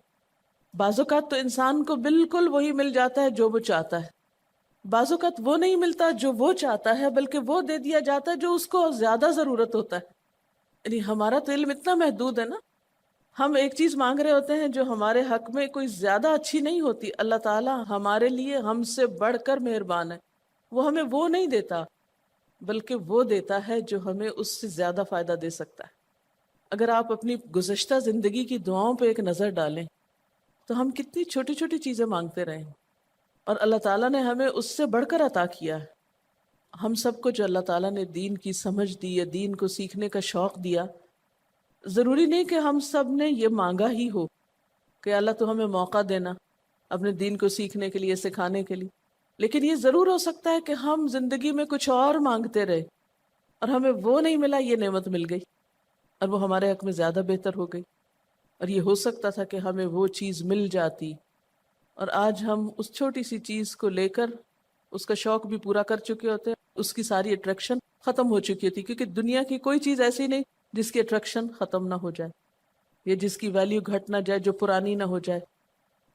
بعض اوقات تو انسان کو بالکل وہی مل جاتا ہے جو وہ چاہتا ہے، بعض اوقات وہ نہیں ملتا جو وہ چاہتا ہے، بلکہ وہ دے دیا جاتا ہے جو اس کو زیادہ ضرورت ہوتا ہے. یعنی ہمارا تو علم اتنا محدود ہے نا، ہم ایک چیز مانگ رہے ہوتے ہیں جو ہمارے حق میں کوئی زیادہ اچھی نہیں ہوتی. اللہ تعالیٰ ہمارے لیے ہم سے بڑھ کر مہربان ہے، وہ ہمیں وہ نہیں دیتا، بلکہ وہ دیتا ہے جو ہمیں اس سے زیادہ فائدہ دے سکتا ہے. اگر آپ اپنی گزشتہ زندگی کی دعاؤں پہ ایک نظر ڈالیں تو ہم کتنی چھوٹی چھوٹی چیزیں مانگتے رہے ہیں، اور اللہ تعالیٰ نے ہمیں اس سے بڑھ کر عطا کیا ہے. ہم سب کو جو اللہ تعالیٰ نے دین کی سمجھ دی یا دین کو سیکھنے کا شوق دیا، ضروری نہیں کہ ہم سب نے یہ مانگا ہی ہو کہ اللہ تو ہمیں موقع دینا اپنے دین کو سیکھنے کے لیے، سکھانے کے لیے. لیکن یہ ضرور ہو سکتا ہے کہ ہم زندگی میں کچھ اور مانگتے رہے اور ہمیں وہ نہیں ملا، یہ نعمت مل گئی اور وہ ہمارے حق میں زیادہ بہتر ہو گئی. اور یہ ہو سکتا تھا کہ ہمیں وہ چیز مل جاتی، اور آج ہم اس چھوٹی سی چیز کو لے کر اس کا شوق بھی پورا کر چکے ہوتے، اس کی ساری اٹریکشن ختم ہو چکی ہوتی، کیونکہ دنیا کی کوئی چیز ایسی نہیں جس کی اٹریکشن ختم نہ ہو جائے یا جس کی ویلیو گھٹ نہ جائے، جو پرانی نہ ہو جائے.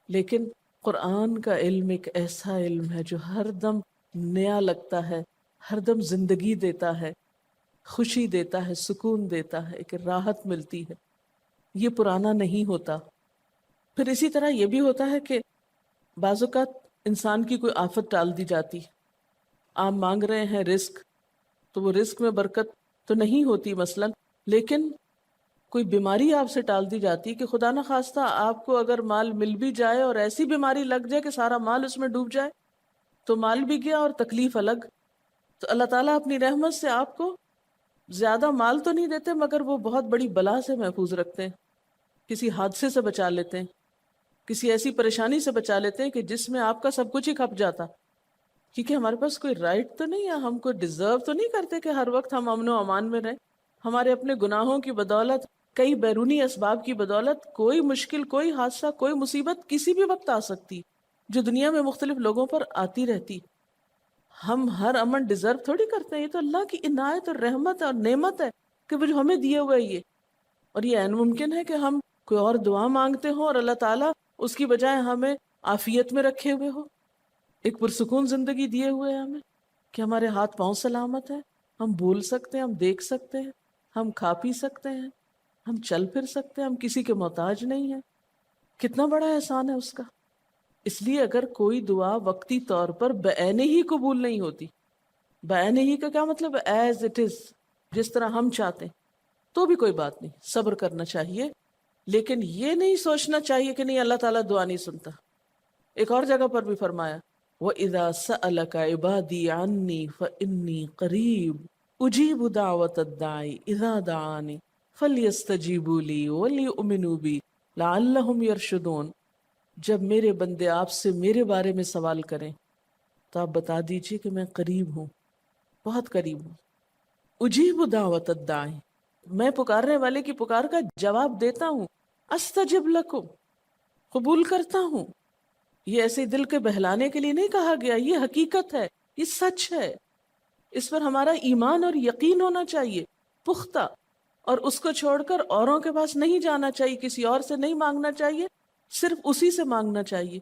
لیکن قرآن کا علم ایک ایسا علم ہے جو ہر دم نیا لگتا ہے، ہر دم زندگی دیتا ہے، خوشی دیتا ہے، سکون دیتا ہے، ایک راحت ملتی ہے. یہ پرانا نہیں ہوتا. پھر اسی طرح یہ بھی ہوتا ہے کہ بعض اوقات انسان کی کوئی آفت ٹال دی جاتی. آپ مانگ رہے ہیں رزق، تو وہ رزق میں برکت تو نہیں ہوتی مثلاً، لیکن کوئی بیماری آپ سے ٹال دی جاتی کہ خدا نہ خواستہ آپ کو اگر مال مل بھی جائے اور ایسی بیماری لگ جائے کہ سارا مال اس میں ڈوب جائے، تو مال بھی گیا اور تکلیف الگ. تو اللہ تعالیٰ اپنی رحمت سے آپ کو زیادہ مال تو نہیں دیتے، مگر وہ بہت بڑی بلا سے محفوظ رکھتے ہیں، کسی حادثے سے بچا لیتے ہیں. کسی ایسی پریشانی سے بچا لیتے ہیں کہ جس میں آپ کا سب کچھ ہی کھپ جاتا، کیونکہ ہمارے پاس کوئی رائٹ تو نہیں ہے، ہم کوئی ڈیزرو تو نہیں کرتے کہ ہر وقت ہم امن و امان میں رہیں. ہمارے اپنے گناہوں کی بدولت، کئی بیرونی اسباب کی بدولت کوئی مشکل، کوئی حادثہ، کوئی مصیبت کسی بھی وقت آ سکتی، جو دنیا میں مختلف لوگوں پر آتی رہتی. ہم ہر امن ڈیزرو تھوڑی کرتے ہیں، یہ تو اللہ کی عنایت اور رحمت اور نعمت ہے کہ وہ جو ہمیں دیے ہوئے یہ. اور یہ عین ممکن ہے کہ ہم کوئی اور دعا مانگتے ہوں اور اللہ تعالیٰ اس کی بجائے ہمیں عافیت میں رکھے ہوئے ہو، ایک پرسکون زندگی دیے ہوئے ہیں ہمیں، کہ ہمارے ہاتھ پاؤں سلامت ہیں، ہم بول سکتے ہیں، ہم دیکھ سکتے ہیں، ہم کھا پی سکتے ہیں، ہم چل پھر سکتے ہیں، ہم کسی کے محتاج نہیں ہیں. کتنا بڑا احسان ہے اس کا. اس لیے اگر کوئی دعا وقتی طور پر بعینہ ہی قبول نہیں ہوتی، بعینہ ہی کا کیا مطلب ہے؟ ایز اٹ از، جس طرح ہم چاہتے ہیں، تو بھی کوئی بات نہیں، صبر کرنا چاہیے. لیکن یہ نہیں سوچنا چاہیے کہ نہیں اللہ تعالیٰ دعا نہیں سنتا. ایک اور جگہ پر بھی فرمایا وَإِذَا سَأَلَكَ عِبَادِي عَنِّي فَإِنِّي قَرِيبٌ أُجِيبُ دَعْوَةَ الدَّاعِ إِذَا دَعَانِ فَلْيَسْتَجِيبُوا لِي وَلْيُؤْمِنُوا بِي لَعَلَّهُمْ يَرْشُدُونَ. جب میرے بندے آپ سے میرے بارے میں سوال کریں تو آپ بتا دیجئے کہ میں قریب ہوں، بہت قریب ہوں. اجیب دعوت الداعی، میں پکارنے والے کی پکار کا جواب دیتا ہوں. استجب لکم، قبول کرتا ہوں. یہ ایسے دل کے بہلانے کے لیے نہیں کہا گیا، یہ حقیقت ہے، یہ سچ ہے. اس پر ہمارا ایمان اور یقین ہونا چاہیے پختہ، اور اس کو چھوڑ کر اوروں کے پاس نہیں جانا چاہیے، کسی اور سے نہیں مانگنا چاہیے، صرف اسی سے مانگنا چاہیے،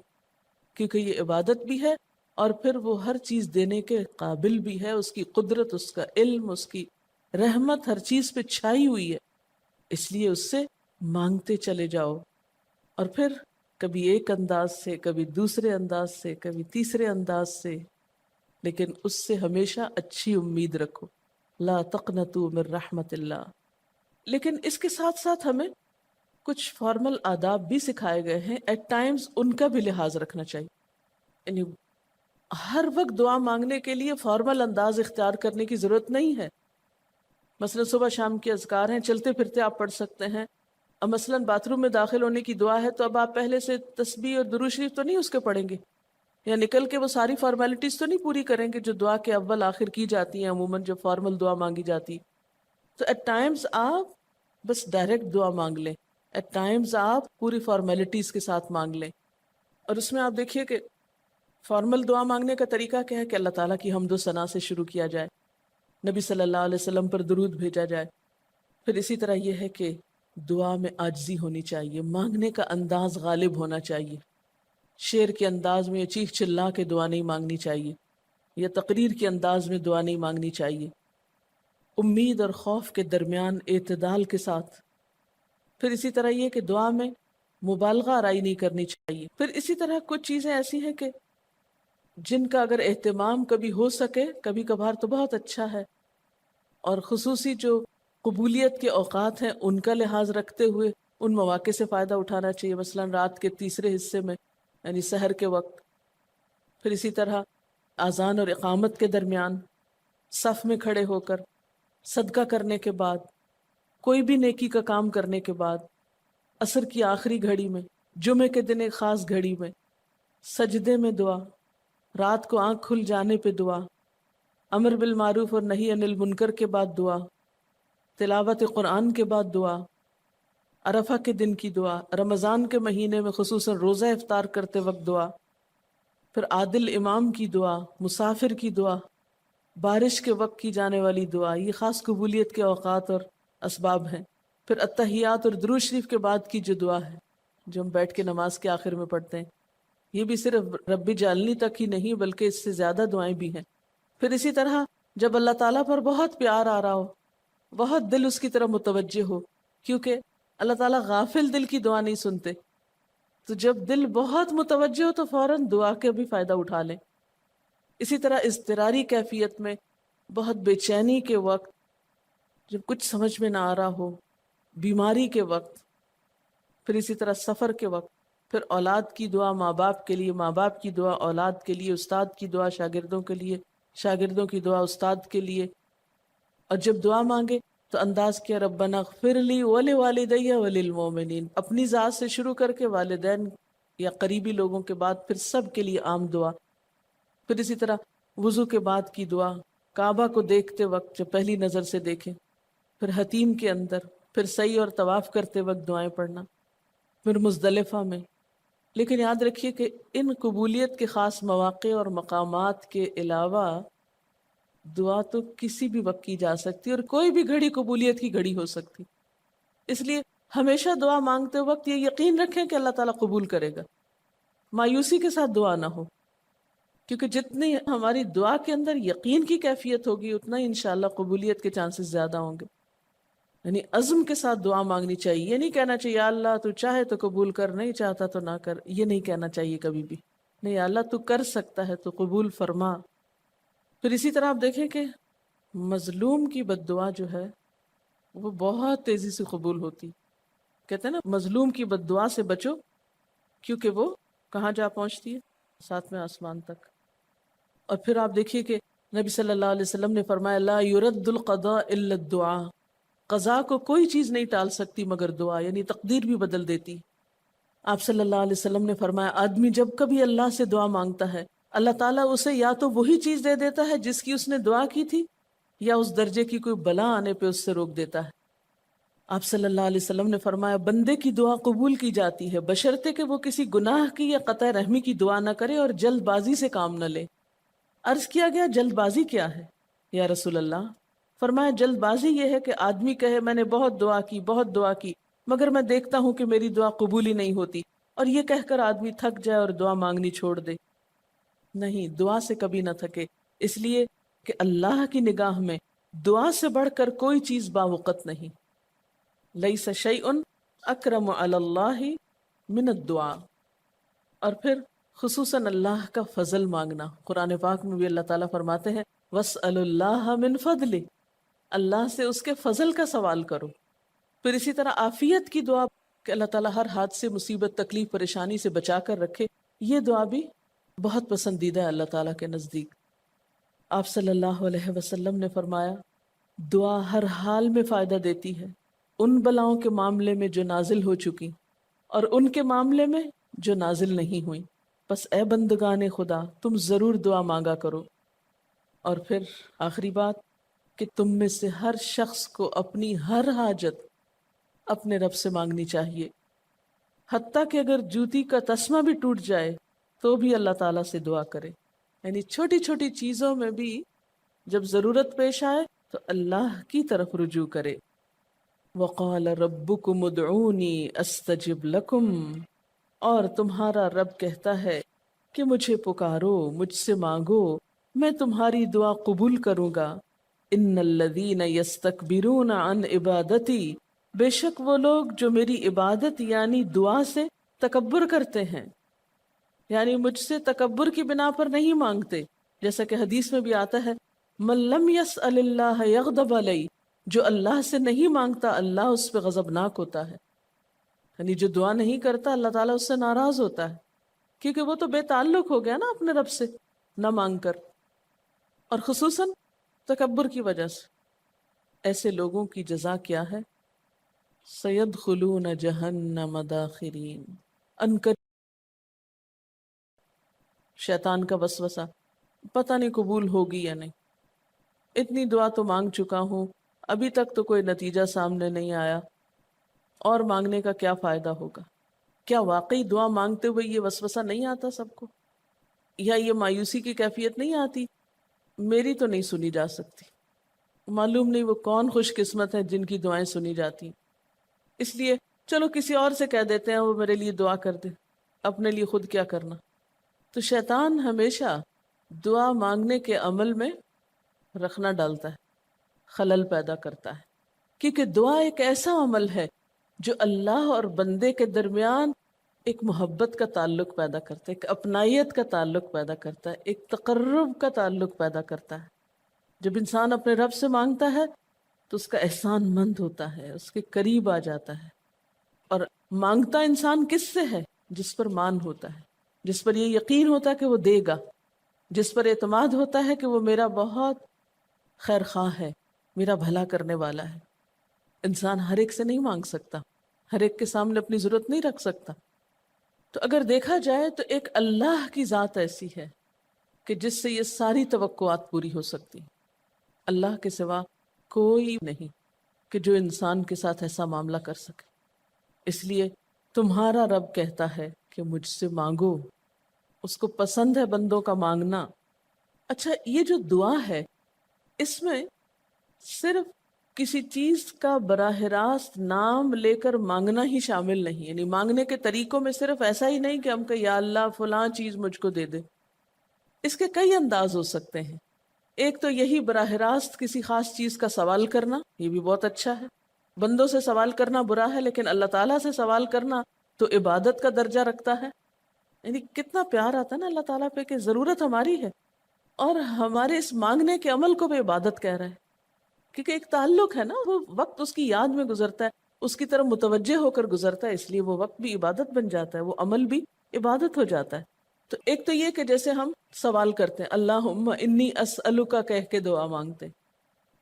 کیونکہ یہ عبادت بھی ہے اور پھر وہ ہر چیز دینے کے قابل بھی ہے. اس کی قدرت، اس کا علم، اس کی رحمت ہر چیز پہ چھائی ہوئی ہے. اس لیے اس سے مانگتے چلے جاؤ، اور پھر کبھی ایک انداز سے، کبھی دوسرے انداز سے، کبھی تیسرے انداز سے، لیکن اس سے ہمیشہ اچھی امید رکھو. لا تقنطوا من رحمت اللہ. لیکن اس کے ساتھ ساتھ ہمیں کچھ فارمل آداب بھی سکھائے گئے ہیں. ایٹ ٹائمز ان کا بھی لحاظ رکھنا چاہیے. یعنی ہر وقت دعا مانگنے کے لیے فارمل انداز اختیار کرنے کی ضرورت نہیں ہے. مثلا صبح شام کے اذکار ہیں، چلتے پھرتے آپ پڑھ سکتے ہیں. اب مثلا باتھ روم میں داخل ہونے کی دعا ہے تو اب آپ پہلے سے تسبیح اور درود شریف تو نہیں اس کے پڑھیں گے، یا نکل کے وہ ساری فارمیلٹیز تو نہیں پوری کریں گے جو دعا کے اول آخر کی جاتی ہیں عموماً جب فارمل دعا مانگی جاتی. تو ایٹ ٹائمز آپ بس ڈائریکٹ دعا مانگ لیں، ایٹ ٹائمز آپ پوری فارمیلٹیز کے ساتھ مانگ لیں. اور اس میں آپ دیکھیے کہ فارمل دعا مانگنے کا طریقہ کیا ہے کہ اللہ تعالیٰ کی حمد و ثنا سے شروع کیا جائے، نبی صلی اللہ علیہ وسلم پر درود بھیجا جائے. پھر اسی طرح یہ ہے کہ دعا میں عاجزی ہونی چاہیے، مانگنے کا انداز غالب ہونا چاہیے. شعر کے انداز میں چیخ چلا کے دعا نہیں مانگنی چاہیے، یا تقریر کے انداز میں دعا نہیں مانگنی چاہیے. امید اور خوف کے درمیان اعتدال کے ساتھ. پھر اسی طرح یہ کہ دعا میں مبالغہ آرائی نہیں کرنی چاہیے. پھر اسی طرح کچھ چیزیں ایسی ہیں کہ جن کا اگر اہتمام کبھی ہو سکے، کبھی کبھار تو بہت اچھا ہے، اور خصوصی جو قبولیت کے اوقات ہیں ان کا لحاظ رکھتے ہوئے ان مواقع سے فائدہ اٹھانا چاہیے. مثلا رات کے تیسرے حصے میں، یعنی سحر کے وقت. پھر اسی طرح اذان اور اقامت کے درمیان، صف میں کھڑے ہو کر، صدقہ کرنے کے بعد، کوئی بھی نیکی کا کام کرنے کے بعد، عصر کی آخری گھڑی میں، جمعے کے دن ایک خاص گھڑی میں، سجدے میں دعا، رات کو آنکھ کھل جانے پہ دعا، امر بالمعروف اور نہی عن المنکر کے بعد دعا، تلاوت قرآن کے بعد دعا، عرفہ کے دن کی دعا، رمضان کے مہینے میں خصوصاً روزہ افطار کرتے وقت دعا، پھر عادل امام کی دعا، مسافر کی دعا، بارش کے وقت کی جانے والی دعا. یہ خاص قبولیت کے اوقات اور اسباب ہیں. پھر التحیات اور درود شریف کے بعد کی جو دعا ہے جو ہم بیٹھ کے نماز کے آخر میں پڑھتے ہیں، یہ بھی صرف رب جعلنی تک ہی نہیں بلکہ اس سے زیادہ دعائیں بھی ہیں. پھر اسی طرح جب اللہ تعالیٰ پر بہت پیار آ رہا ہو، بہت دل اس کی طرف متوجہ ہو، کیونکہ اللہ تعالیٰ غافل دل کی دعا نہیں سنتے، تو جب دل بہت متوجہ ہو تو فوراً دعا کے بھی فائدہ اٹھا لیں. اسی طرح اضطراری کیفیت میں، بہت بے چینی کے وقت، جب کچھ سمجھ میں نہ آ رہا ہو، بیماری کے وقت، پھر اسی طرح سفر کے وقت، پھر اولاد کی دعا ماں باپ کے لیے، ماں باپ کی دعا اولاد کے لیے، استاد کی دعا شاگردوں کے لیے، شاگردوں کی دعا استاد کے لیے. اور جب دعا مانگے تو انداز کیا ربنا اغفر لی ولوالدی وللمؤمنین، اپنی ذات سے شروع کر کے والدین یا قریبی لوگوں کے بعد پھر سب کے لیے عام دعا. پھر اسی طرح وضو کے بعد کی دعا، کعبہ کو دیکھتے وقت جب پہلی نظر سے دیکھیں، پھر حتیم کے اندر، پھر سعی اور طواف کرتے وقت دعائیں پڑھنا، پھر مزدلفہ میں. لیکن یاد رکھیے کہ ان قبولیت کے خاص مواقع اور مقامات کے علاوہ دعا تو کسی بھی وقت کی جا سکتی اور کوئی بھی گھڑی قبولیت کی گھڑی ہو سکتی. اس لیے ہمیشہ دعا مانگتے وقت یہ یقین رکھیں کہ اللہ تعالیٰ قبول کرے گا. مایوسی کے ساتھ دعا نہ ہو، کیونکہ جتنی ہماری دعا کے اندر یقین کی کیفیت ہوگی اتنا ہی انشاءاللہ قبولیت کے چانسز زیادہ ہوں گے. یعنی عزم کے ساتھ دعا مانگنی چاہیے. یہ نہیں کہنا چاہیے یا اللہ تو چاہے تو قبول کر، نہیں چاہتا تو نہ کر. یہ نہیں کہنا چاہیے کبھی بھی. نہیں، یا اللہ تو کر سکتا ہے تو قبول فرما. پھر اسی طرح آپ دیکھیں کہ مظلوم کی بد دعا جو ہے وہ بہت تیزی سے قبول ہوتی. کہتے ہیں نا مظلوم کی بد دعا سے بچو کیونکہ وہ کہاں جا پہنچتی ہے؟ ساتویں آسمان تک. اور پھر آپ دیکھیے کہ نبی صلی اللہ علیہ وسلم نے فرمایا لا يرد القضاء الا الدعاء، قضاء کو کوئی چیز نہیں ٹال سکتی مگر دعا، یعنی تقدیر بھی بدل دیتی. آپ صلی اللہ علیہ وسلم نے فرمایا آدمی جب کبھی اللہ سے دعا مانگتا ہے اللہ تعالیٰ اسے یا تو وہی چیز دے دیتا ہے جس کی اس نے دعا کی تھی، یا اس درجے کی کوئی بلا آنے پہ اس سے روک دیتا ہے. آپ صلی اللہ علیہ وسلم نے فرمایا بندے کی دعا قبول کی جاتی ہے بشرطے کہ وہ کسی گناہ کی یا قطع رحمی کی دعا نہ کرے اور جلد بازی سے کام نہ لے. عرض کیا گیا جلد بازی کیا ہے یا رسول اللہ؟ فرمایا جلد بازی یہ ہے کہ آدمی کہے میں نے بہت دعا کی مگر میں دیکھتا ہوں کہ میری دعا قبول ہی نہیں ہوتی، اور یہ کہہ کر آدمی تھک جائے اور دعا مانگنی چھوڑ دے. نہیں، دعا سے کبھی نہ تھکے، اس لیے کہ اللہ کی نگاہ میں دعا سے بڑھ کر کوئی چیز باوقت نہیں. لیس شیء اکرم علی اللہ من الدعاء. اور پھر خصوصاً اللہ کا فضل مانگنا. قرآن پاک میں بھی اللہ تعالیٰ فرماتے ہیں وَاسْأَلُوا اللَّهَ مِنْ فَضْلِهِ، اللہ سے اس کے فضل کا سوال کرو. پھر اسی طرح عافیت کی دعا کہ اللہ تعالیٰ ہر حادثے مصیبت تکلیف پریشانی سے بچا کر رکھے، یہ دعا بھی بہت پسندیدہ ہے اللہ تعالیٰ کے نزدیک. آپ صلی اللہ علیہ وسلم نے فرمایا دعا ہر حال میں فائدہ دیتی ہے، ان بلاؤں کے معاملے میں جو نازل ہو چکی اور ان کے معاملے میں جو نازل نہیں ہوئی. بس اے بندگان خدا تم ضرور دعا مانگا کرو. اور پھر آخری بات کہ تم میں سے ہر شخص کو اپنی ہر حاجت اپنے رب سے مانگنی چاہیے، حتیٰ کہ اگر جوتی کا تسمہ بھی ٹوٹ جائے تو بھی اللہ تعالیٰ سے دعا کرے. یعنی چھوٹی چھوٹی چیزوں میں بھی جب ضرورت پیش آئے تو اللہ کی طرف رجوع کرے. وَقَالَ رَبُّكُمُ ادْعُونِي أَسْتَجِبْ لَكُمْ، اور تمہارا رب کہتا ہے کہ مجھے پکارو، مجھ سے مانگو، میں تمہاری دعا قبول کروں گا. ان الذین یستکبرون عن عبادتی، بے شک وہ لوگ جو میری عبادت یعنی دعا سے تکبر کرتے ہیں، یعنی مجھ سے تکبر کی بنا پر نہیں مانگتے. جیسا کہ حدیث میں بھی آتا ہے من لم یسأل اللہ یغضب علیہ، جو اللہ سے نہیں مانگتا اللہ اس پہ غضبناک ہوتا ہے. یعنی جو دعا نہیں کرتا اللہ تعالیٰ اس سے ناراض ہوتا ہے، کیونکہ وہ تو بے تعلق ہو گیا نا اپنے رب سے نہ مانگ کر، اور خصوصاً تکبر کی وجہ سے. ایسے لوگوں کی جزا کیا ہے؟ سیدخلون جہنم داخرین، شیطان کا وسوسہ پتہ نہیں قبول ہوگی یا نہیں. اتنی دعا تو مانگ چکا ہوں، ابھی تک تو کوئی نتیجہ سامنے نہیں آیا، اور مانگنے کا کیا فائدہ ہوگا؟ کیا واقعی دعا مانگتے ہوئے یہ وسوسہ نہیں آتا سب کو؟ یا یہ مایوسی کی کیفیت نہیں آتی میری تو نہیں سنی جا سکتی؟ معلوم نہیں وہ کون خوش قسمت ہے جن کی دعائیں سنی جاتی، اس لیے چلو کسی اور سے کہہ دیتے ہیں وہ میرے لیے دعا کر دے، اپنے لیے خود کیا کرنا. تو شیطان ہمیشہ دعا مانگنے کے عمل میں رخنا ڈالتا ہے، خلل پیدا کرتا ہے، کیونکہ دعا ایک ایسا عمل ہے جو اللہ اور بندے کے درمیان ایک محبت کا تعلق پیدا کرتا ہے، ایک اپنائیت کا تعلق پیدا کرتا ہے، ایک تقرب کا تعلق پیدا کرتا ہے. جب انسان اپنے رب سے مانگتا ہے تو اس کا احسان مند ہوتا ہے، اس کے قریب آ جاتا ہے. اور مانگتا انسان کس سے ہے؟ جس پر مان ہوتا ہے، جس پر یہ یقین ہوتا ہے کہ وہ دے گا، جس پر اعتماد ہوتا ہے کہ وہ میرا بہت خیر خواہ ہے، میرا بھلا کرنے والا ہے. انسان ہر ایک سے نہیں مانگ سکتا، ہر ایک کے سامنے اپنی ضرورت نہیں رکھ سکتا. تو اگر دیکھا جائے تو ایک اللہ کی ذات ایسی ہے کہ جس سے یہ ساری توقعات پوری ہو سکتی. اللہ کے سوا کوئی نہیں کہ جو انسان کے ساتھ ایسا معاملہ کر سکے. اس لیے تمہارا رب کہتا ہے کہ مجھ سے مانگو. اس کو پسند ہے بندوں کا مانگنا. اچھا، یہ جو دعا ہے اس میں صرف کسی چیز کا براہ راست نام لے کر مانگنا ہی شامل نہیں. یعنی مانگنے کے طریقوں میں صرف ایسا ہی نہیں کہ ہم کہ یا اللہ فلاں چیز مجھ کو دے دے. اس کے کئی انداز ہو سکتے ہیں. ایک تو یہی براہ راست کسی خاص چیز کا سوال کرنا، یہ بھی بہت اچھا ہے. بندوں سے سوال کرنا برا ہے، لیکن اللہ تعالیٰ سے سوال کرنا تو عبادت کا درجہ رکھتا ہے. یعنی کتنا پیار آتا ہے نا اللہ تعالیٰ پہ کہ ضرورت ہماری ہے اور ہمارے اس مانگنے کے عمل کو بھی عبادت کہہ رہا ہے. کیونکہ ایک تعلق ہے نا، وہ وقت اس کی یاد میں گزرتا ہے، اس کی طرف متوجہ ہو کر گزرتا ہے، اس لیے وہ وقت بھی عبادت بن جاتا ہے، وہ عمل بھی عبادت ہو جاتا ہے. تو ایک تو یہ کہ جیسے ہم سوال کرتے ہیں اللہم انی اسألک کہہ کے دعا مانگتے ہیں.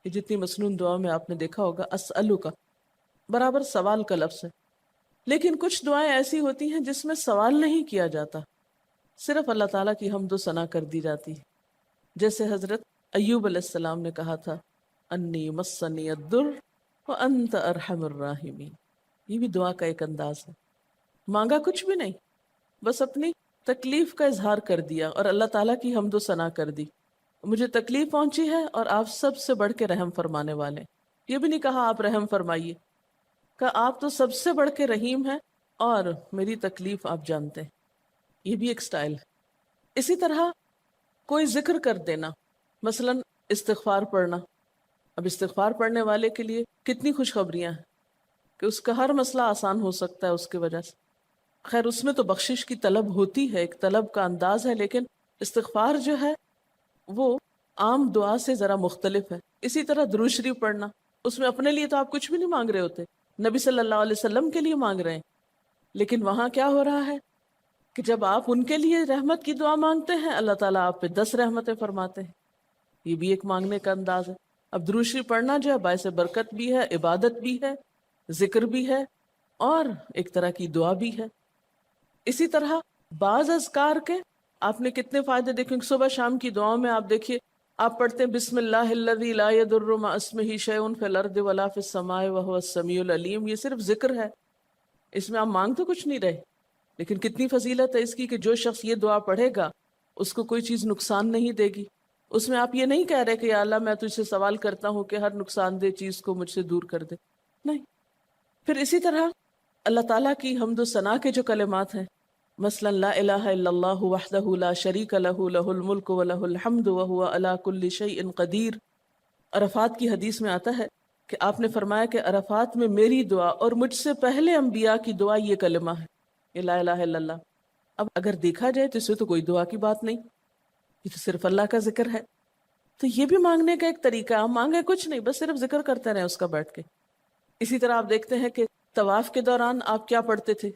یہ جتنی مسنون دعا میں آپ نے دیکھا ہوگا اسألک برابر سوال کا لفظ ہے. لیکن کچھ دعائیں ایسی ہوتی ہیں جس میں سوال نہیں کیا جاتا، صرف اللہ تعالیٰ کی حمد و ثنا کر دی جاتی ہے. جیسے حضرت ایوب علیہ السلام نے کہا تھا انی مسنی الضر وانت ارحم الراحمین. یہ بھی دعا کا ایک انداز ہے. مانگا کچھ بھی نہیں، بس اپنی تکلیف کا اظہار کر دیا اور اللہ تعالیٰ کی حمد و ثنا کر دی. مجھے تکلیف پہنچی ہے اور آپ سب سے بڑھ کے رحم فرمانے والے. یہ بھی نہیں کہا آپ رحم فرمائیے، کہ آپ تو سب سے بڑھ کے رحیم ہیں اور میری تکلیف آپ جانتے ہیں. یہ بھی ایک سٹائل ہے. اسی طرح کوئی ذکر کر دینا، مثلا استغفار پڑھنا. اب استغفار پڑھنے والے کے لیے کتنی خوشخبریاں ہیں کہ اس کا ہر مسئلہ آسان ہو سکتا ہے اس کی وجہ سے. خیر اس میں تو بخشش کی طلب ہوتی ہے، ایک طلب کا انداز ہے، لیکن استغفار جو ہے وہ عام دعا سے ذرا مختلف ہے. اسی طرح درود شریف پڑھنا، اس میں اپنے لیے تو آپ کچھ بھی نہیں مانگ رہے ہوتے، نبی صلی اللہ علیہ وسلم کے لیے مانگ رہے ہیں. لیکن وہاں کیا ہو رہا ہے کہ جب آپ ان کے لیے رحمت کی دعا مانگتے ہیں، اللہ تعالیٰ آپ پہ 10 رحمتیں فرماتے ہیں. یہ بھی ایک مانگنے کا انداز ہے. اب درود شریف پڑھنا جو ہے باعث برکت بھی ہے، عبادت بھی ہے، ذکر بھی ہے اور ایک طرح کی دعا بھی ہے. اسی طرح بعض اذکار کے آپ نے کتنے فائدے دیکھیں. صبح شام کی دعاؤں میں آپ دیکھیے آپ پڑھتے ہیں بسم اللہ الذی لا یضر مع اسمہ شیء فی الارض ولا فی السماء وهو السمیع العلیم. یہ صرف ذکر ہے، اس میں آپ مانگ تو کچھ نہیں رہے، لیکن کتنی فضیلت ہے اس کی کہ جو شخص یہ دعا پڑھے گا اس کو کوئی چیز نقصان نہیں دے گی. اس میں آپ یہ نہیں کہہ رہے کہ یا اللہ میں تجھ سے سوال کرتا ہوں کہ ہر نقصان دہ چیز کو مجھ سے دور کر دے، نہیں. پھر اسی طرح اللہ تعالیٰ کی حمد و ثنا کے جو کلمات ہیں، مثلا لا الہ الا اللہ وحدہ لا شریک لہ لہ الملک ولہ الحمد وہو علی کل شیء قدیر. عرفات کی حدیث میں آتا ہے کہ آپ نے فرمایا کہ عرفات میں میری دعا اور مجھ سے پہلے انبیاء کی دعا یہ کلمہ ہے، یہ لا الہ الا اللہ. اب اگر دیکھا جائے تو اس سے تو کوئی دعا کی بات نہیں، یہ تو صرف اللہ کا ذکر ہے. تو یہ بھی مانگنے کا ایک طریقہ. آپ مانگے کچھ نہیں، بس صرف ذکر کرتے رہیں اس کا بیٹھ کے. اسی طرح آپ دیکھتے ہیں کہ طواف کے دوران آپ کیا پڑھتے تھے؟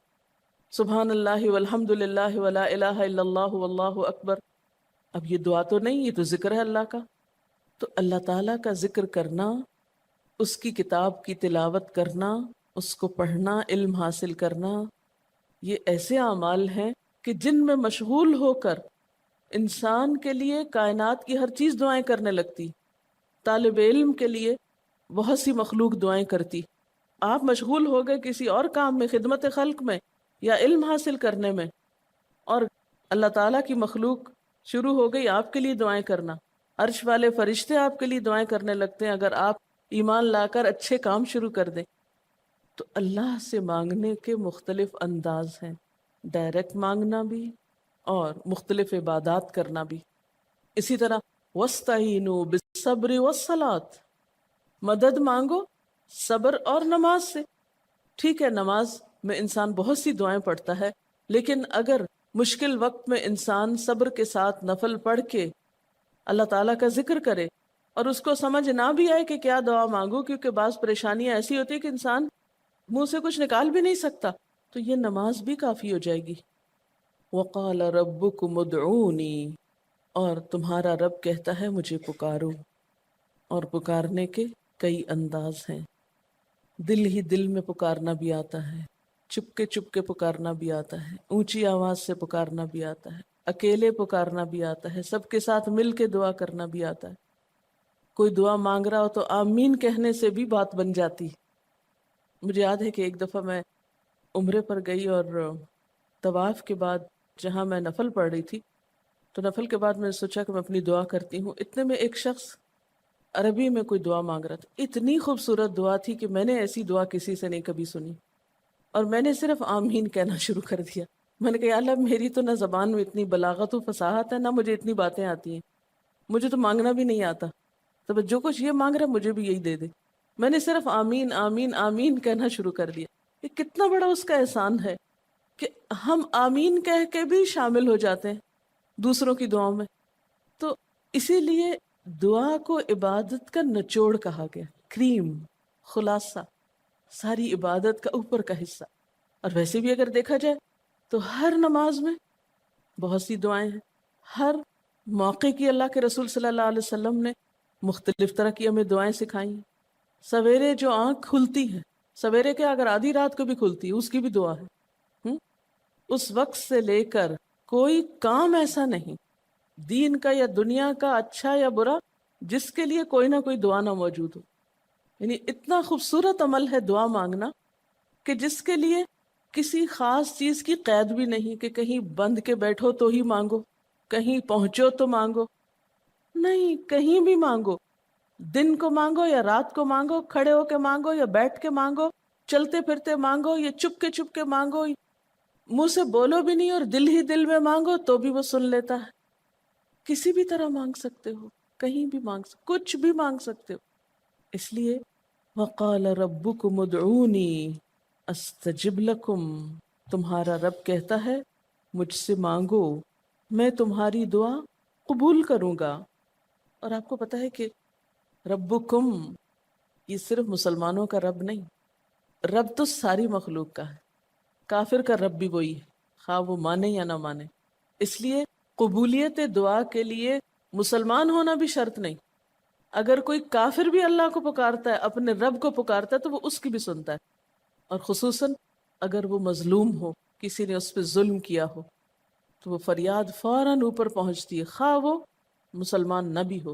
سبحان اللہ والحمد للہ ولا الہ الا اللہ واللہ اکبر. اب یہ دعا تو نہیں، یہ تو ذکر ہے اللہ کا. تو اللہ تعالیٰ کا ذکر کرنا، اس کی کتاب کی تلاوت کرنا، اس کو پڑھنا، علم حاصل کرنا، یہ ایسے اعمال ہیں کہ جن میں مشغول ہو کر انسان کے لیے کائنات کی ہر چیز دعائیں کرنے لگتی. طالب علم کے لیے بہت سی مخلوق دعائیں کرتی. آپ مشغول ہو گئے کسی اور کام میں، خدمت خلق میں یا علم حاصل کرنے میں، اور اللہ تعالیٰ کی مخلوق شروع ہو گئی آپ کے لیے دعائیں کرنا. عرش والے فرشتے آپ کے لیے دعائیں کرنے لگتے ہیں اگر آپ ایمان لا کر اچھے کام شروع کر دیں. تو اللہ سے مانگنے کے مختلف انداز ہیں، ڈائریکٹ مانگنا بھی اور مختلف عبادات کرنا بھی. اسی طرح وَاسْتَعِینُوا بِالصَّبْرِ وَالصَّلَاةِ، مدد مانگو صبر اور نماز سے. ٹھیک ہے نماز میں انسان بہت سی دعائیں پڑھتا ہے، لیکن اگر مشکل وقت میں انسان صبر کے ساتھ نفل پڑھ کے اللہ تعالیٰ کا ذکر کرے اور اس کو سمجھ نہ بھی آئے کہ کیا دعا مانگو، کیونکہ بعض پریشانیاں ایسی ہوتی ہیں کہ انسان منہ سے کچھ نکال بھی نہیں سکتا، تو یہ نماز بھی کافی ہو جائے گی. وَقَالَ رَبُّكُمُ ادْعُونِي، اور تمہارا رب کہتا ہے مجھے پکارو. اور پکارنے کے کئی انداز ہیں. دل ہی دل میں پکارنا بھی آتا ہے، چپ کے پکارنا بھی آتا ہے، اونچی آواز سے پکارنا بھی آتا ہے، اکیلے پکارنا بھی آتا ہے، سب کے ساتھ مل کے دعا کرنا بھی آتا ہے۔ کوئی دعا مانگ رہا ہو تو آمین کہنے سے بھی بات بن جاتی۔ مجھے یاد ہے کہ ایک دفعہ میں عمرے پر گئی اور طواف کے بعد جہاں میں نفل پڑھ رہی تھی تو نفل کے بعد میں نے سوچا کہ میں اپنی دعا کرتی ہوں، اتنے میں ایک شخص عربی میں کوئی دعا مانگ رہا تھا۔ اتنی خوبصورت دعا تھی کہ میں نے ایسی دعا کسی سے نہیں کبھی سنی، اور میں نے صرف آمین کہنا شروع کر دیا۔ میں نے کہا یا اللہ، میری تو نہ زبان میں اتنی بلاغت و فصاحت ہے، نہ مجھے اتنی باتیں آتی ہیں، مجھے تو مانگنا بھی نہیں آتا، تو بس جو کچھ یہ مانگ رہا ہے مجھے بھی یہی دے دے۔ میں نے صرف آمین آمین آمین کہنا شروع کر دیا۔ یہ کتنا بڑا اس کا احسان ہے کہ ہم آمین کہہ کے بھی شامل ہو جاتے ہیں دوسروں کی دعاؤں میں۔ تو اسی لیے دعا کو عبادت کا نچوڑ کہا گیا، کریم، خلاصہ، ساری عبادت کا اوپر کا حصہ۔ اور ویسے بھی اگر دیکھا جائے تو ہر نماز میں بہت سی دعائیں ہیں، ہر موقع کی اللہ کے رسول صلی اللہ علیہ وسلم نے مختلف طرح کی ہمیں دعائیں سکھائی ہیں۔ سویرے جو آنکھ کھلتی ہے، سویرے کے اگر آدھی رات کو بھی کھلتی ہے اس کی بھی دعا ہے۔ اس وقت سے لے کر کوئی کام ایسا نہیں دین کا یا دنیا کا، اچھا یا برا، جس کے لیے کوئی نہ کوئی دعا نہ موجود ہو۔ یعنی اتنا خوبصورت عمل ہے دعا مانگنا کہ جس کے لیے کسی خاص چیز کی قید بھی نہیں کہ کہیں بند کے بیٹھو تو ہی مانگو، کہیں پہنچو تو مانگو، نہیں، کہیں بھی مانگو، دن کو مانگو یا رات کو مانگو، کھڑے ہو کے مانگو یا بیٹھ کے مانگو، چلتے پھرتے مانگو یا چپ کے مانگو، منہ سے بولو بھی نہیں اور دل ہی دل میں مانگو تو بھی وہ سن لیتا ہے۔ کسی بھی طرح مانگ سکتے ہو، کہیں بھی مانگ سکتے، کچھ بھی مانگ سکتے ہو۔ اس لیے وَقَالَ رَبُّكُمُ ادْعُونِي أَسْتَجِبْ لَكُمْ، تمہارا رب کہتا ہے مجھ سے مانگو، میں تمہاری دعا قبول کروں گا۔ اور آپ کو پتا ہے کہ ربکم یہ صرف مسلمانوں کا رب نہیں، رب تو ساری مخلوق کا ہے، کافر کا رب بھی وہی ہے، خواہ وہ مانے یا نہ مانے۔ اس لیے قبولیت دعا کے لیے مسلمان ہونا بھی شرط نہیں، اگر کوئی کافر بھی اللہ کو پکارتا ہے، اپنے رب کو پکارتا ہے، تو وہ اس کی بھی سنتا ہے، اور خصوصاً اگر وہ مظلوم ہو، کسی نے اس پہ ظلم کیا ہو، تو وہ فریاد فوراً اوپر پہنچتی ہے، خواہ وہ مسلمان نہ بھی ہو۔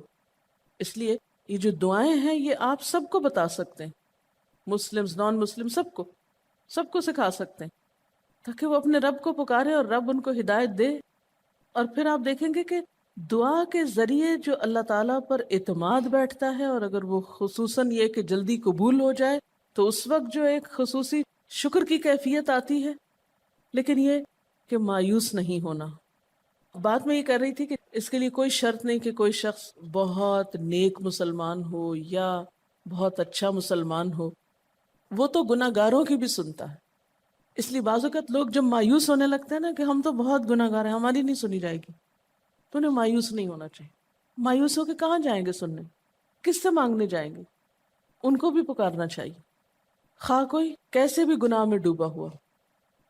اس لیے یہ جو دعائیں ہیں یہ آپ سب کو بتا سکتے ہیں، مسلمز، نان مسلم، سب کو سکھا سکتے ہیں، تاکہ وہ اپنے رب کو پکارے اور رب ان کو ہدایت دے۔ اور پھر آپ دیکھیں گے کہ دعا کے ذریعے جو اللہ تعالیٰ پر اعتماد بیٹھتا ہے، اور اگر وہ خصوصاً یہ کہ جلدی قبول ہو جائے تو اس وقت جو ایک خصوصی شکر کی کیفیت آتی ہے، لیکن یہ کہ مایوس نہیں ہونا۔ بات میں یہ کر رہی تھی کہ اس کے لیے کوئی شرط نہیں کہ کوئی شخص بہت نیک مسلمان ہو یا بہت اچھا مسلمان ہو، وہ تو گناہ گاروں کی بھی سنتا ہے۔ اس لیے بعض اوقات لوگ جب مایوس ہونے لگتے ہیں نا کہ ہم تو بہت گناہ گار ہیں، ہماری نہیں سنی جائے گی، تو انہیں مایوس نہیں ہونا چاہیے۔ مایوس ہو کے کہاں جائیں گے سننے؟ کس سے مانگنے جائیں گے؟ ان کو بھی پکارنا چاہیے، خواہ کوئی کیسے بھی گناہ میں ڈوبا ہوا،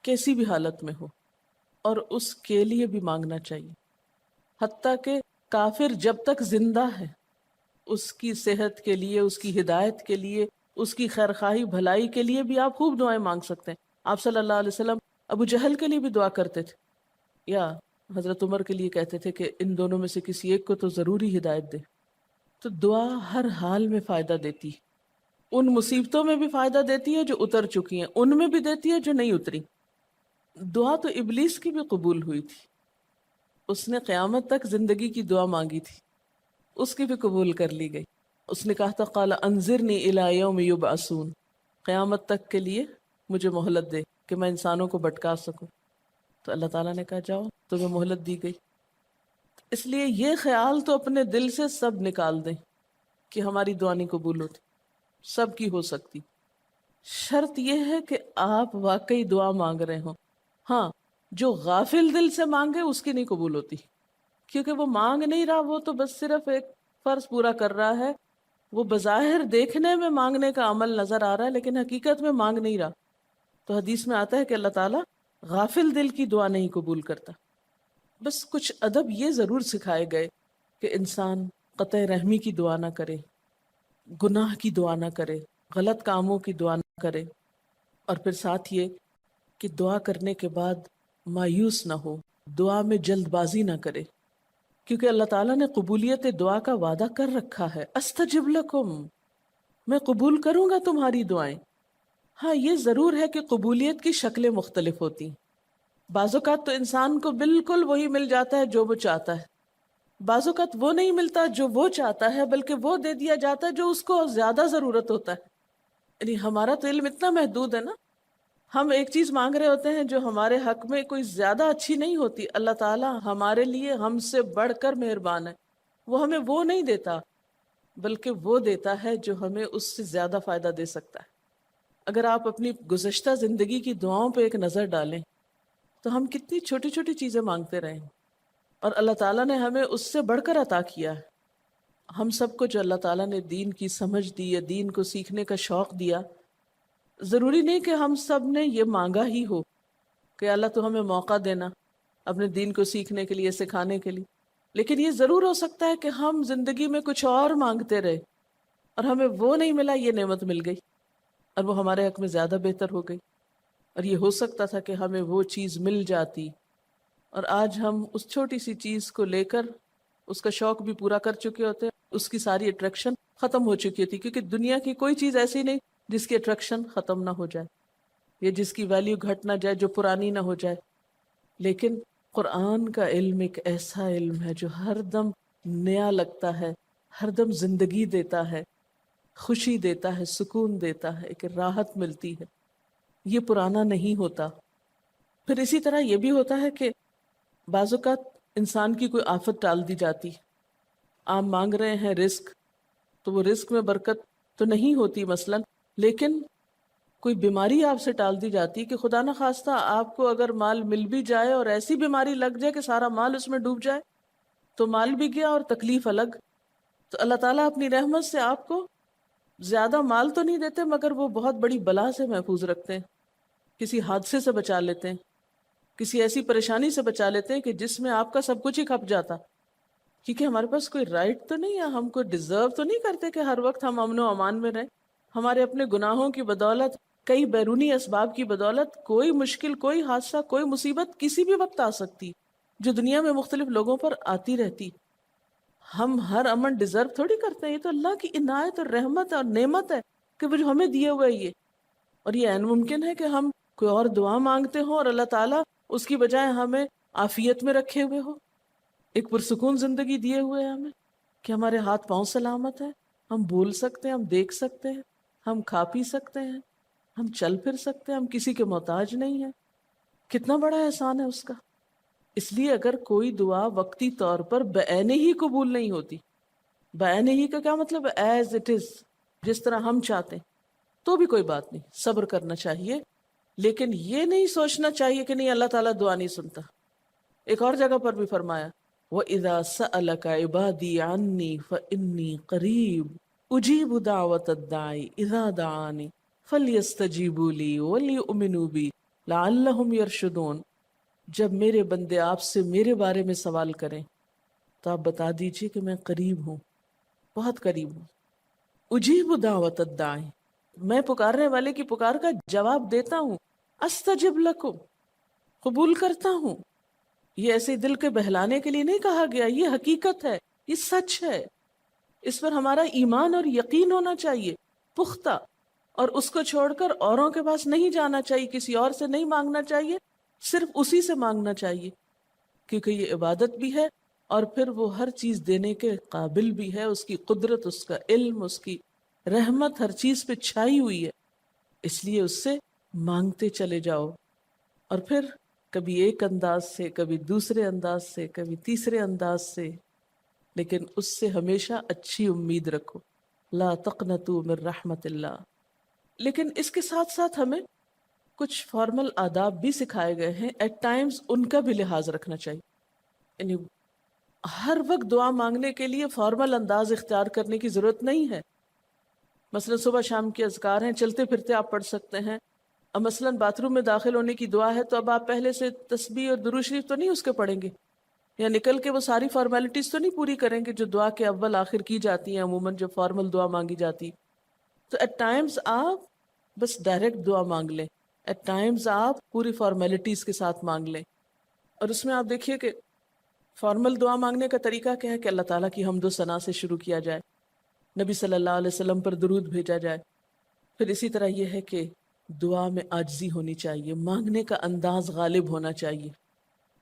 کیسی بھی حالت میں ہو، اور اس کے لیے بھی مانگنا چاہیے۔ حتیٰ کہ کافر جب تک زندہ ہے اس کی صحت کے لیے، اس کی ہدایت کے لیے، اس کی خیرخواہی بھلائی کے لیے بھی آپ خوب دعائیں مانگ سکتے ہیں۔ آپ صلی اللہ علیہ وسلم ابو جہل کے لیے بھی دعا کرتے تھے، یا حضرت عمر کے لیے کہتے تھے کہ ان دونوں میں سے کسی ایک کو تو ضروری ہدایت دے۔ تو دعا ہر حال میں فائدہ دیتی ہے، ان مصیبتوں میں بھی فائدہ دیتی ہے جو اتر چکی ہیں، ان میں بھی دیتی ہے جو نہیں اتری۔ دعا تو ابلیس کی بھی قبول ہوئی تھی، اس نے قیامت تک زندگی کی دعا مانگی تھی، اس کی بھی قبول کر لی گئی۔ اس نے کہا تھا قال انظرنی الی یوم یبعثون، قیامت تک کے لیے مجھے مہلت دے کہ میں انسانوں کو بھٹکا سکوں۔ تو اللہ تعالیٰ نے کہا جاؤ، تمہیں مہلت دی گئی۔ اس لیے یہ خیال تو اپنے دل سے سب نکال دیں کہ ہماری دعا نہیں قبول ہوتی، سب کی ہو سکتی، شرط یہ ہے کہ آپ واقعی دعا مانگ رہے ہوں۔ ہاں، جو غافل دل سے مانگے اس کی نہیں قبول ہوتی، کیونکہ وہ مانگ نہیں رہا، وہ تو بس صرف ایک فرض پورا کر رہا ہے، وہ بظاہر دیکھنے میں مانگنے کا عمل نظر آ رہا ہے لیکن حقیقت میں مانگ نہیں رہا۔ تو حدیث میں آتا ہے کہ اللہ تعالیٰ غافل دل کی دعا نہیں قبول کرتا۔ بس کچھ ادب یہ ضرور سکھائے گئے کہ انسان قطع رحمی کی دعا نہ کرے، گناہ کی دعا نہ کرے، غلط کاموں کی دعا نہ کرے، اور پھر ساتھ یہ کہ دعا کرنے کے بعد مایوس نہ ہو، دعا میں جلد بازی نہ کرے، کیونکہ اللہ تعالیٰ نے قبولیت دعا کا وعدہ کر رکھا ہے، استجب لکم، میں قبول کروں گا تمہاری دعائیں۔ ہاں یہ ضرور ہے کہ قبولیت کی شکلیں مختلف ہوتی ہیں۔ بعض اوقات تو انسان کو بالکل وہی مل جاتا ہے جو وہ چاہتا ہے، بعض اوقات وہ نہیں ملتا جو وہ چاہتا ہے، بلکہ وہ دے دیا جاتا ہے جو اس کو زیادہ ضرورت ہوتا ہے۔ یعنی ہمارا تو علم اتنا محدود ہے نا، ہم ایک چیز مانگ رہے ہوتے ہیں جو ہمارے حق میں کوئی زیادہ اچھی نہیں ہوتی، اللہ تعالیٰ ہمارے لیے ہم سے بڑھ کر مہربان ہے، وہ ہمیں وہ نہیں دیتا بلکہ وہ دیتا ہے جو ہمیں اس سے زیادہ فائدہ دے سکتا ہے۔ اگر آپ اپنی گزشتہ زندگی کی دعاؤں پہ ایک نظر ڈالیں تو ہم کتنی چھوٹی چھوٹی چیزیں مانگتے رہے ہیں، اور اللہ تعالیٰ نے ہمیں اس سے بڑھ کر عطا کیا ہے۔ ہم سب کو جو اللہ تعالیٰ نے دین کی سمجھ دی ہے، دین کو سیکھنے کا شوق دیا، ضروری نہیں کہ ہم سب نے یہ مانگا ہی ہو کہ اللہ تو ہمیں موقع دینا اپنے دین کو سیکھنے کے لیے، سکھانے کے لیے، لیکن یہ ضرور ہو سکتا ہے کہ ہم زندگی میں کچھ اور مانگتے رہے اور ہمیں وہ نہیں ملا، یہ نعمت مل گئی اور وہ ہمارے حق میں زیادہ بہتر ہو گئی، اور یہ ہو سکتا تھا کہ ہمیں وہ چیز مل جاتی، اور آج ہم اس چھوٹی سی چیز کو لے کر اس کا شوق بھی پورا کر چکے ہوتے ہیں، اس کی ساری اٹریکشن ختم ہو چکی ہوتی، کیونکہ دنیا کی کوئی چیز ایسی نہیں جس کی اٹریکشن ختم نہ ہو جائے یا جس کی ویلیو گھٹ نہ جائے، جو پرانی نہ ہو جائے۔ لیکن قرآن کا علم ایک ایسا علم ہے جو ہر دم نیا لگتا ہے، ہر دم زندگی دیتا ہے، خوشی دیتا ہے، سکون دیتا ہے، ایک راحت ملتی ہے، یہ پرانا نہیں ہوتا۔ پھر اسی طرح یہ بھی ہوتا ہے کہ بعض اوقات انسان کی کوئی آفت ٹال دی جاتی، آپ مانگ رہے ہیں رزق، تو وہ رزق میں برکت تو نہیں ہوتی مثلاً، لیکن کوئی بیماری آپ سے ٹال دی جاتی کہ خدا نخواستہ آپ کو اگر مال مل بھی جائے اور ایسی بیماری لگ جائے کہ سارا مال اس میں ڈوب جائے، تو مال بھی گیا اور تکلیف الگ۔ تو اللہ تعالیٰ اپنی رحمت سے آپ کو زیادہ مال تو نہیں دیتے، مگر وہ بہت بڑی بلا سے محفوظ رکھتے ہیں، کسی حادثے سے بچا لیتے ہیں، کسی ایسی پریشانی سے بچا لیتے ہیں کہ جس میں آپ کا سب کچھ ہی کھپ جاتا، کیونکہ ہمارے پاس کوئی رائٹ تو نہیں ہے، ہم کو ڈیزرو تو نہیں کرتے کہ ہر وقت ہم امن و امان میں رہیں۔ ہمارے اپنے گناہوں کی بدولت، کئی بیرونی اسباب کی بدولت کوئی مشکل، کوئی حادثہ، کوئی مصیبت کسی بھی وقت آ سکتی، جو دنیا میں مختلف لوگوں پر آتی رہتی۔ ہم ہر امن ڈیزرو تھوڑی کرتے ہیں، یہ تو اللہ کی عنایت اور رحمت اور نعمت ہے کہ وہ جو ہمیں دیے ہوئے یہ، اور یہ عین ممکن ہے کہ ہم کوئی اور دعا مانگتے ہوں اور اللہ تعالیٰ اس کی بجائے ہمیں عافیت میں رکھے ہوئے ہو، ایک پرسکون زندگی دیے ہوئے ہیں ہمیں، کہ ہمارے ہاتھ پاؤں سلامت ہے، ہم بول سکتے ہیں، ہم دیکھ سکتے ہیں، ہم کھا پی سکتے ہیں، ہم چل پھر سکتے ہیں، ہم کسی کے محتاج نہیں ہیں۔ کتنا بڑا احسان ہے اس کا۔ اس لیے اگر کوئی دعا وقتی طور پر بعین ہی قبول نہیں ہوتی، بعین ہی کا کیا مطلب ہے؟ ایز اٹ از، جس طرح ہم چاہتے ہیں، تو بھی کوئی بات نہیں، صبر کرنا چاہیے، لیکن یہ نہیں سوچنا چاہیے کہ نہیں اللہ تعالیٰ دعا نہیں سنتا۔ ایک اور جگہ پر بھی فرمایا وَإِذَا سَأَلَكَ عِبَادِي عَنِّي فَإِنِّي قَرِيبٌ أُجِيبُ دَعْوَةَ الدَّاعِ إِذَا دَعَانِ فَلْيَسْتَجِيبُوا لِي وَلْيُؤْمِنُوا بِي لَعَلَّهُمْ يَرْشُدُونَ۔ جب میرے بندے آپ سے میرے بارے میں سوال کریں تو آپ بتا دیجئے کہ میں قریب ہوں، بہت قریب ہوں۔ اجیب دعوت الداعی، میں پکارنے والے کی پکار کا جواب دیتا ہوں، استجب لکم، قبول کرتا ہوں۔ یہ ایسے دل کے بہلانے کے لیے نہیں کہا گیا، یہ حقیقت ہے، یہ سچ ہے، اس پر ہمارا ایمان اور یقین ہونا چاہیے پختہ، اور اس کو چھوڑ کر اوروں کے پاس نہیں جانا چاہیے، کسی اور سے نہیں مانگنا چاہیے، صرف اسی سے مانگنا چاہیے، کیونکہ یہ عبادت بھی ہے اور پھر وہ ہر چیز دینے کے قابل بھی ہے، اس کی قدرت، اس کا علم، اس کی رحمت ہر چیز پہ چھائی ہوئی ہے، اس لیے اس سے مانگتے چلے جاؤ، اور پھر کبھی ایک انداز سے، کبھی دوسرے انداز سے، کبھی تیسرے انداز سے، لیکن اس سے ہمیشہ اچھی امید رکھو، لا تقنطوا من رحمت اللہ۔ لیکن اس کے ساتھ ساتھ ہمیں کچھ فارمل آداب بھی سکھائے گئے ہیں، ایٹ ٹائمز ان کا بھی لحاظ رکھنا چاہیے، یعنی ہر وقت دعا مانگنے کے لیے فارمل انداز اختیار کرنے کی ضرورت نہیں ہے۔ مثلا صبح شام کے اذکار ہیں، چلتے پھرتے آپ پڑھ سکتے ہیں، اب مثلا باتھ روم میں داخل ہونے کی دعا ہے تو اب آپ پہلے سے تسبیح اور درود شریف تو نہیں اس کے پڑھیں گے، یا نکل کے وہ ساری فارمیلٹیز تو نہیں پوری کریں گے جو دعا کے اول آخر کی جاتی ہیں عموماً جب فارمل دعا مانگی جاتی۔ تو ایٹ ٹائمز آپ بس ڈائریکٹ دعا مانگ لیں، ایٹ ٹائمز آپ پوری فارمیلٹیز کے ساتھ مانگ لیں، اور اس میں آپ دیکھیے کہ فارمل دعا مانگنے کا طریقہ کیا ہے کہ اللہ تعالیٰ کی حمد و ثنا سے شروع کیا جائے، نبی صلی اللہ علیہ وسلم پر درود بھیجا جائے. پھر اسی طرح یہ ہے کہ دعا میں عاجزی ہونی چاہیے، مانگنے کا انداز غالب ہونا چاہیے.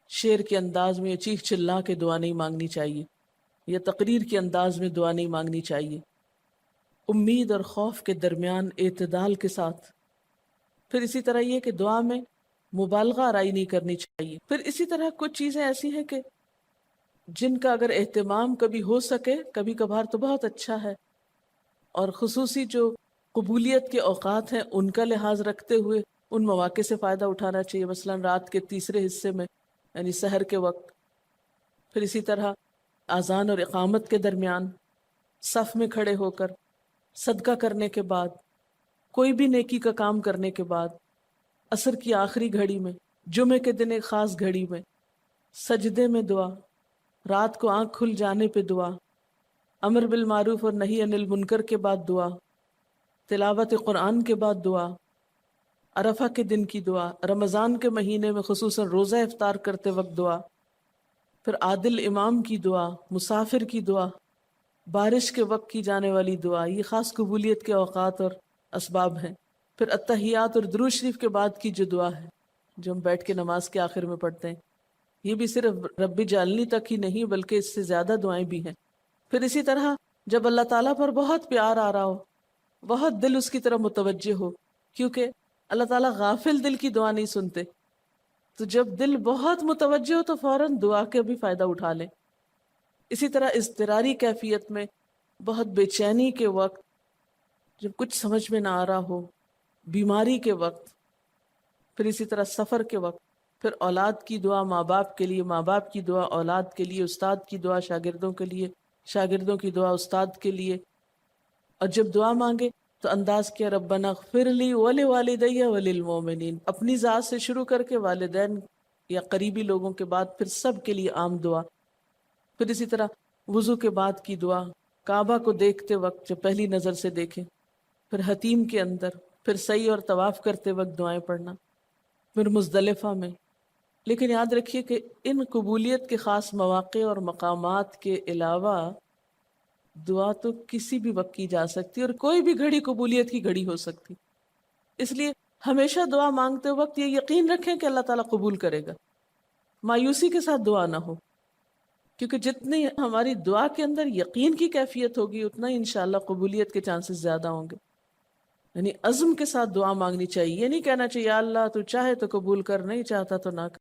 شعر کے انداز میں چیخ چلا کے دعا نہیں مانگنی چاہیے، یا تقریر کے انداز میں دعا نہیں مانگنی چاہیے. امید اور خوف کے درمیان اعتدال کے ساتھ. پھر اسی طرح یہ کہ دعا میں مبالغہ آرائی نہیں کرنی چاہیے. پھر اسی طرح کچھ چیزیں ایسی ہیں کہ جن کا اگر اہتمام کبھی ہو سکے کبھی کبھار تو بہت اچھا ہے، اور خصوصی جو قبولیت کے اوقات ہیں ان کا لحاظ رکھتے ہوئے ان مواقع سے فائدہ اٹھانا چاہیے، مثلا رات کے تیسرے حصے میں یعنی سحر کے وقت. پھر اسی طرح اذان اور اقامت کے درمیان، صف میں کھڑے ہو کر، صدقہ کرنے کے بعد، کوئی بھی نیکی کا کام کرنے کے بعد، عصر کی آخری گھڑی میں، جمعے کے دن ایک خاص گھڑی میں، سجدے میں دعا، رات کو آنکھ کھل جانے پہ دعا، امر بالمعروف اور نہی عن المنکر کے بعد دعا، تلاوت قرآن کے بعد دعا، عرفہ کے دن کی دعا، رمضان کے مہینے میں خصوصاً روزہ افطار کرتے وقت دعا، پھر عادل امام کی دعا، مسافر کی دعا، بارش کے وقت کی جانے والی دعا. یہ خاص قبولیت کے اوقات اور اسباب ہیں. پھر اتحیات اور درود شریف کے بعد کی جو دعا ہے جو ہم بیٹھ کے نماز کے آخر میں پڑھتے ہیں، یہ بھی صرف رب جعلنی تک ہی نہیں بلکہ اس سے زیادہ دعائیں بھی ہیں. پھر اسی طرح جب اللہ تعالیٰ پر بہت پیار آ رہا ہو، بہت دل اس کی طرف متوجہ ہو، کیونکہ اللہ تعالیٰ غافل دل کی دعا نہیں سنتے، تو جب دل بہت متوجہ ہو تو فوراً دعا کے بھی فائدہ اٹھا لیں. اسی طرح اضطراری کیفیت میں، بہت بے چینی کے وقت، جب کچھ سمجھ میں نہ آ رہا ہو، بیماری کے وقت، پھر اسی طرح سفر کے وقت، پھر اولاد کی دعا ماں باپ کے لیے، ماں باپ کی دعا اولاد کے لیے، استاد کی دعا شاگردوں کے لیے، شاگردوں کی دعا استاد کے لیے. اور جب دعا مانگے تو انداز کیا ربنا اغفر لی ولوالدی وللمؤمنین، اپنی ذات سے شروع کر کے والدین یا قریبی لوگوں کے بعد پھر سب کے لیے عام دعا. پھر اسی طرح وضو کے بعد کی دعا، کعبہ کو دیکھتے وقت جب پہلی نظر سے دیکھیں، پھر حتیم کے اندر، پھر سعی اور طواف کرتے وقت دعائیں پڑھنا، پھر مزدلفہ میں. لیکن یاد رکھیے کہ ان قبولیت کے خاص مواقع اور مقامات کے علاوہ دعا تو کسی بھی وقت کی جا سکتی، اور کوئی بھی گھڑی قبولیت کی گھڑی ہو سکتی. اس لیے ہمیشہ دعا مانگتے وقت یہ یقین رکھیں کہ اللہ تعالیٰ قبول کرے گا. مایوسی کے ساتھ دعا نہ ہو، کیونکہ جتنی ہماری دعا کے اندر یقین کی کیفیت ہوگی اتنا ہی انشاءاللہ قبولیت کے چانسز زیادہ ہوں گے. یعنی عزم کے ساتھ دعا مانگنی چاہیے، یہ نہیں کہنا چاہیے یا اللہ تو چاہے تو قبول کر، نہیں چاہتا تو نہ کر.